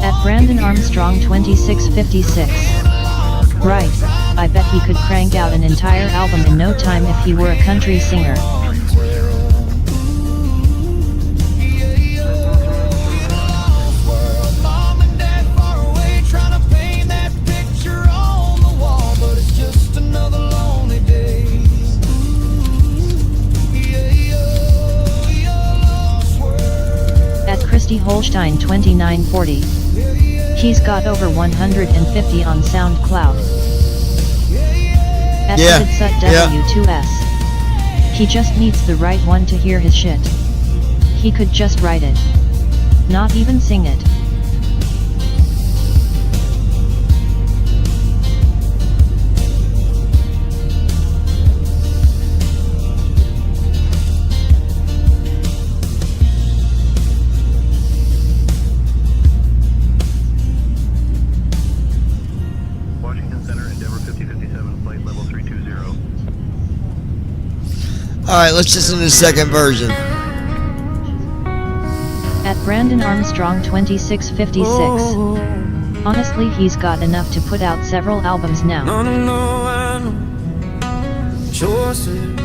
At Brandon Armstrong 2656. Right, I bet he could crank out an entire album in no time if he were a country singer. Mom and dad far away, trying to paint that picture on the wall, but it's just another lonely day. Lost world. At Christy Holstein 2940. He's got over 150 on SoundCloud. At Yeah, Activitsa yeah. W2S. He just needs the right one to hear his shit. He could just write it. Not even sing it. Washington Center, Endeavor 5057, flight level 320. All right, let's listen to the second version. At Brandon Armstrong 2656. Honestly, he's got enough to put out several albums now. No, I know. Choices.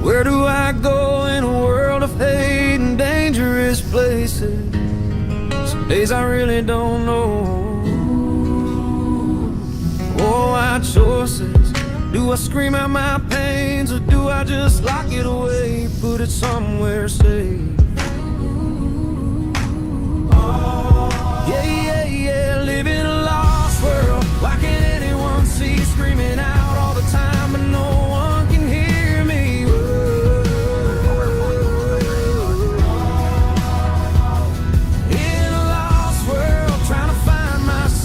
Where do I go in a world of hate and dangerous places? Some days I really don't know. Oh, I choices. Do I scream out my pains, or do I just lock it away, put it somewhere safe? Yeah, living a lost world. Why can't anyone see screaming out all the time, but no one can hear me? In a lost world, trying to find myself.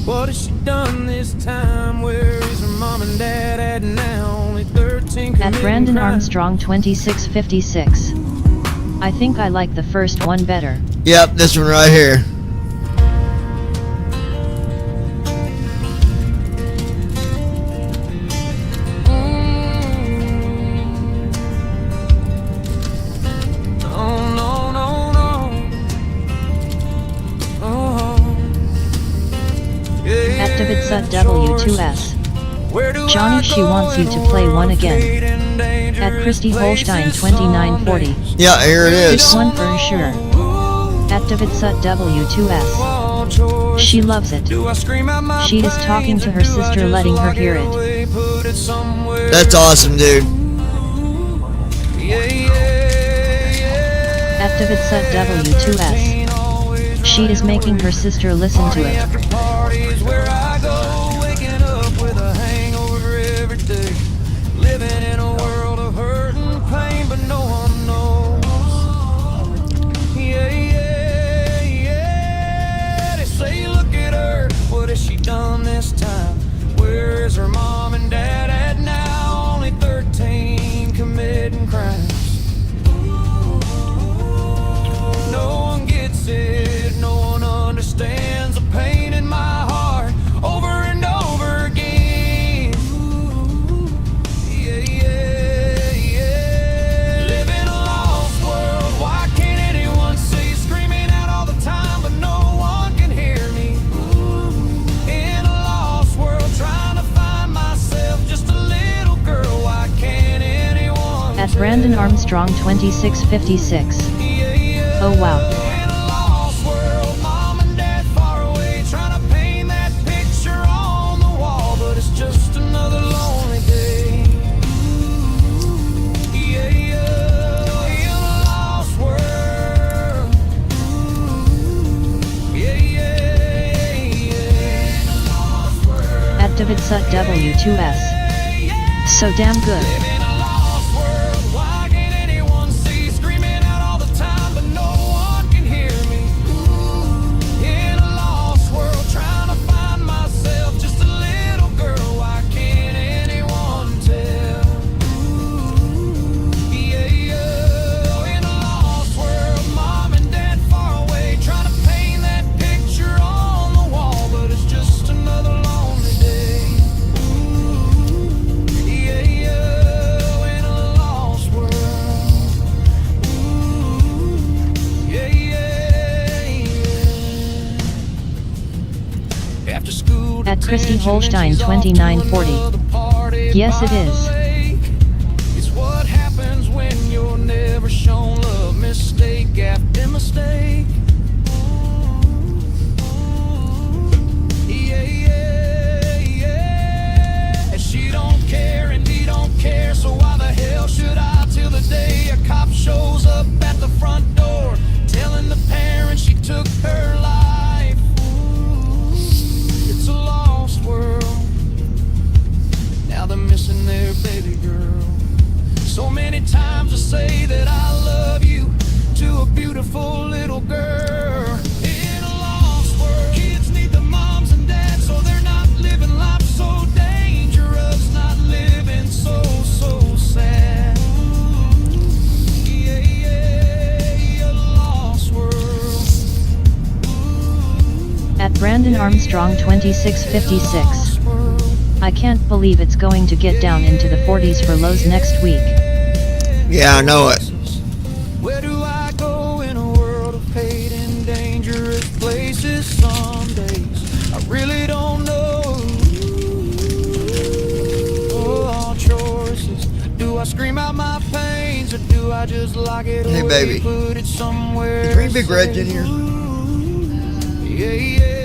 What has she done this time? Where is her mom and dad at now? Only 13 At Brandon crimes. Armstrong 2656. I think I like the first one better. Yep, this one right here. Activitsa W2S. Johnny, she wants you to play one again. At Christy Holstein 2940. Yeah, here it is. This one for sure. Activitsa W2S. She loves it. She is talking to her sister, letting her hear it. That's awesome, dude. Activitsa W2S. She is making her sister listen to it. Living in a world of hurt and pain, but no one knows. Yeah, yeah, yeah. They say, look at her. What has she done this time? Where is her mom and dad at now? Only 13 committing crimes. No one gets it. No one understands the pain in my heart. Over and over again. Yeah, yeah, yeah. Live in a lost world. Why can't anyone see? Screaming out all the time, but no one can hear me. In a lost world, trying to find myself, just a little girl. Why can't anyone? At Brandon Armstrong 2656. Oh wow. Activitsa W2S. So damn good. At Christy Holstein 2940. Yes, it is. It's what happens when you're never shown love. Mistake after mistake. Yeah, yeah, yeah. And she don't care and he don't care. So why the hell should I? Till the day a cop shows up at the front door, telling the parents she took her life. It's a lost world. Now they're missing their baby girl. So many times I say that I love you to a beautiful little girl. In a lost world, kids need the moms and dads, so they're not living life so dangerous, not living so sad. Yeah, yeah, a lost world. At Brandon Armstrong 2656. I can't believe it's going to get down into the 40s for lows next week. Yeah, I know it. Where do I go in a world of hate and dangerous places? Some days I really don't know. Oh, choices. Do I scream out my pains or do I just lock it away? Hey, baby. Put it somewhere. Is Green Big Red in here? Yeah, yeah.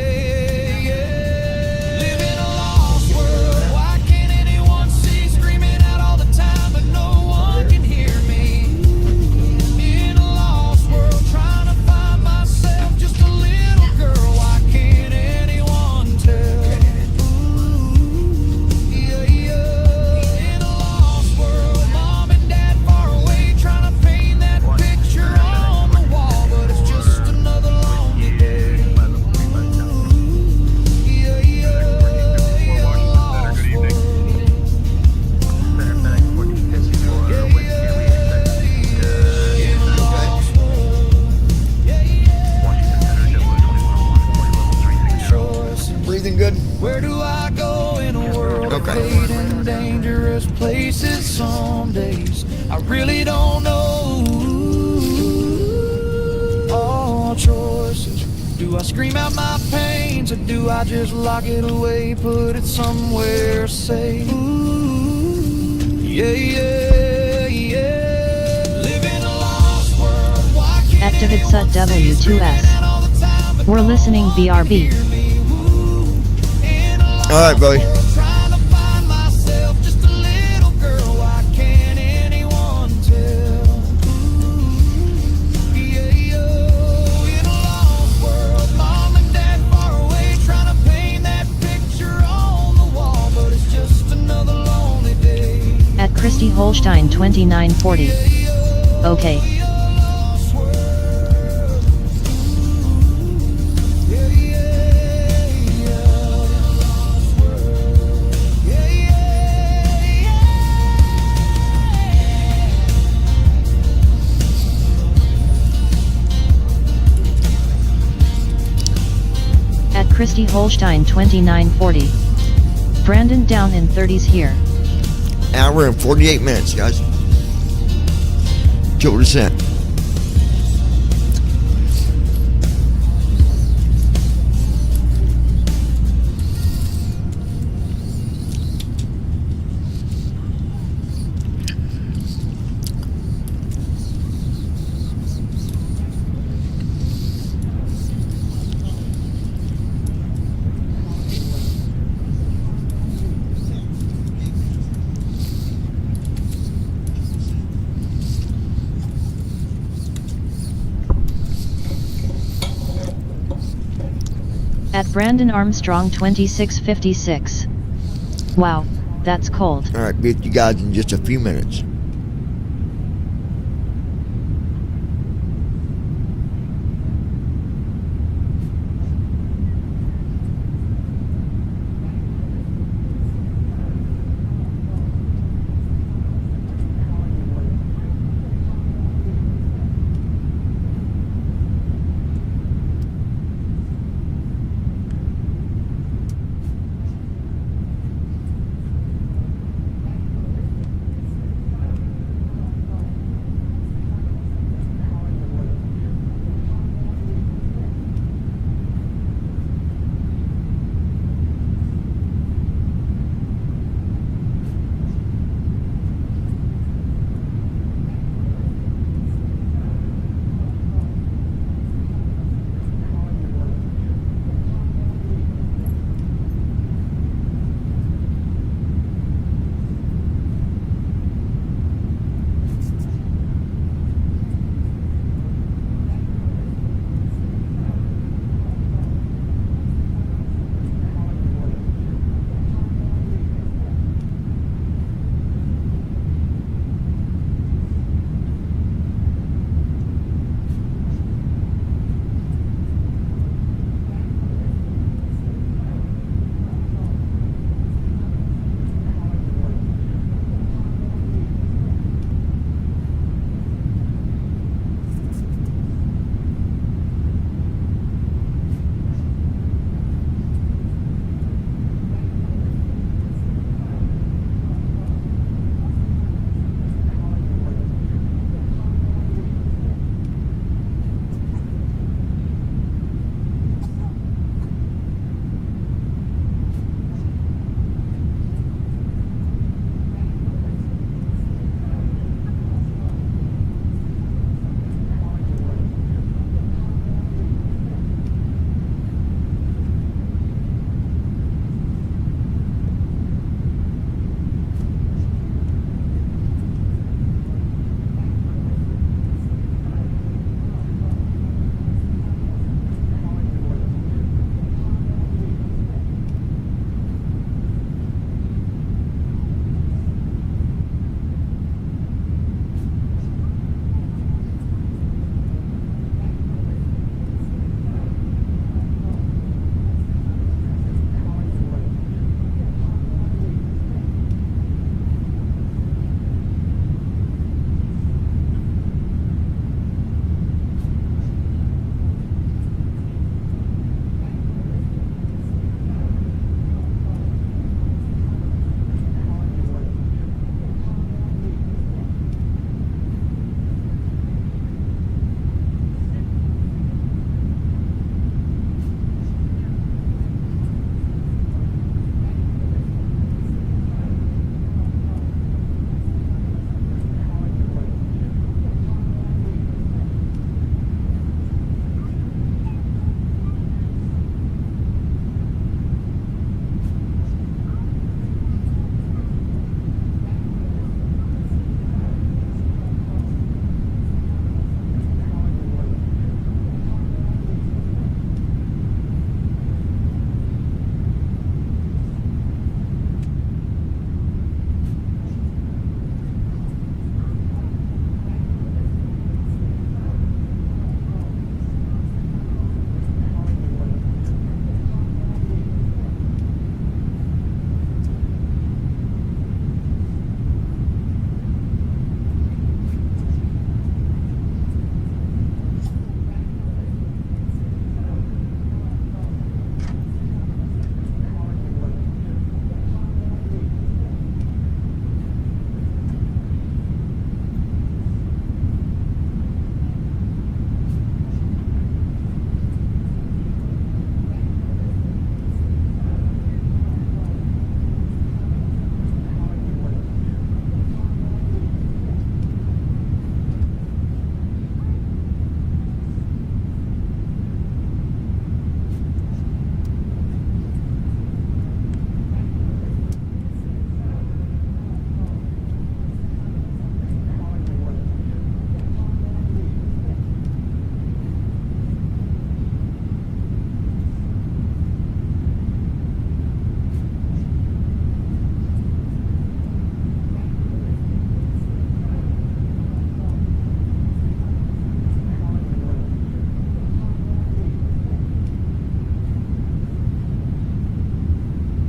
everything good? Where do I go in a world of hate and dangerous places? Some days I really don't know. All choices. Do I scream out my pains or do I just lock it away, put it somewhere safe? Yeah, yeah, yeah. Living a lost world. Why can't At David Sut W2S. We're listening BRB. Alright, buddy. trying to find myself just a little girl? Why can't anyone tell? Yeah, yeah. In a lost world, mom and dad far away, trying to paint that picture on the wall, but it's just another lonely day. At Christy Holstein 2940. Okay. At Christy Holstein 2940. Brandon down in 30s here. Hour and 48 minutes, guys. Joe Descent. At Brandon Armstrong 2656. Wow, that's cold. Alright, be with you guys in just a few minutes.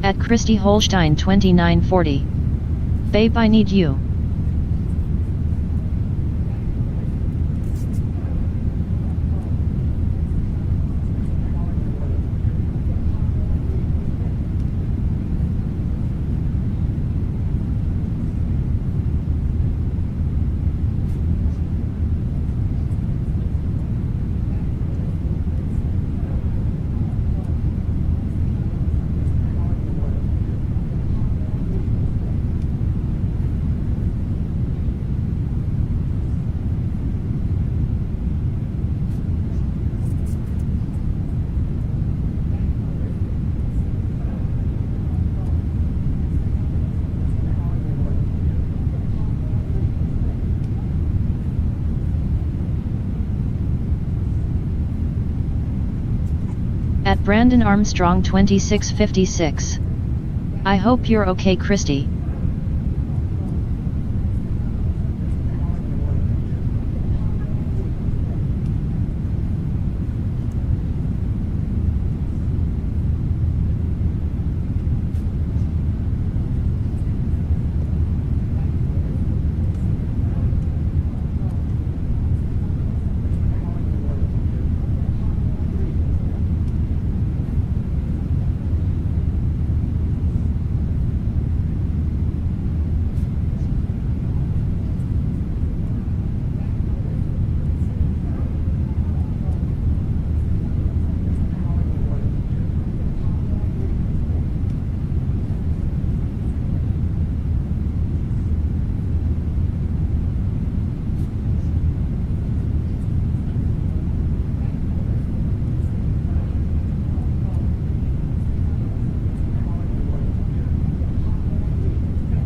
At Christy Holstein 2940. Babe, I need you. At Brandon Armstrong 2656. I hope you're okay, Christy.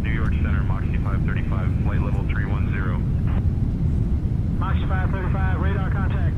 New York Center, Moxie 535, flight level 310. Moxie 535, radar contact.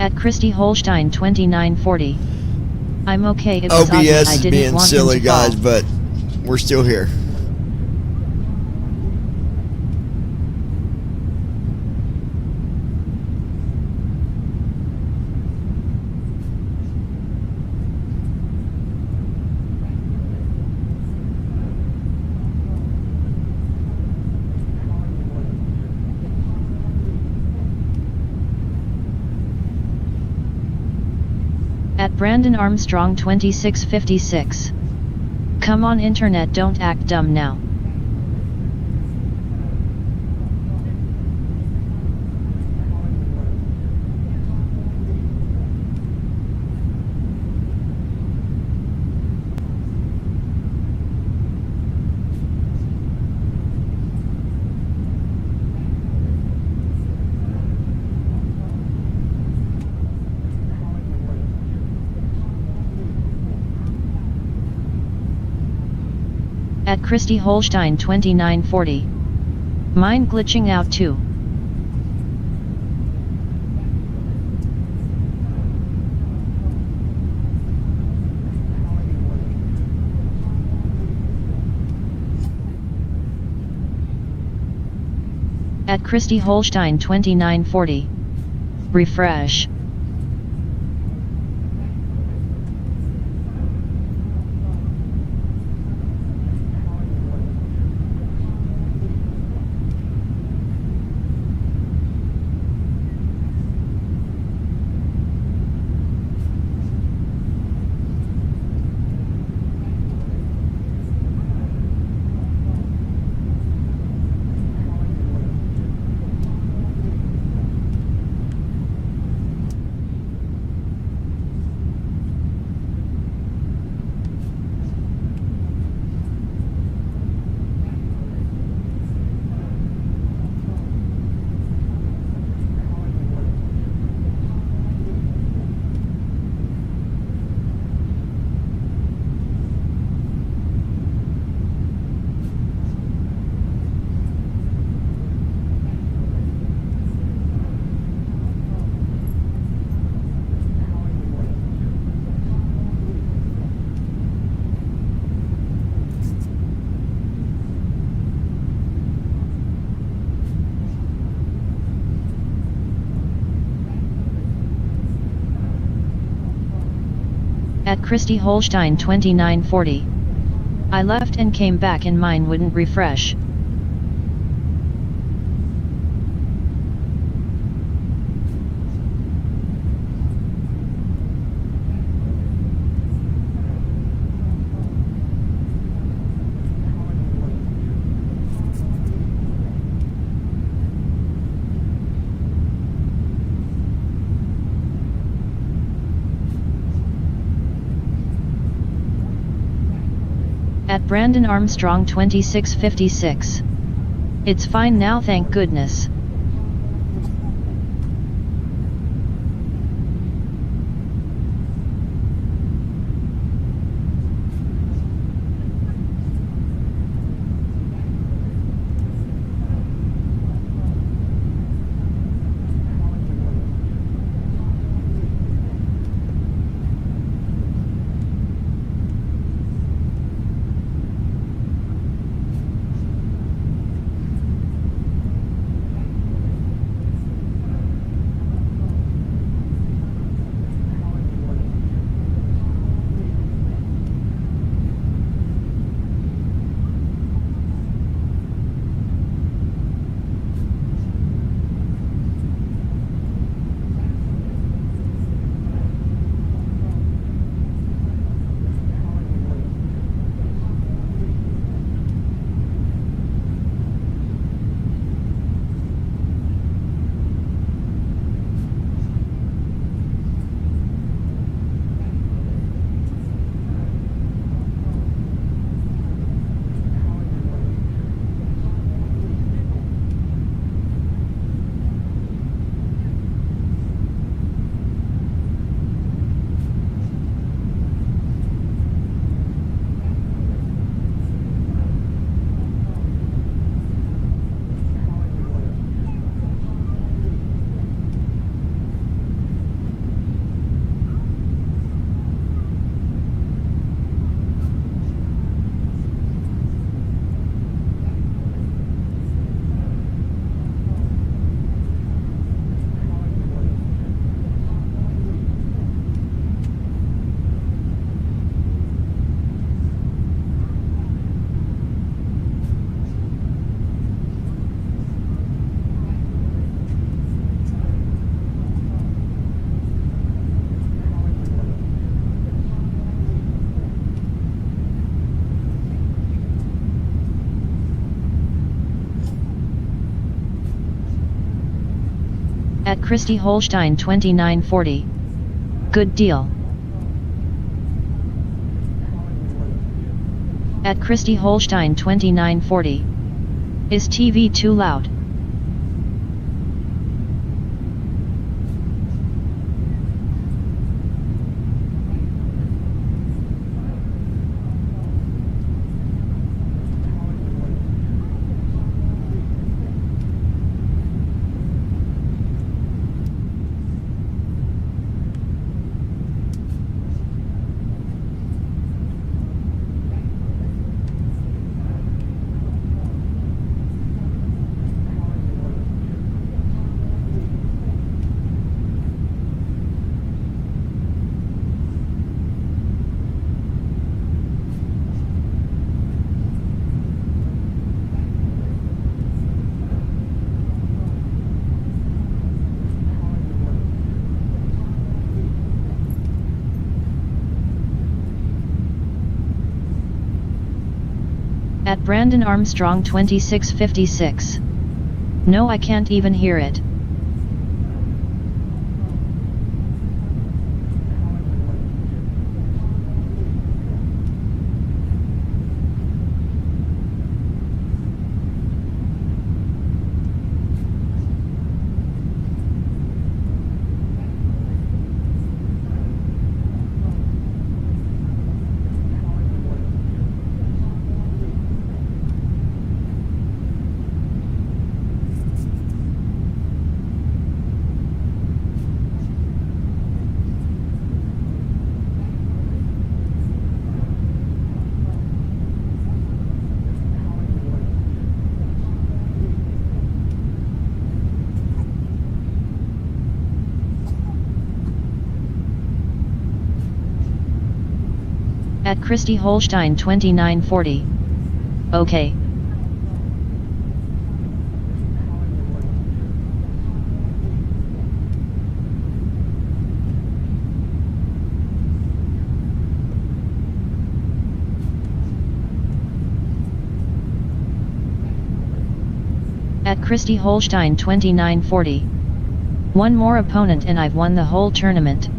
At Christy Holstein 2940. I'm okay. It was obvious OBS I is didn't being want silly, him to fall. guys, but we're still here. At Brandon Armstrong 2656. Come on internet, don't act dumb now. At Christy Holstein 2940. Mine glitching out too. At Christy Holstein 2940. Refresh. At Christy Holstein 2940. I left and came back and mine wouldn't refresh. At Brandon Armstrong 2656. It's fine now, thank goodness. Christy Holstein 2940. Good deal. At Christy Holstein 2940. Is TV too loud? At Brandon Armstrong 2656. No, I can't even hear it. At Christy Holstein 2940. Okay. At Christy Holstein 2940. One more opponent and I've won the whole tournament.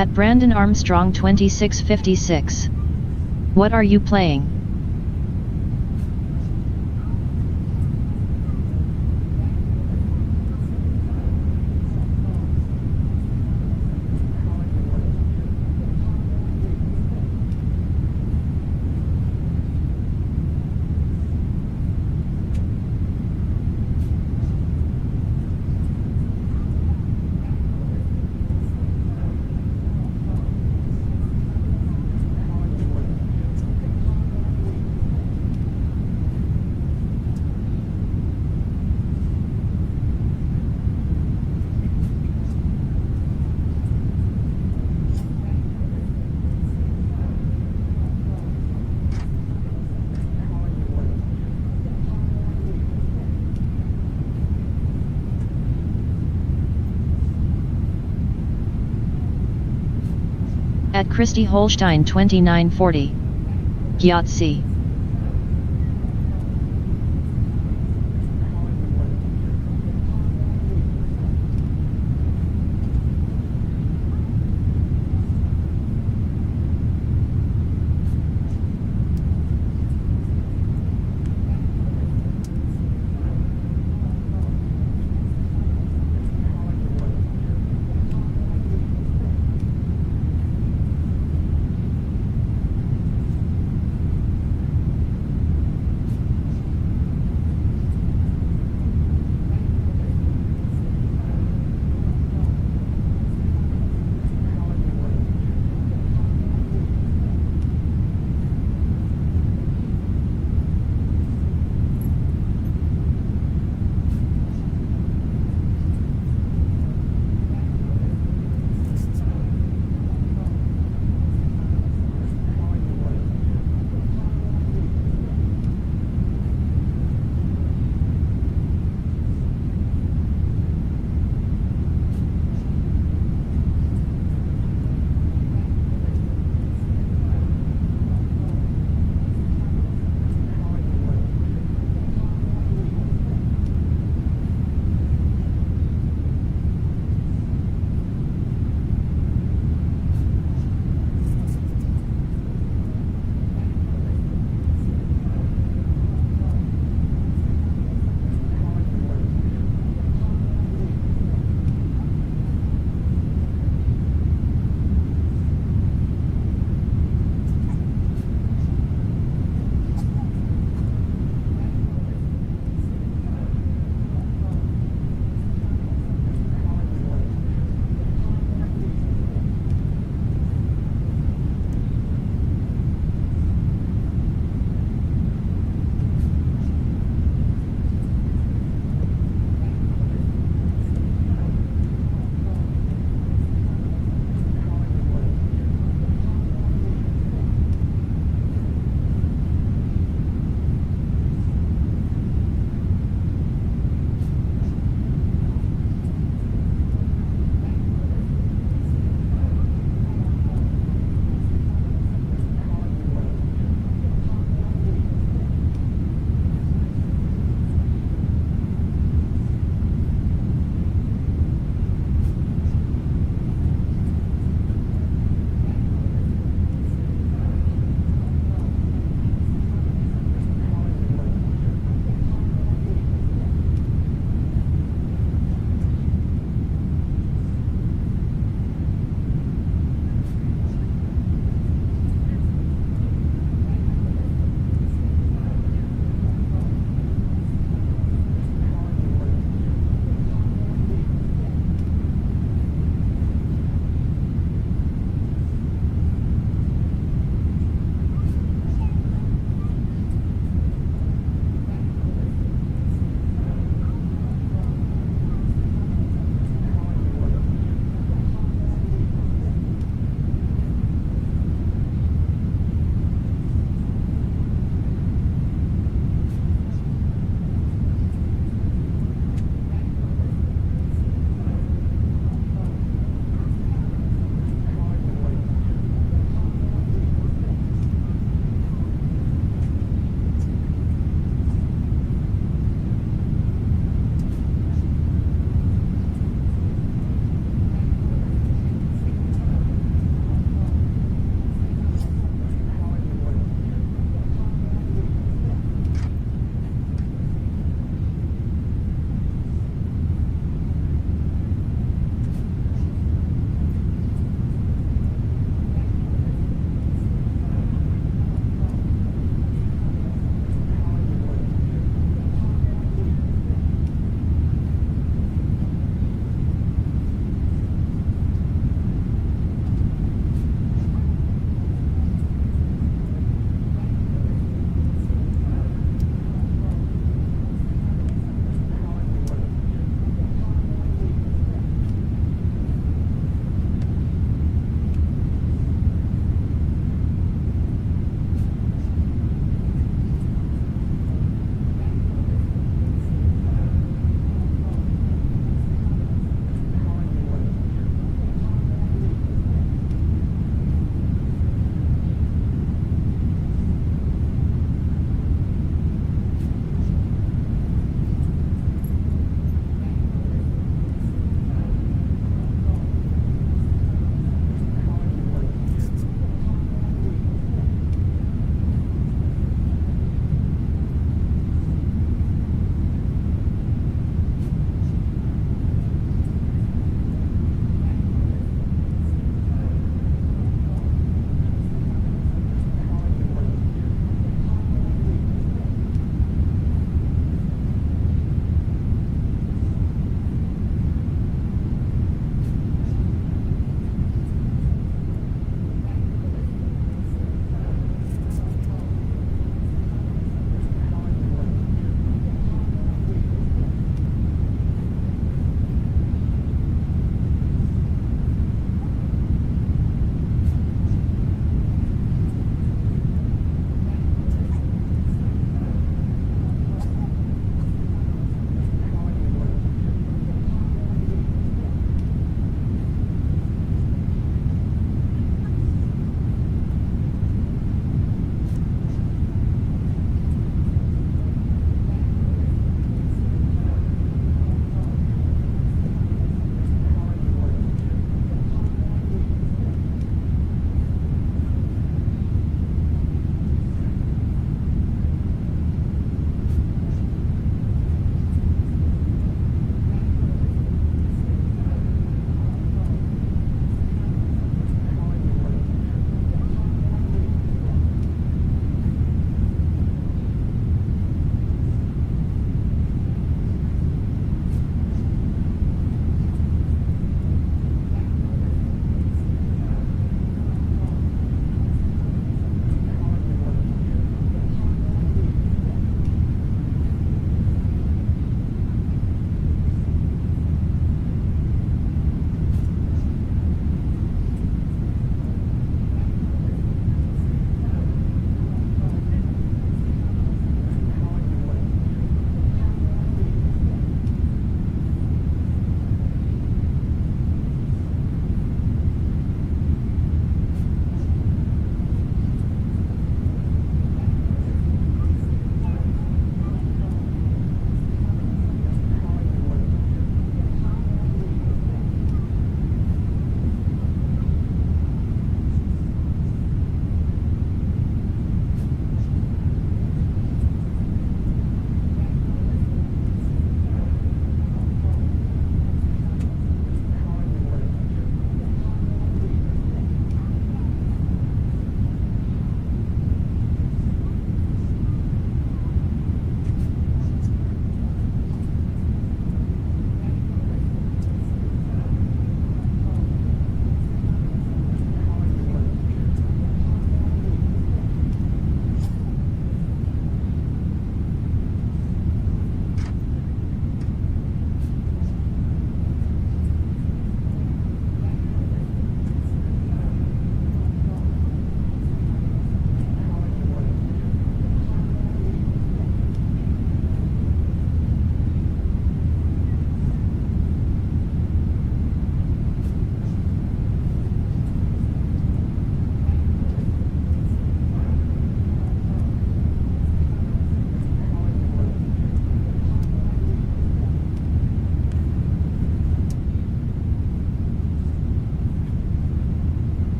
At Brandon Armstrong 2656. What are you playing? At Christy Holstein 2940. Yahtzee.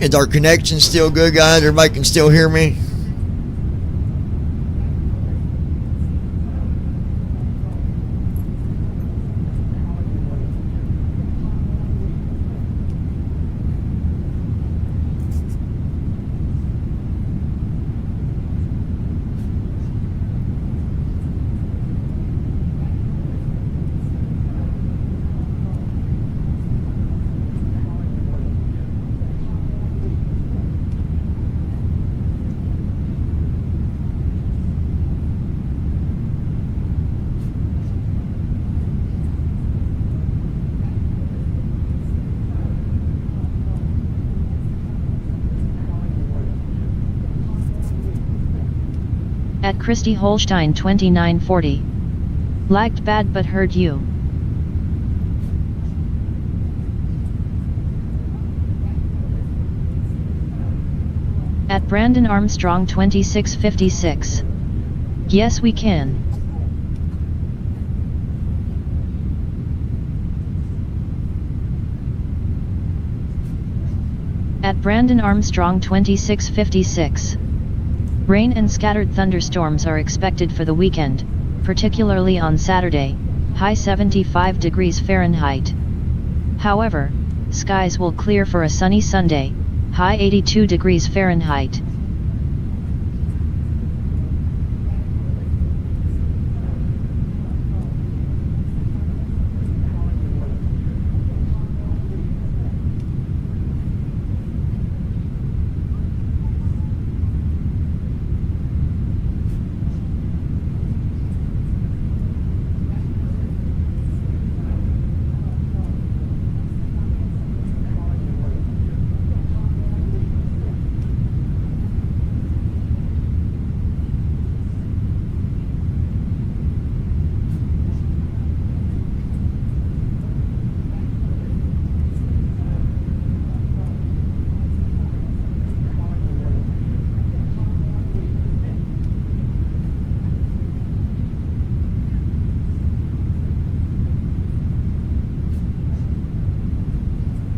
Is our connection still good, guys? Everybody can still hear me? At Christy Holstein 2940. Lagged bad but heard you. At Brandon Armstrong 2656. Yes we can. At Brandon Armstrong 2656. Rain and scattered thunderstorms are expected for the weekend, particularly on Saturday, high 75 degrees Fahrenheit. However, skies will clear for a sunny Sunday, high 82 degrees Fahrenheit.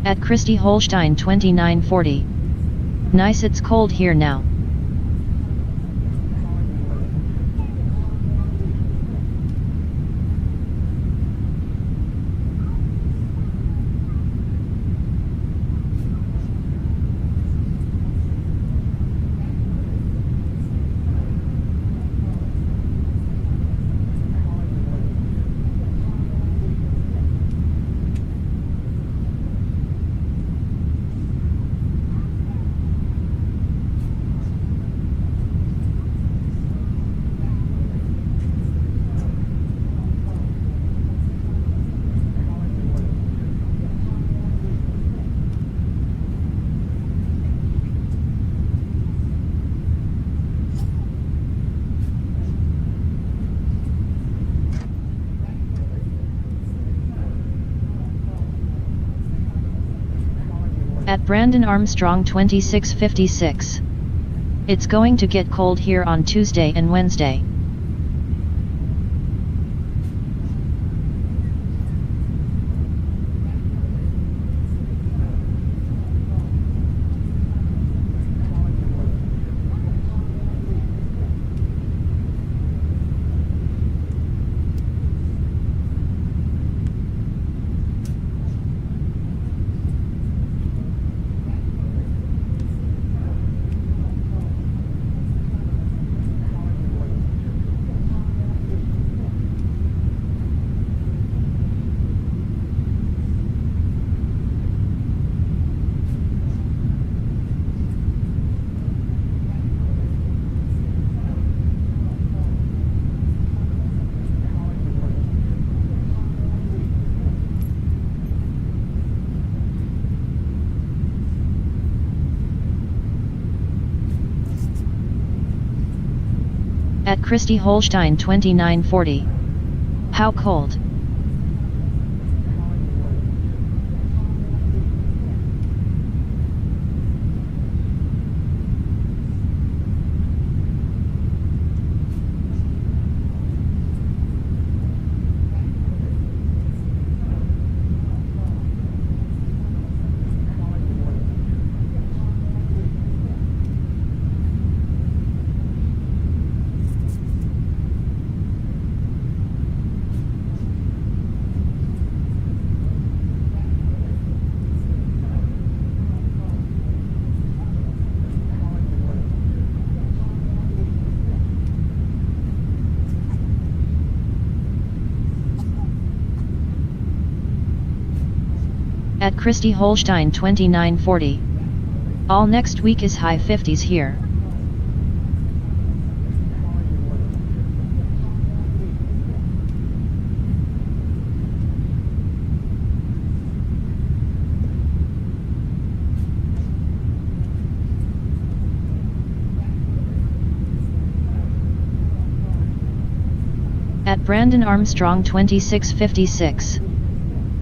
At Christy Holstein 2940. Nice, it's cold here now. At Brandon Armstrong 2656. It's going to get cold here on Tuesday and Wednesday. At Christy Holstein 2940. How cold? At Christy Holstein 2940. All next week is high 50s here. At Brandon Armstrong 2656.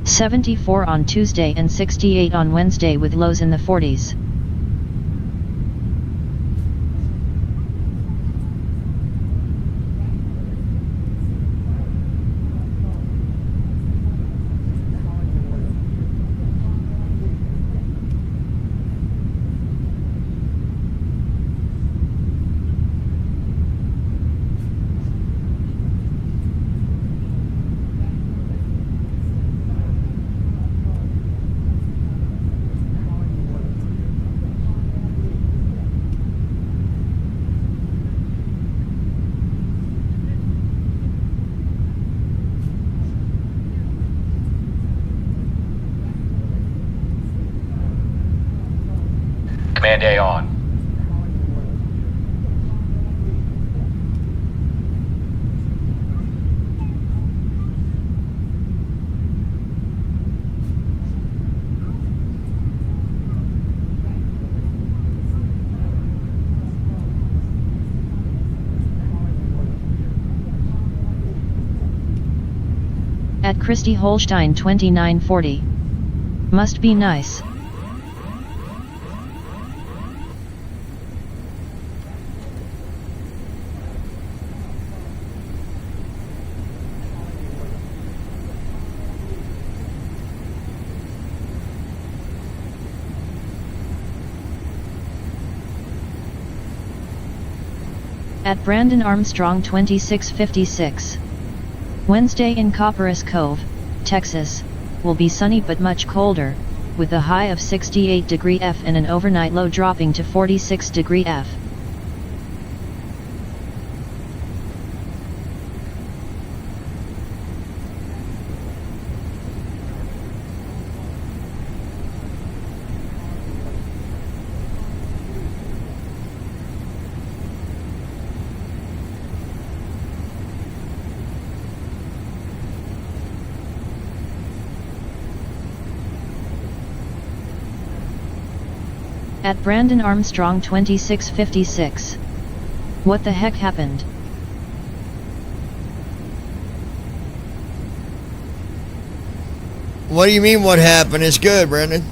74 on Tuesday and 68 on Wednesday with lows in the 40s. Command A on. At Christy Holstein 2940. Must be nice. At Brandon Armstrong 2656. Wednesday in Copperas Cove, Texas, will be sunny but much colder, with a high of 68° F and an overnight low dropping to 46° F. At Brandon Armstrong 2656. What the heck happened? What do you mean what happened? It's good, Brandon.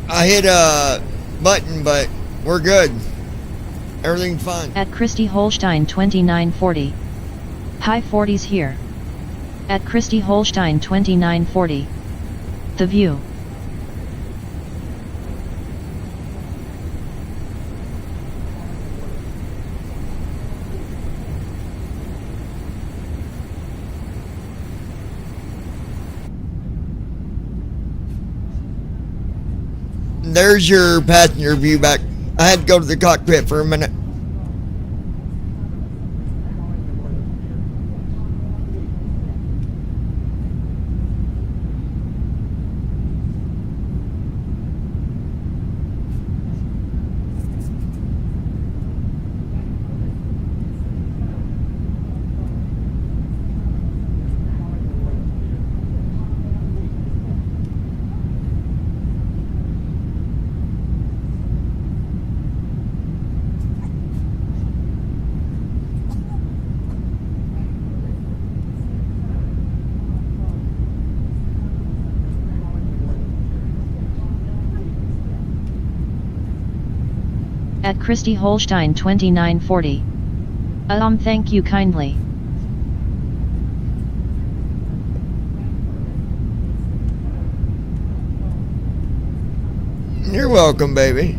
I hit a button, but we're good. Everything's fine. At Christy Holstein 2940. High 40s here. At Christy Holstein 2940. The view. There's your passenger view back. I had to go to the cockpit for a minute. At Christy Holstein 2940. Thank you kindly. You're welcome, baby.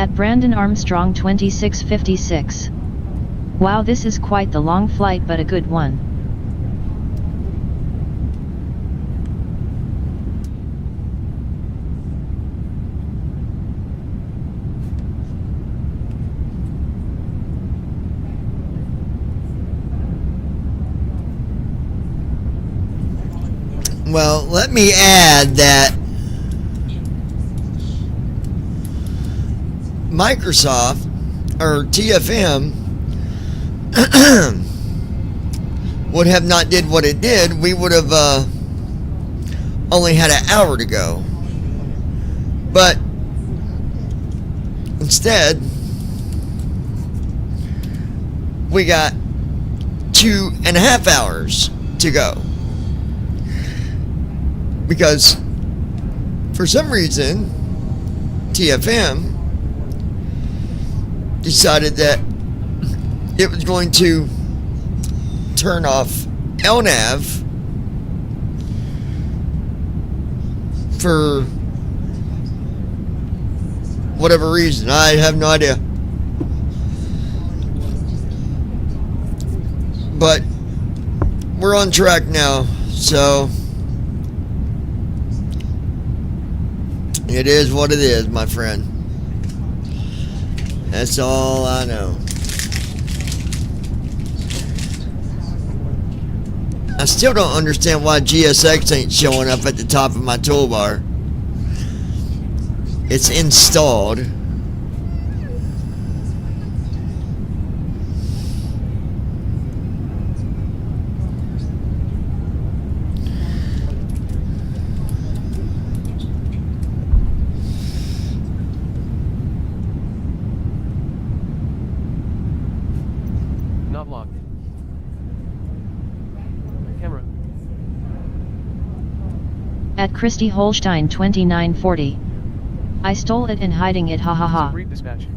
At Brandon Armstrong 2656. Wow, this is quite the long flight, but a good one. Well, let me add that Microsoft, or TFM, would have not did what it did, we would have only had an hour to go. But instead, we got 2.5 hours to go. Because for some reason, TFM decided that it was going to turn off LNAV for whatever reason. I have no idea. But we're on track now, so it is what it is, my friend. That's all I know. I still don't understand why GSX ain't showing up at the top of my toolbar. It's installed. Not locked. Camera. At Christy Holstein 2940. I stole it and hiding it, ha ha ha. Brief dispatch.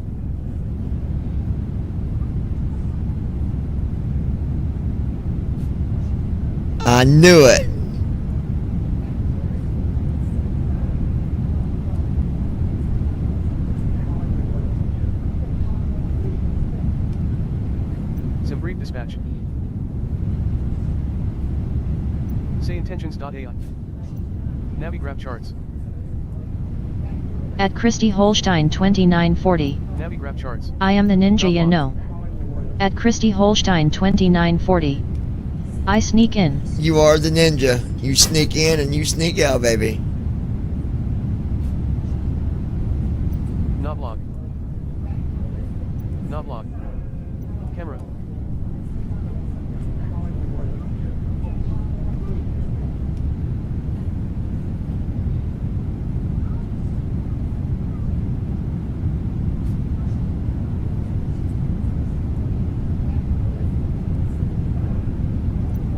I knew it. Some brief dispatch. Say intentions.ai. Navigraph charts. At Christy Holstein 2940. Navigraph charts. I am the ninja, you know. At Christy Holstein 2940. I sneak in. You are the ninja. You sneak in and you sneak out, baby. Not locked. Not locked. Camera.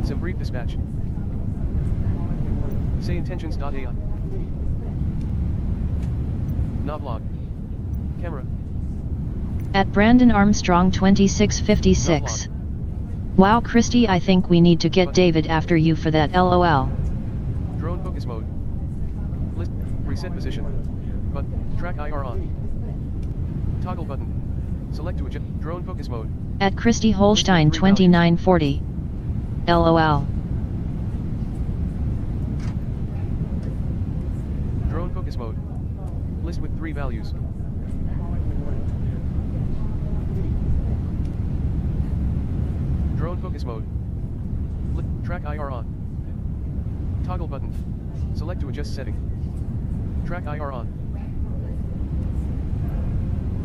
Some brief dispatch. Say intentions.ai. Not locked. Camera. At Brandon Armstrong 2656. Wow, Christy, I think we need to get David after you for that, lol. Drone focus mode. List. Reset position. Button. Track IR on. Toggle button. Select to adjust. Drone focus mode. At Christy Holstein 2940. LOL. Drone focus mode. List with 3 values. Drone focus mode. Track IR on. Toggle button. Select to adjust setting. Track IR on.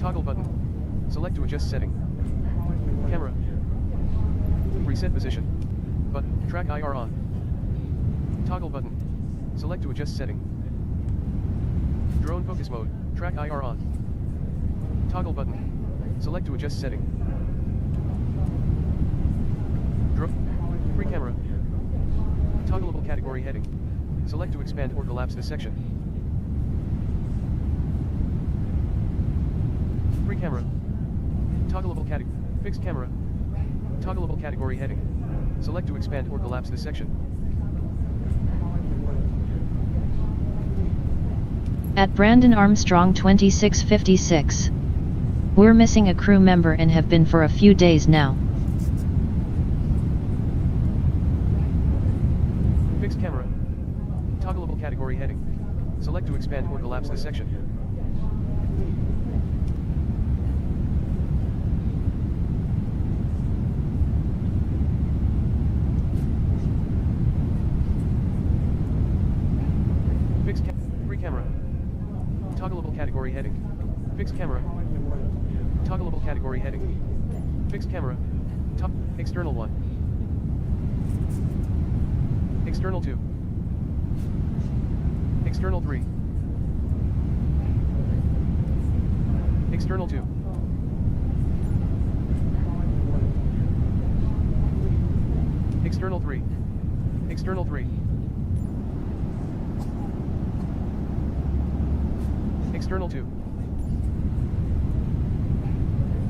Toggle button. Select to adjust setting. Camera. Reset position. Button. Track IR on. Toggle button. Select to adjust setting. Drone focus mode. Track IR on. Toggle button. Select to adjust setting. Free camera. Toggleable category heading. Select to expand or collapse this section. Free camera. Toggleable category. Fixed camera. Toggleable category heading. Select to expand or collapse this section. At Brandon Armstrong 2656. We're missing a crew member and have been for a few days now. Fixed camera. Toggleable category heading. Select to expand or collapse this section. Free camera. Toggleable category heading. Fixed camera. Toggleable category heading. Fixed camera. External 1. External 2. External 3. External 2. External 3. External 3. External 2.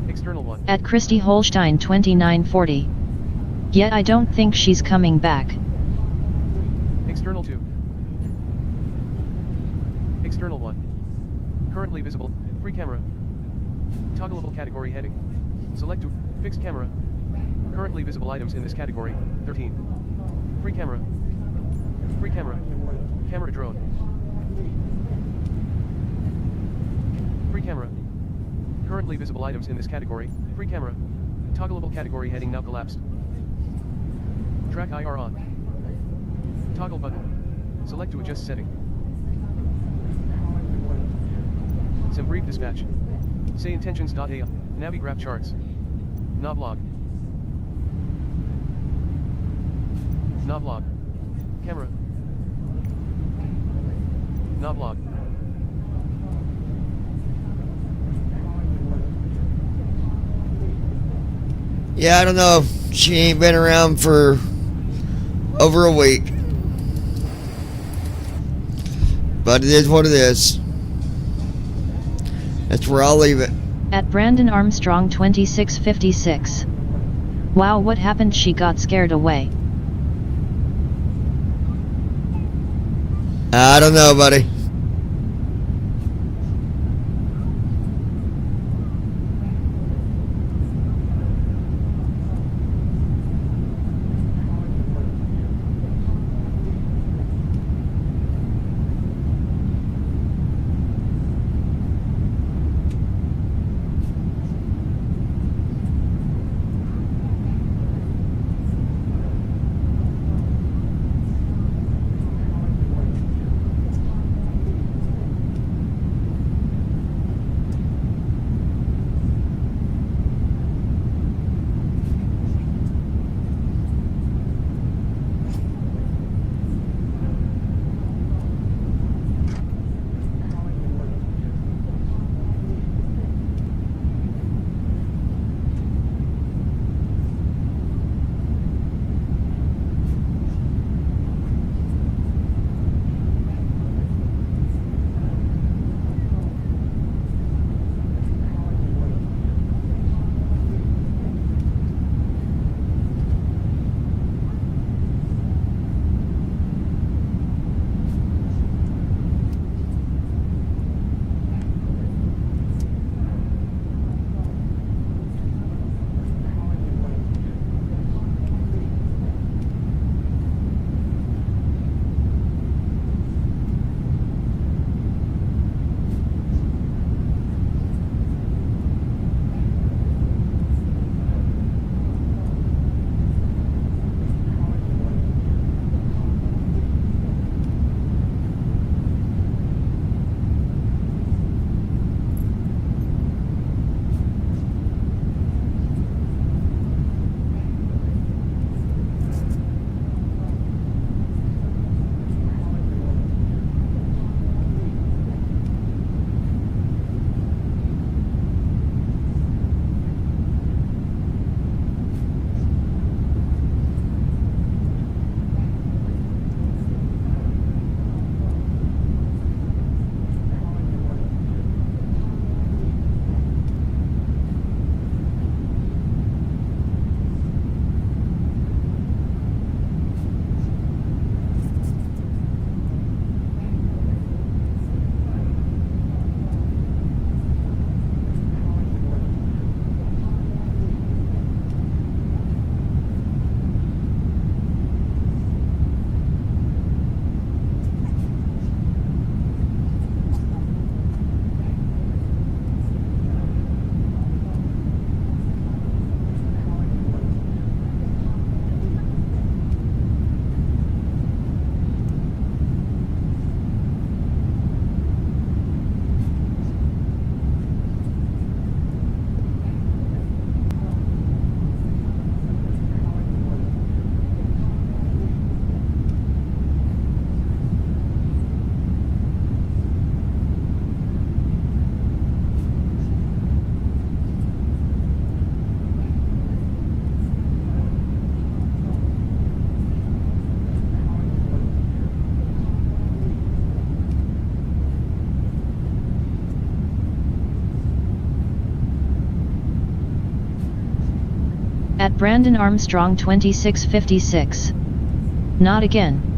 External 1. At Christy Holstein 2940. Yet I don't think she's coming back. External 2. External 1. Currently visible. Free camera. Toggleable category heading. Select to fixed camera. Currently visible items in this category. 13. Free camera. Free camera. Camera drone. Free camera. Currently visible items in this category. Free camera. Toggleable category heading now collapsed. Track IR on. Toggle button. Select to adjust setting. Some brief dispatch. Say intentions.ai. Navigraph charts. Novlog. Novlog. Camera. Novlog. Yeah, I don't know. She ain't been around for over a week. But it is what it is. That's where I'll leave it. At Brandon Armstrong 2656. Wow, what happened? She got scared away. I don't know, buddy. At Brandon Armstrong 2656. Not again.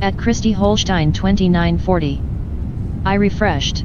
At Christy Holstein 2940. I refreshed.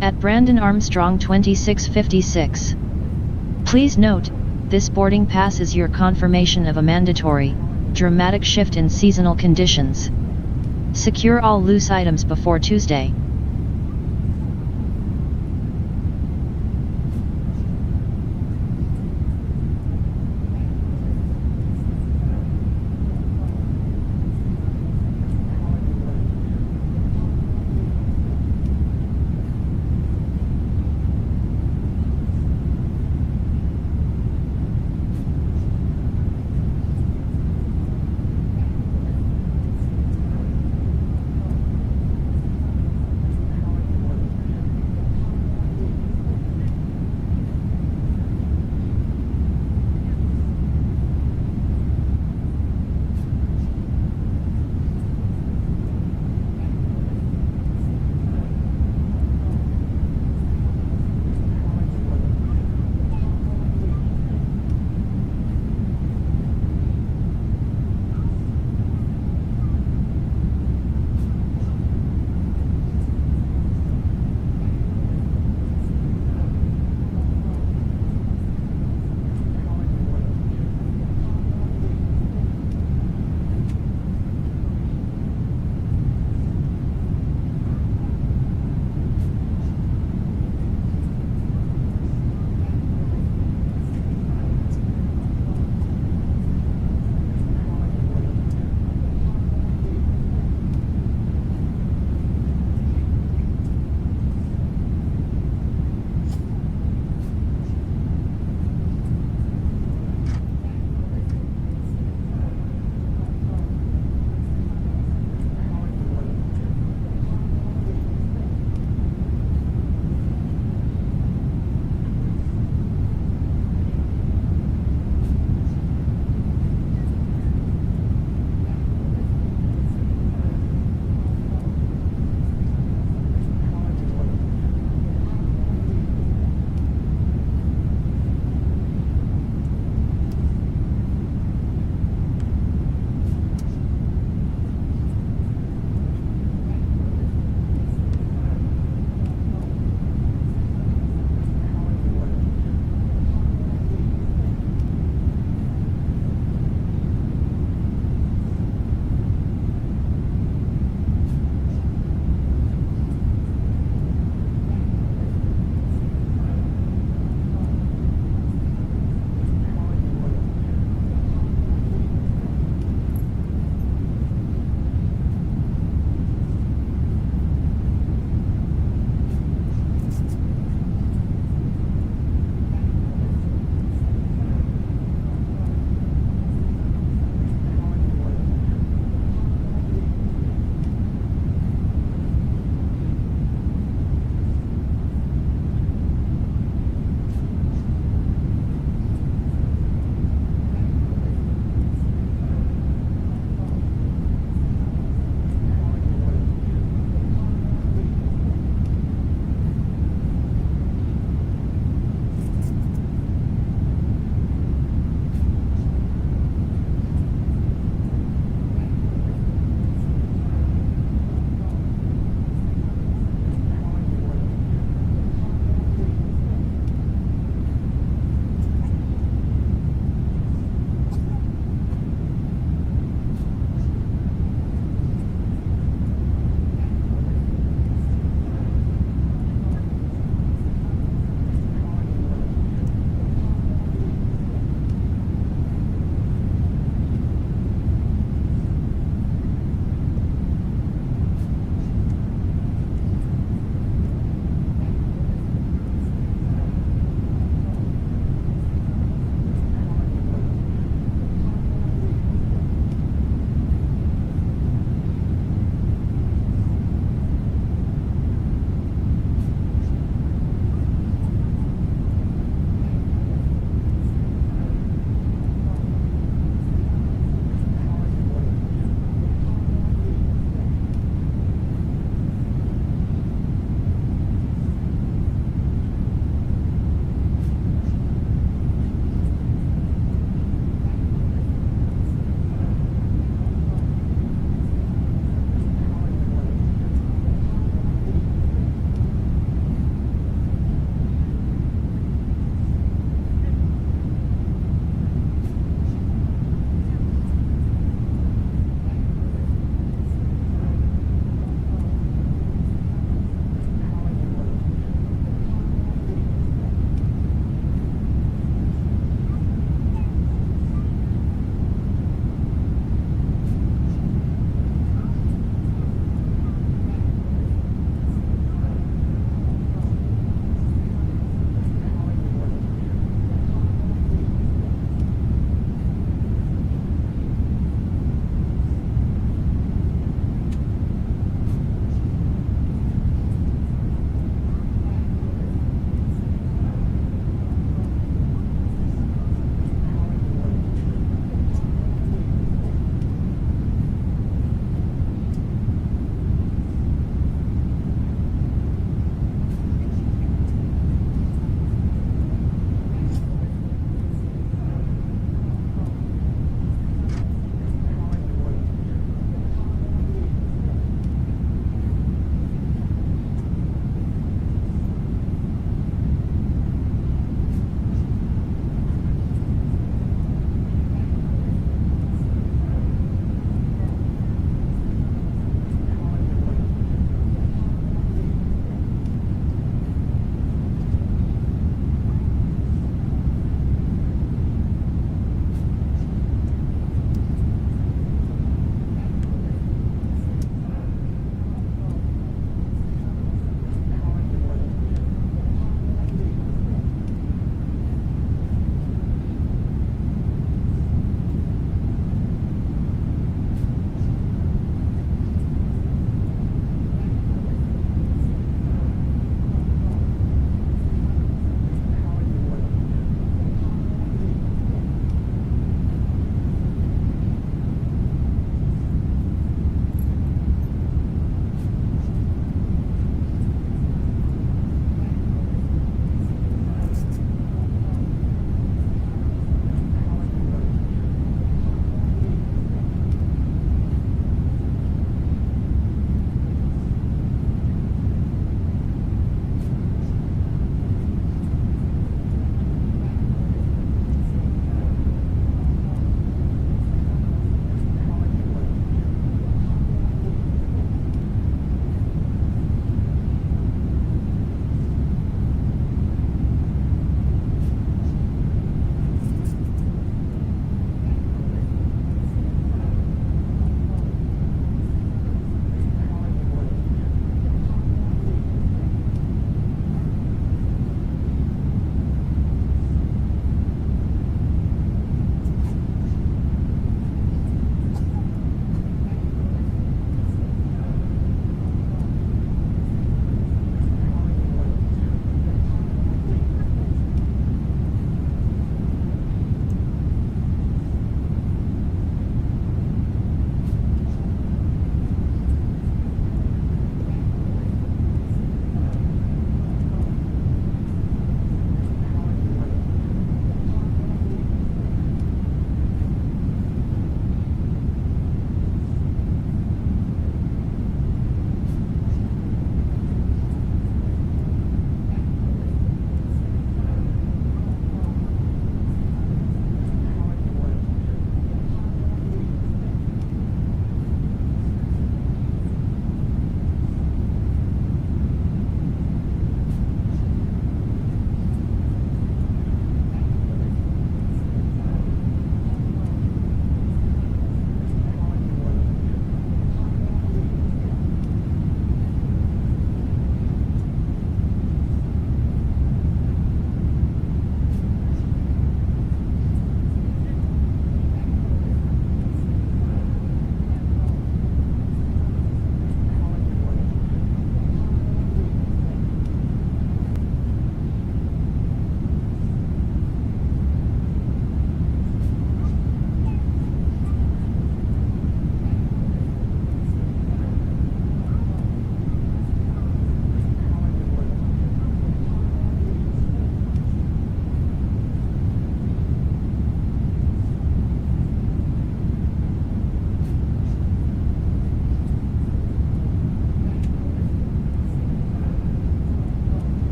at Brandon Armstrong 2656. Please note, this boarding pass is your confirmation of a mandatory, dramatic shift in seasonal conditions. Secure all loose items before Tuesday.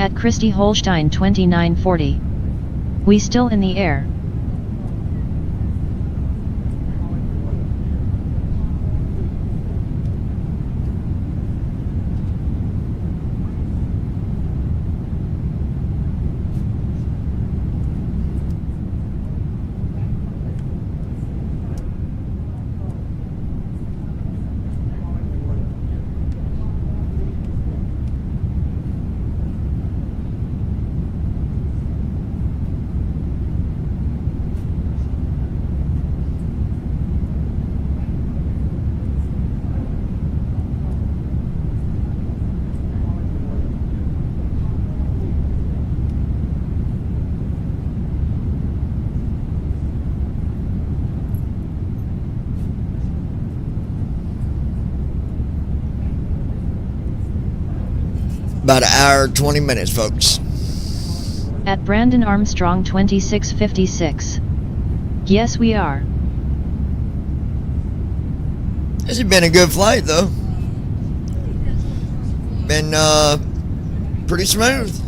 At Christy Holstein 2940. We still in the air. About an hour, 20 minutes, folks. At Brandon Armstrong 2656. Yes, we are. This has been a good flight, though. Been pretty smooth.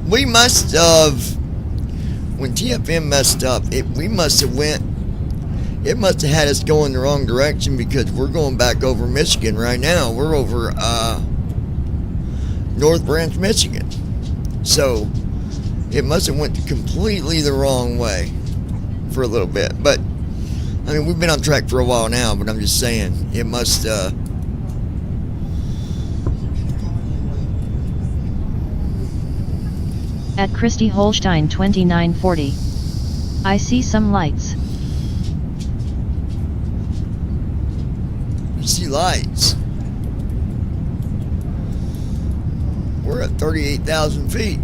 We must have, when TFM messed up, we must have it must have had us going the wrong direction, because we're going back over Michigan right now. We're over North Branch, Michigan. So it must have went completely the wrong way for a little bit. But I mean, we've been on track for a while now, but I'm just saying it must At Christy Holstein 2940. I see some lights. You see lights. We're at 38,000 feet.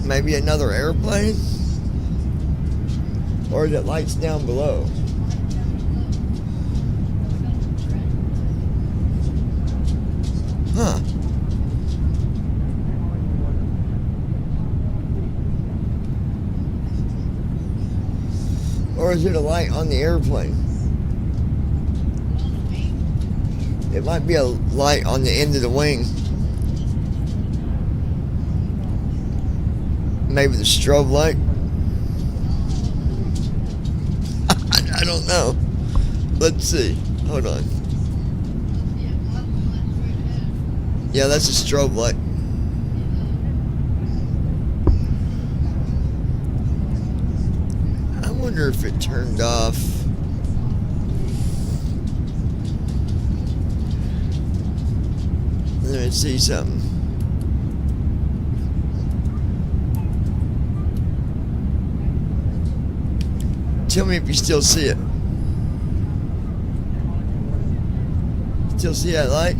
Maybe another airplane? Or is it lights down below? Huh. Or is it a light on the airplane? It might be a light on the end of the wing. Maybe the strobe light. I don't know. Let's see. Hold on. Yeah, that's a strobe light. I wonder if it turned off. Let me see something. Tell me if you still see it. Still see that light?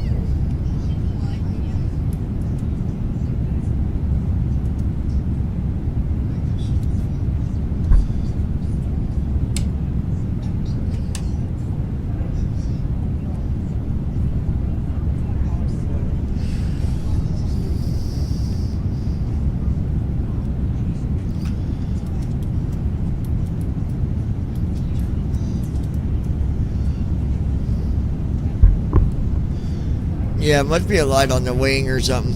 Yeah, it must be a light on the wing or something.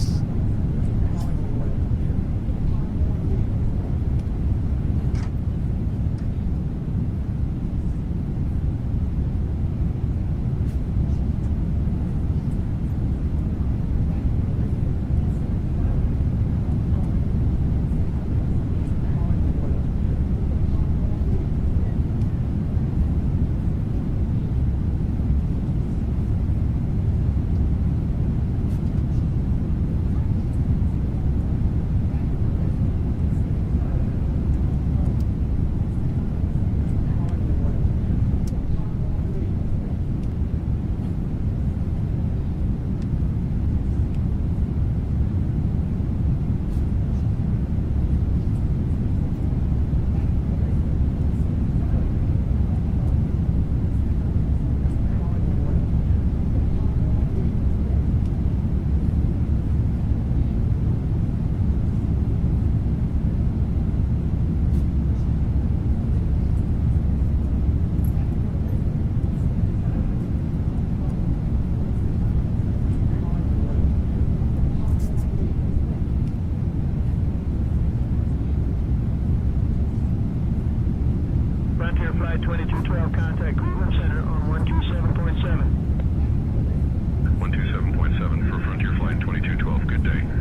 2212, contact Cleveland Center on 127.7. 127.7 for Frontier Flight 2212. Good day.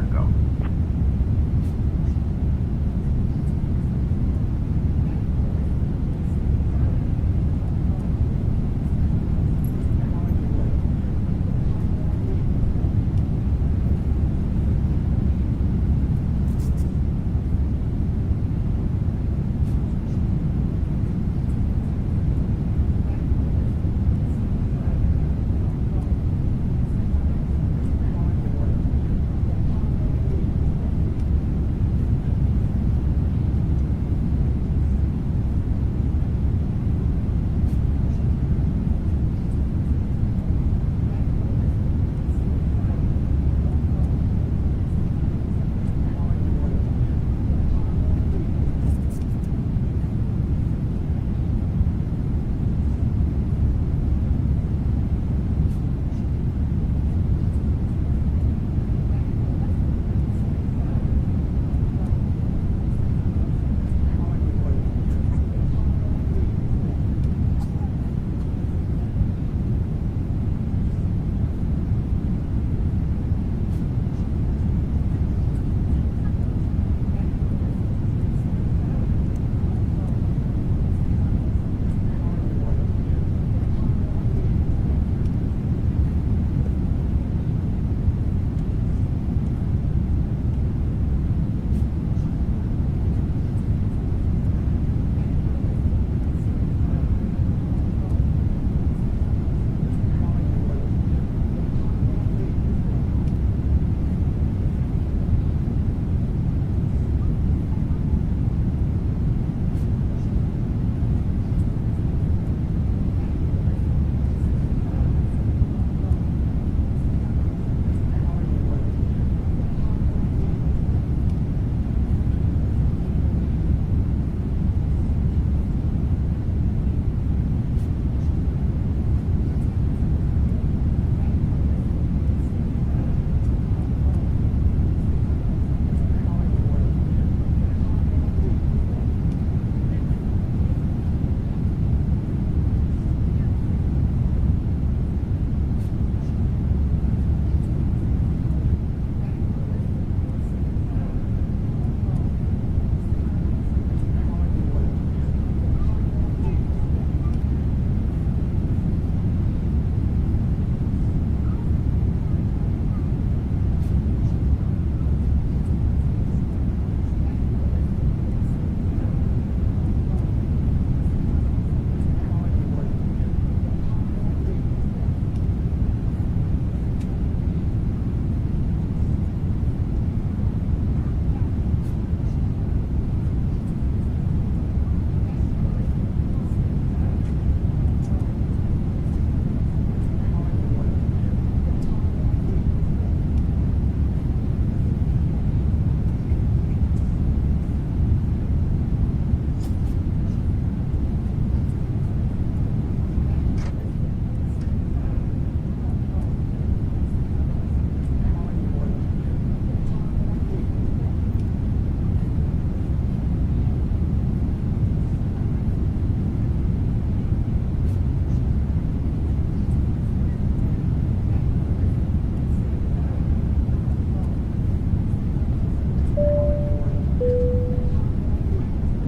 to go.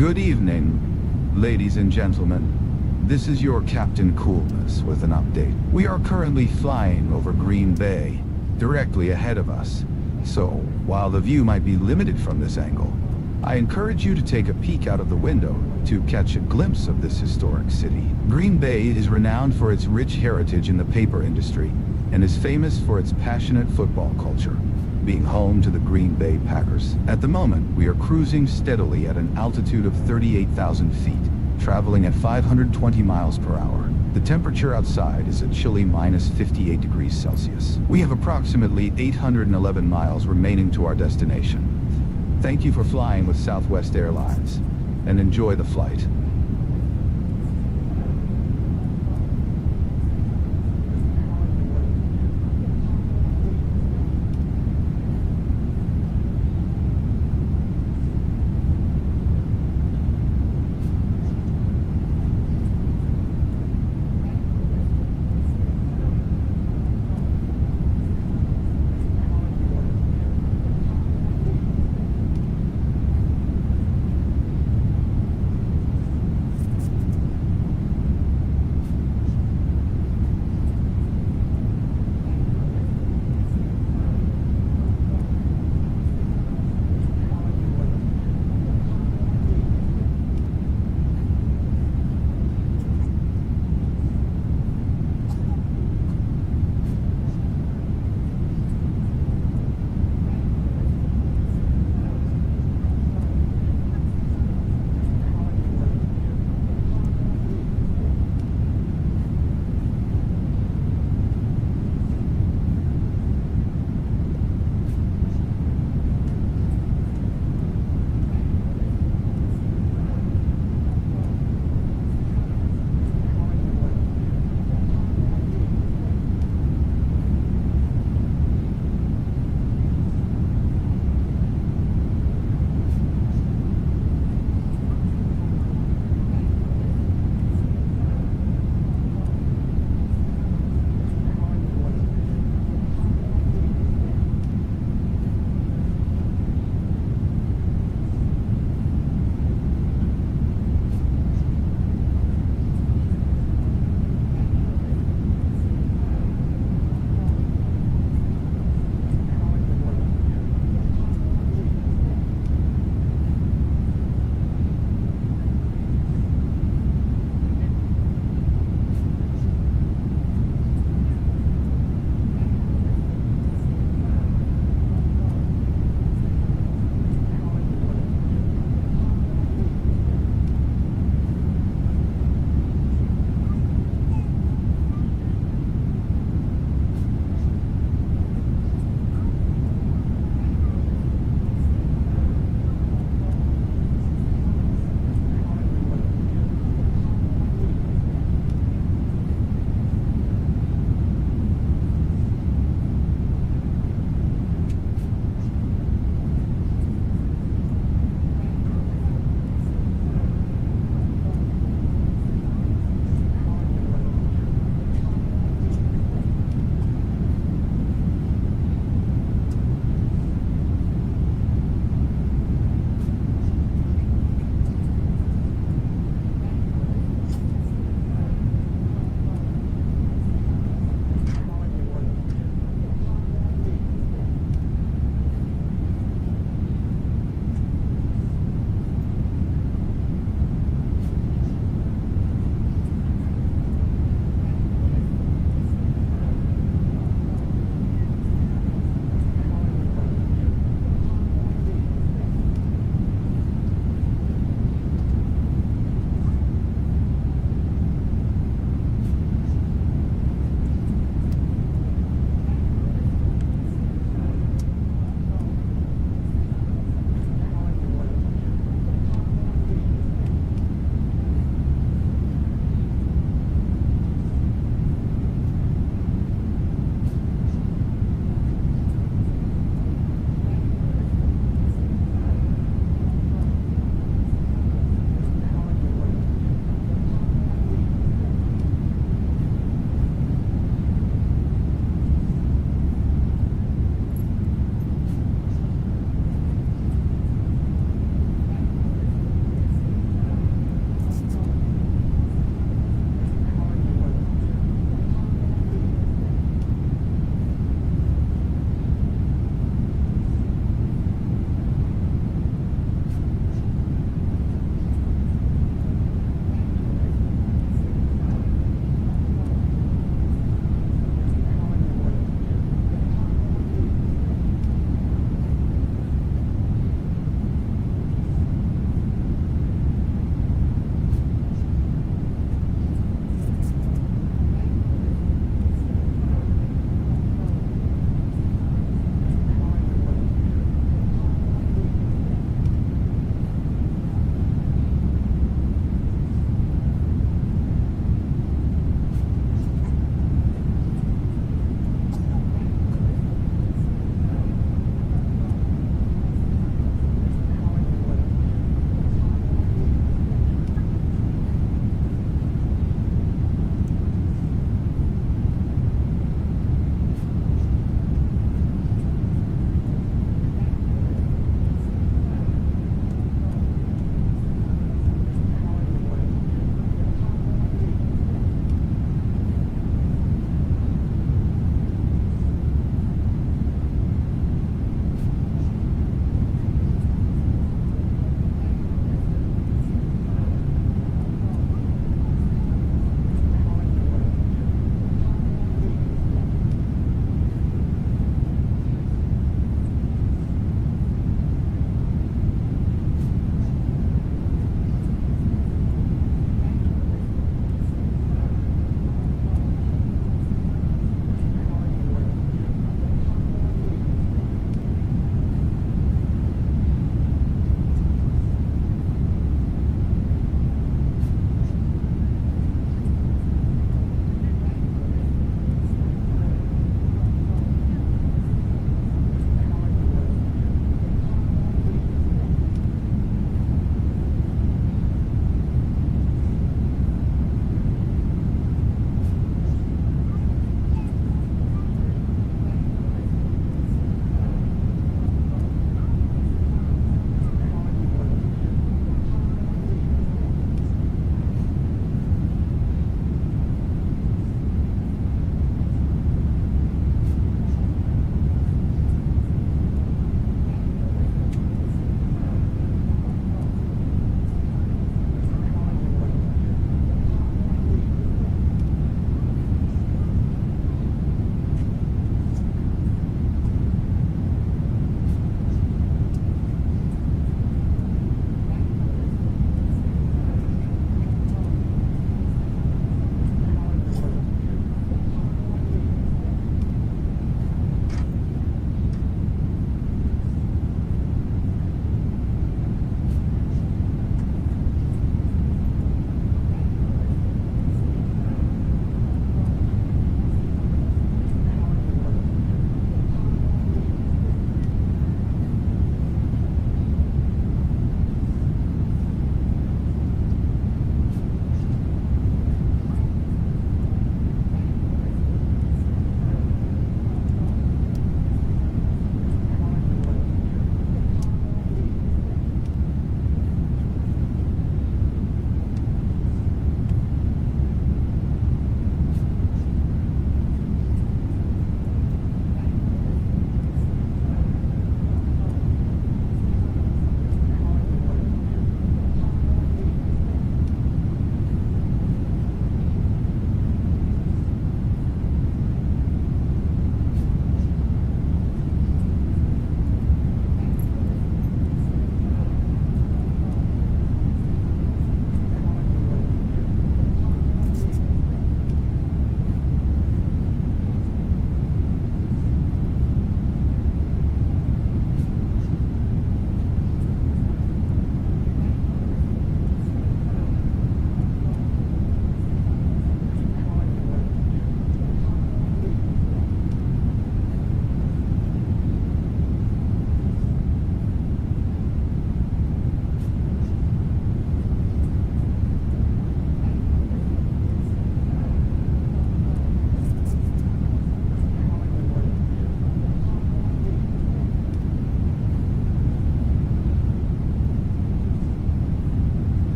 Good evening, ladies and gentlemen. This is your Captain Coolness with an update. We are currently flying over Green Bay, directly ahead of us. So, while the view might be limited from this angle, I encourage you to take a peek out of the window to catch a glimpse of this historic city. Green Bay is renowned for its rich heritage in the paper industry and is famous for its passionate football culture, being home to the Green Bay Packers. At the moment, we are cruising steadily at an altitude of 38,000 feet, traveling at 520 miles per hour. The temperature outside is a chilly minus 58 degrees Celsius. We have approximately 811 miles remaining to our destination. Thank you for flying with Southwest Airlines, and enjoy the flight.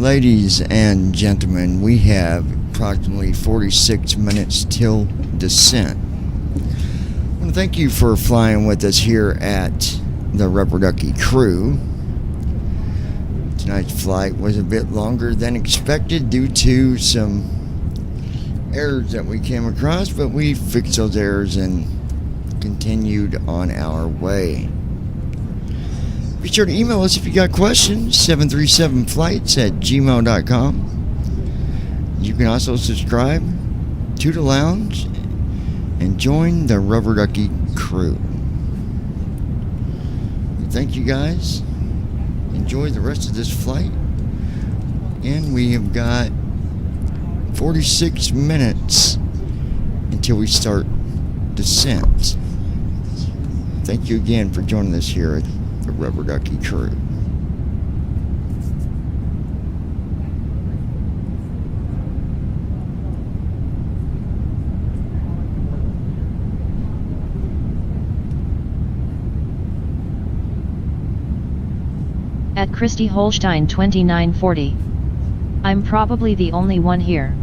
Ladies and gentlemen, we have approximately 46 minutes till descent. I want to thank you for flying with us here at the Rubber Ducky Crew. Tonight's flight was a bit longer than expected due to some errors that we came across, but we fixed those errors and continued on our way. Be sure to email us if you got questions, 737flights@gmail.com. You can also subscribe to the lounge and join the Rubber Ducky Crew. Thank you guys. Enjoy the rest of this flight. And we have got 46 minutes until we start descent. Thank you again for joining us here at the Rubber Ducky Crew. At Christy Holstein 2940. I'm probably the only one here.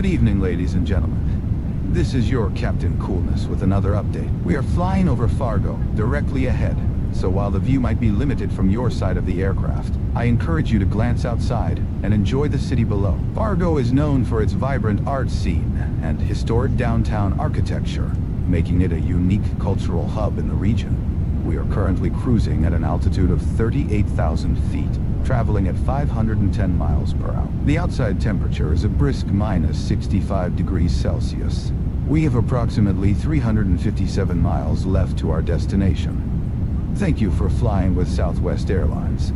evening, ladies and gentlemen. This is your Captain Coolness with another update. We are flying over Fargo, directly ahead. So while the view might be limited from your side of the aircraft, I encourage you to glance outside and enjoy the city below. Fargo is known for its vibrant art scene and historic downtown architecture, making it a unique cultural hub in the region. We are currently cruising at an altitude of 38,000 feet, traveling at 510 miles per hour. The outside temperature is a brisk minus 65 degrees Celsius. We have approximately 357 miles left to our destination. Thank you for flying with Southwest Airlines.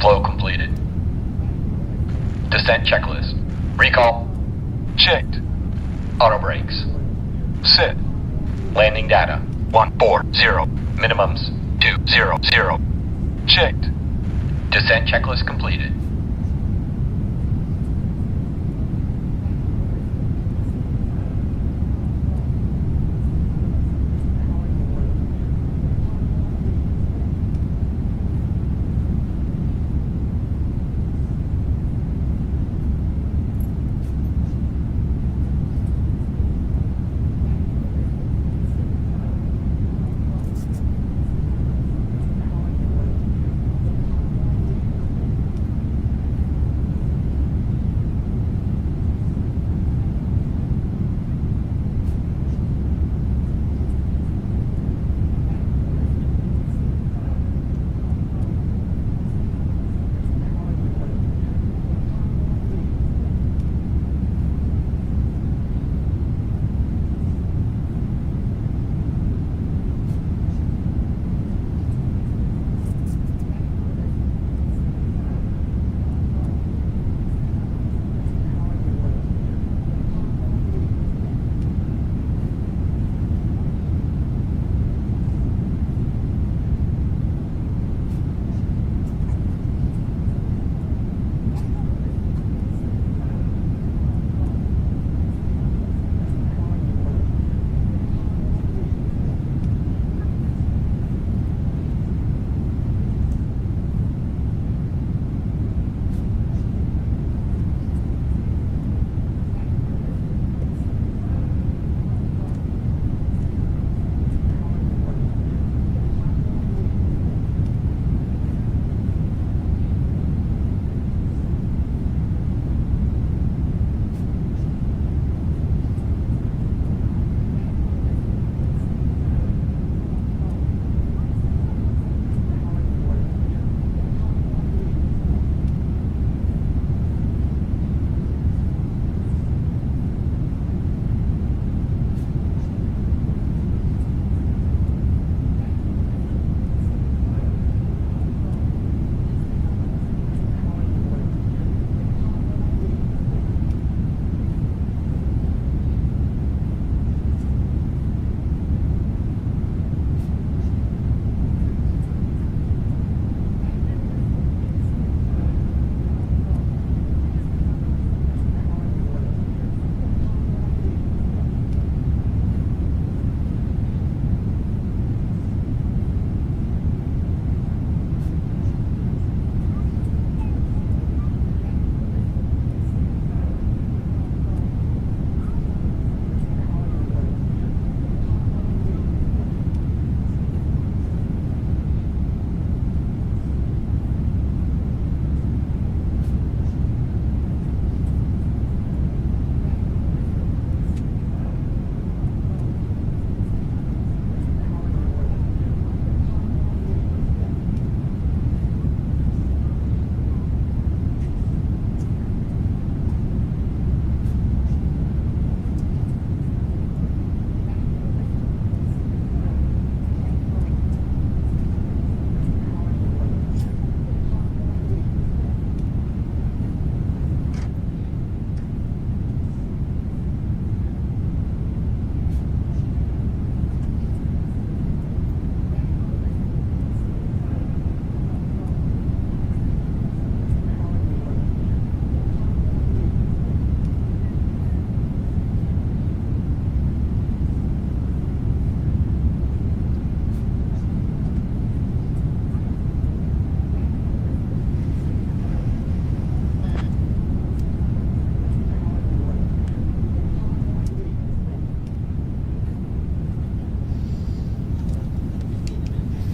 Flow completed. Descent checklist. Recall. Checked. Auto brakes. Set. Landing data. 140. Minimums. 200. Checked. Descent checklist completed.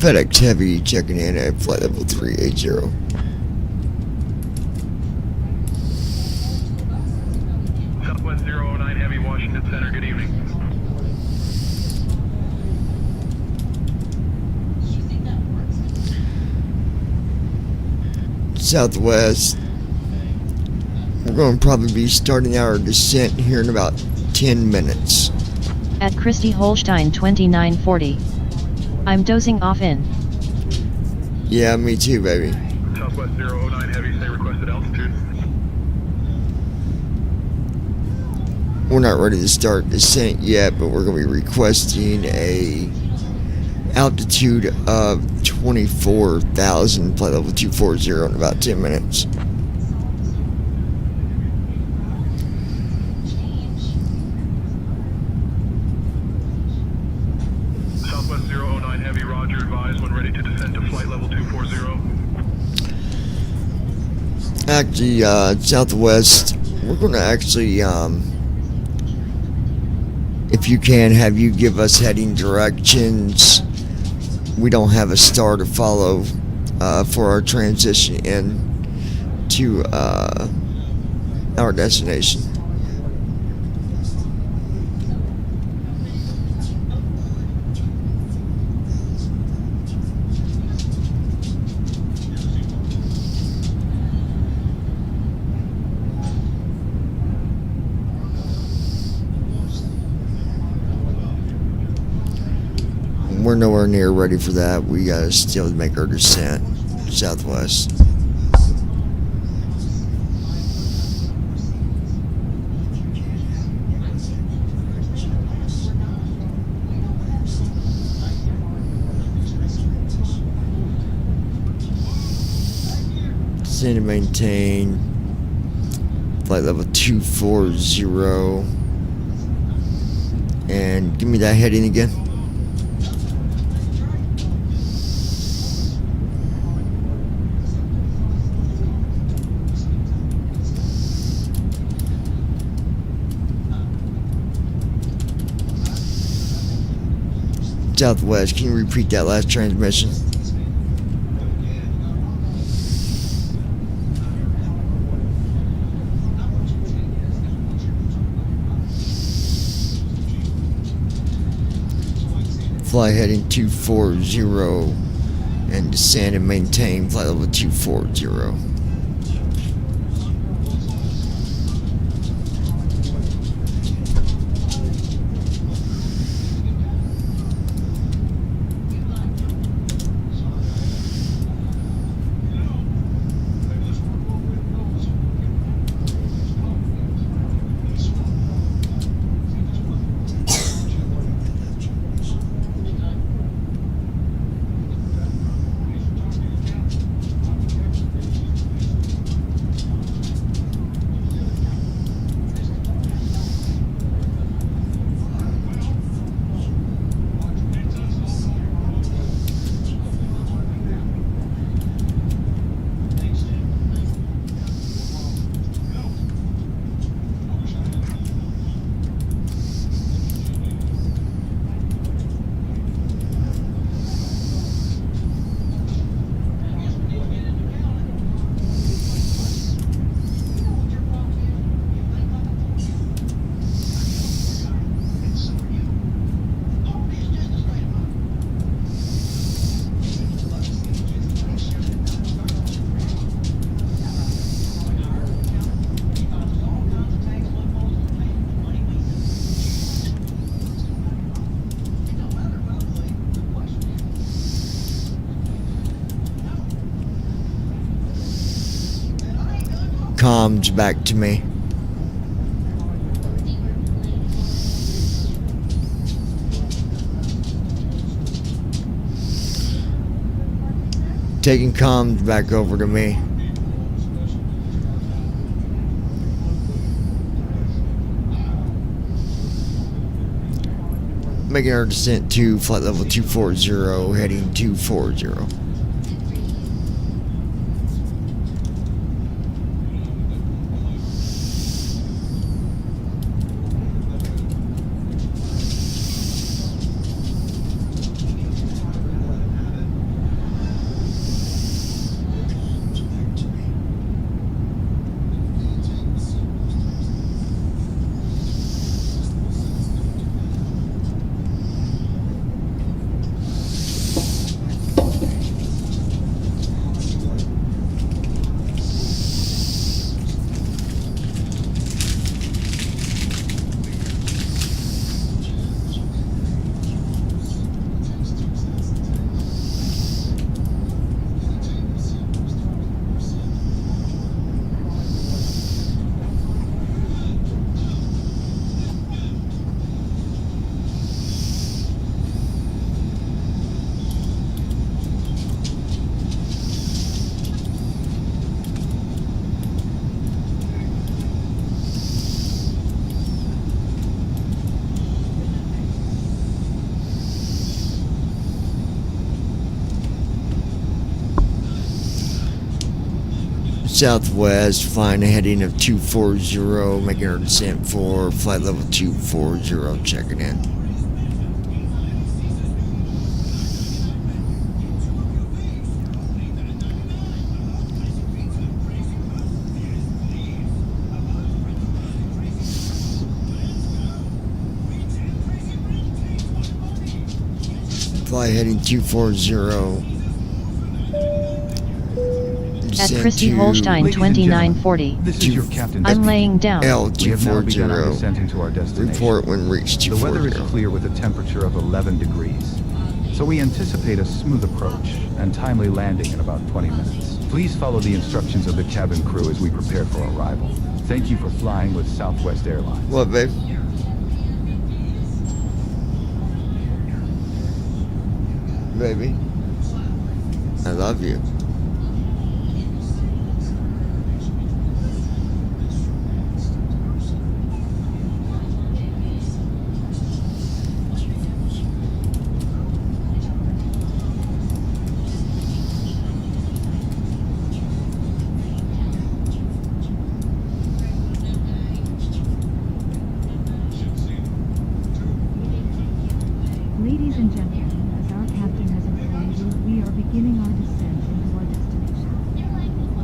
FedEx Heavy checking in at flight level 380. Southwest 009 Heavy, Washington Center, good evening. Southwest, we're going to probably be starting our descent here in about 10 minutes. At Christy Holstein 2940. I'm dozing off in. Yeah, me too, baby. Southwest 009 Heavy, say requested altitude. We're not ready to start descent yet, but we're going to be requesting a altitude of 24,000, flight level 240 in about 10 minutes. Southwest 009 Heavy, roger, advise when ready to descend to flight level 240. Actually, Southwest, we're going to actually, if you can, have you give us heading directions. We don't have a star to follow for our transition in to our destination. We're nowhere near ready for that. We gotta still make our descent southwest. Descend and maintain flight level 240. And give me that heading again. Southwest, can you repeat that last transmission? Fly heading 240 and descend and maintain flight level 240. Comms back to me. Taking comms back over to me. Making our descent to flight level 240, heading 240. southwest, find a heading of 240, making our descent for flight level 240, checking in. Fly heading 240. At Chrissy Holstein 2940. This is your captain. I'm laying down. We have now begun our descent into our destination. Report when reached The weather is 240. clear with a temperature of 11 degrees. So we anticipate a smooth approach and timely landing in about 20 minutes. Please follow the instructions of the cabin crew as we prepare for arrival. Thank you for flying with Southwest Airlines. What, babe? Baby, I love you. Ladies and gentlemen, as our captain has informed you, we are beginning our descent into our destination.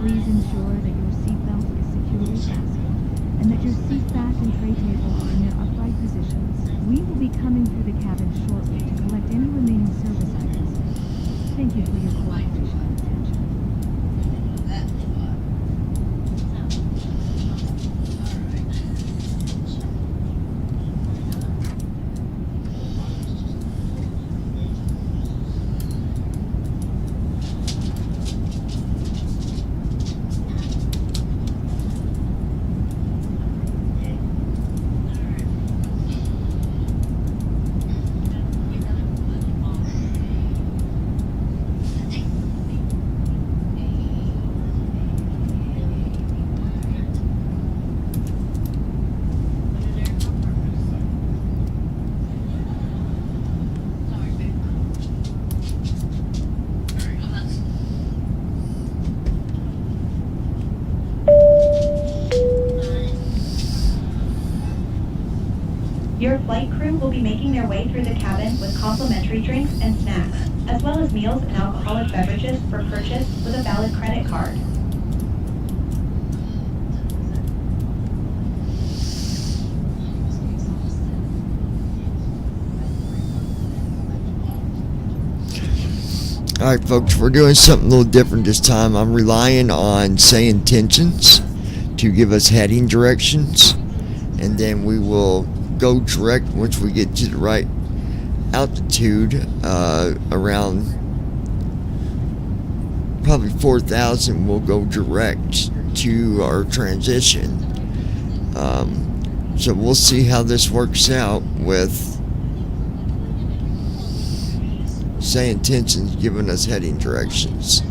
Please ensure that your seatbelt is securely fastened and that your seat back and tray table are in their upright positions. We will be coming through the cabin shortly to collect any remaining service items. Thank you for your cooperation and attention. Your flight crew will be making their way through the cabin with complimentary drinks and snacks, as well as meals and alcoholic beverages for purchase with a valid credit card. Alright folks, we're doing something a little different this time. I'm relying on Say Intentions to give us heading directions, and then we will go direct once we get to the right altitude, around probably 4,000. We'll go direct to our transition. So we'll see how this works out with Say Intentions giving us heading directions.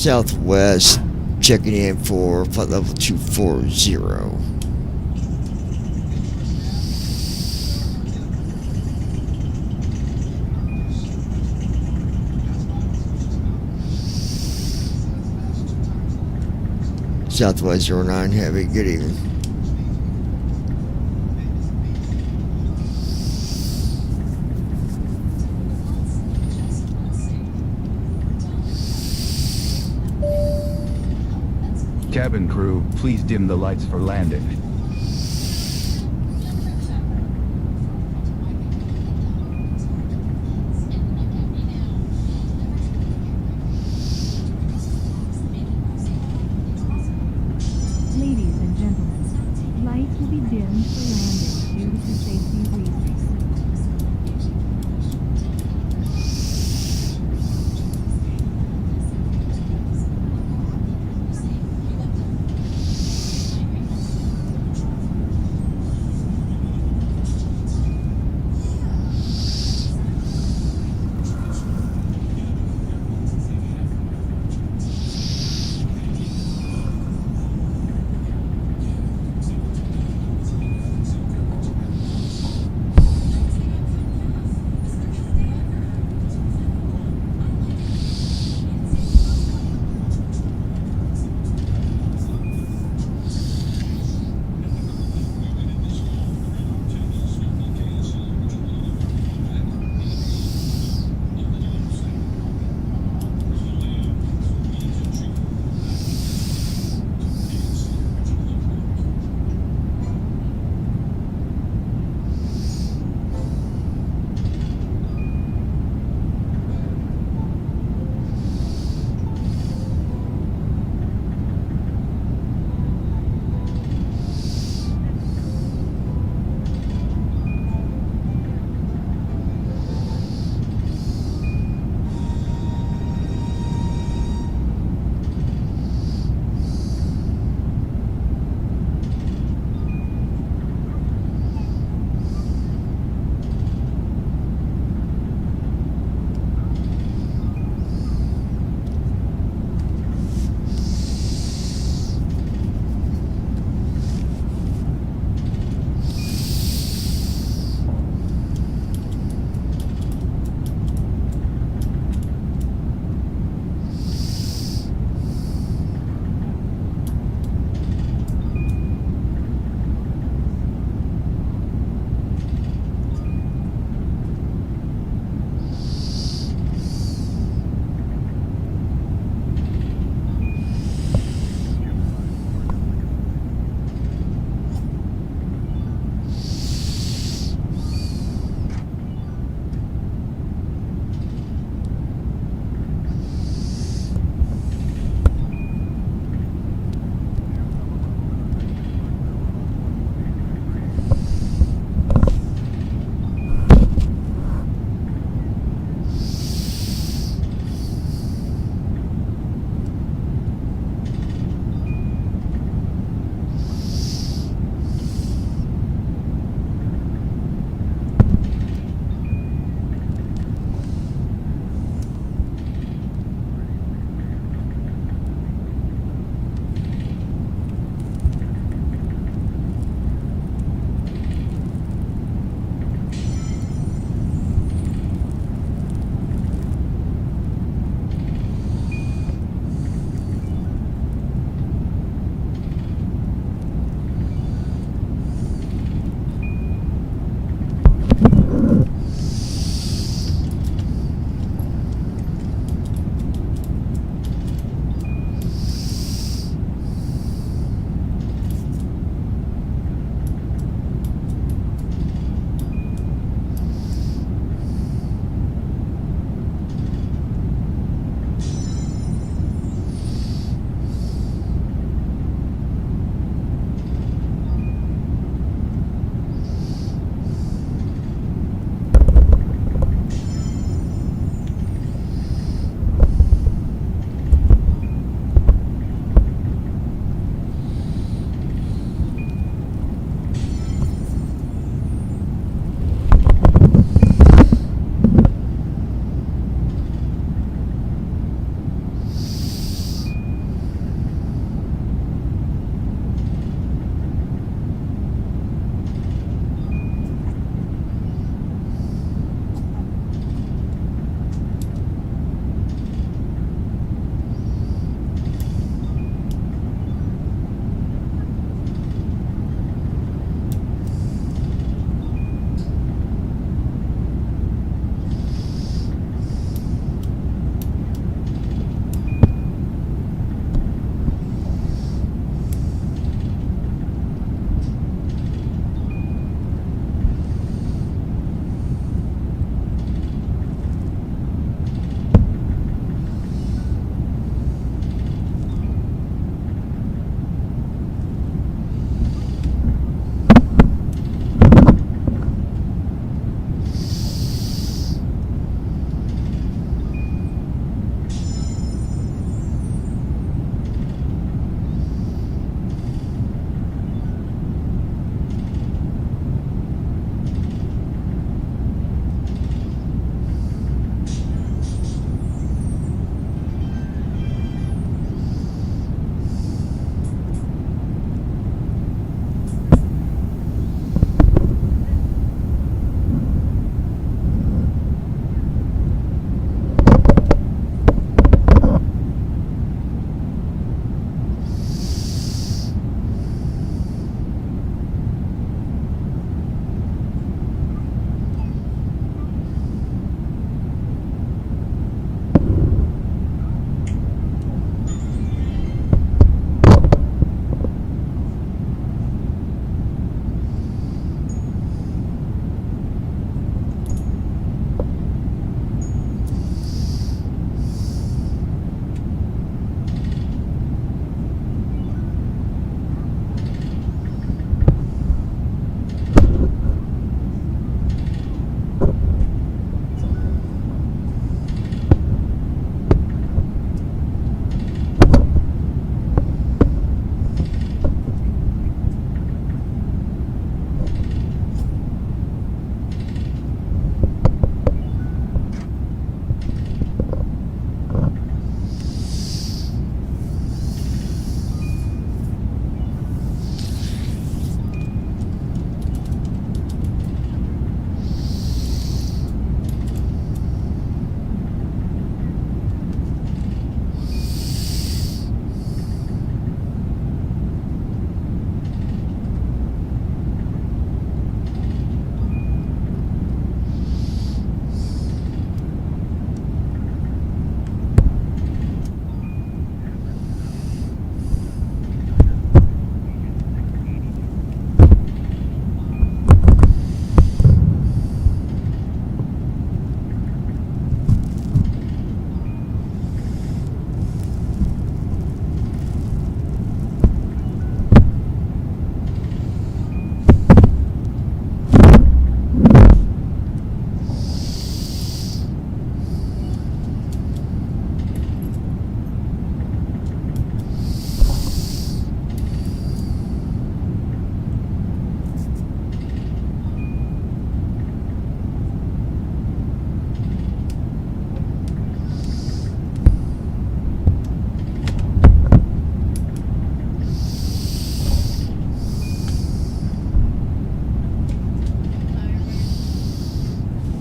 Southwest, checking in for flight level 240. Southwest 09 Heavy, good evening. Cabin crew, please dim the lights for landing. Ladies and gentlemen, lights will be dimmed for landing due to safety reasons.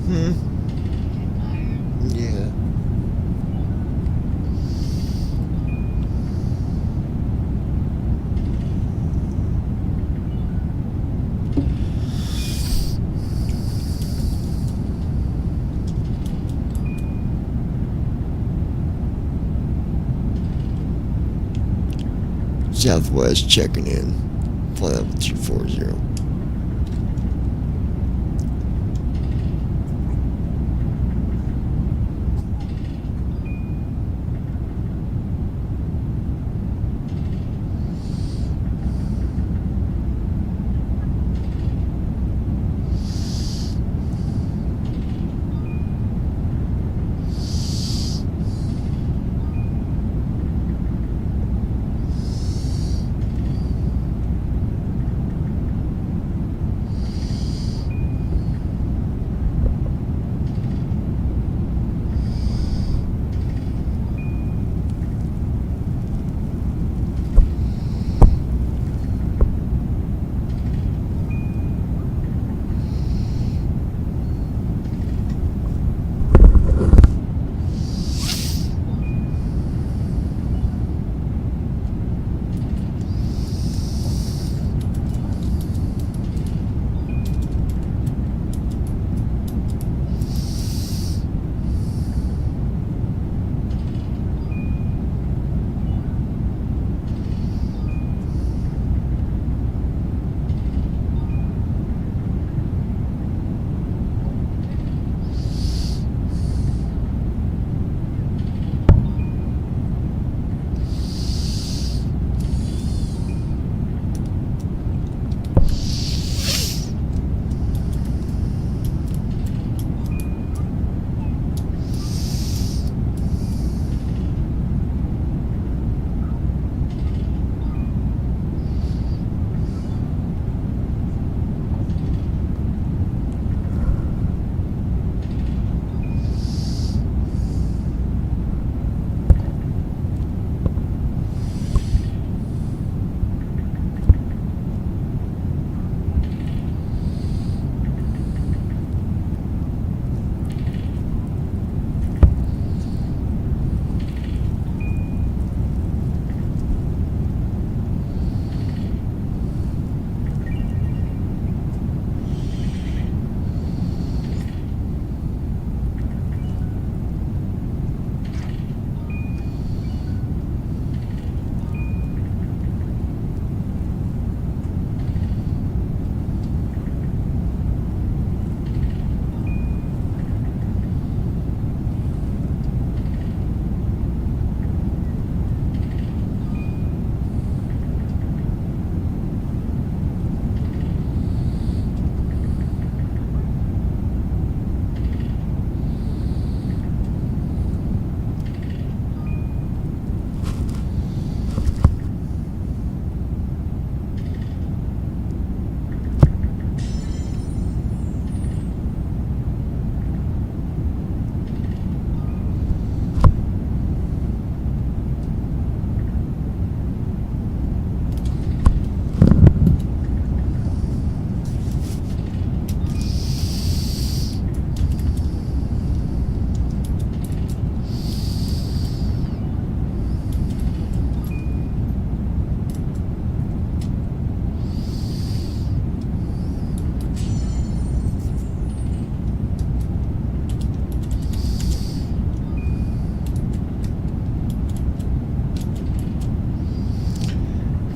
Yeah. Southwest checking in. Flight level 240.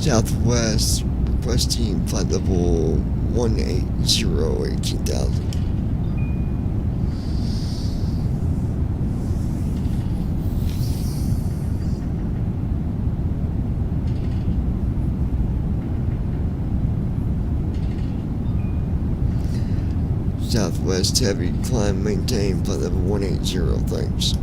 Southwest requesting flight level 180, 18,000. Southwest heavy climb maintain flight level 180, thanks.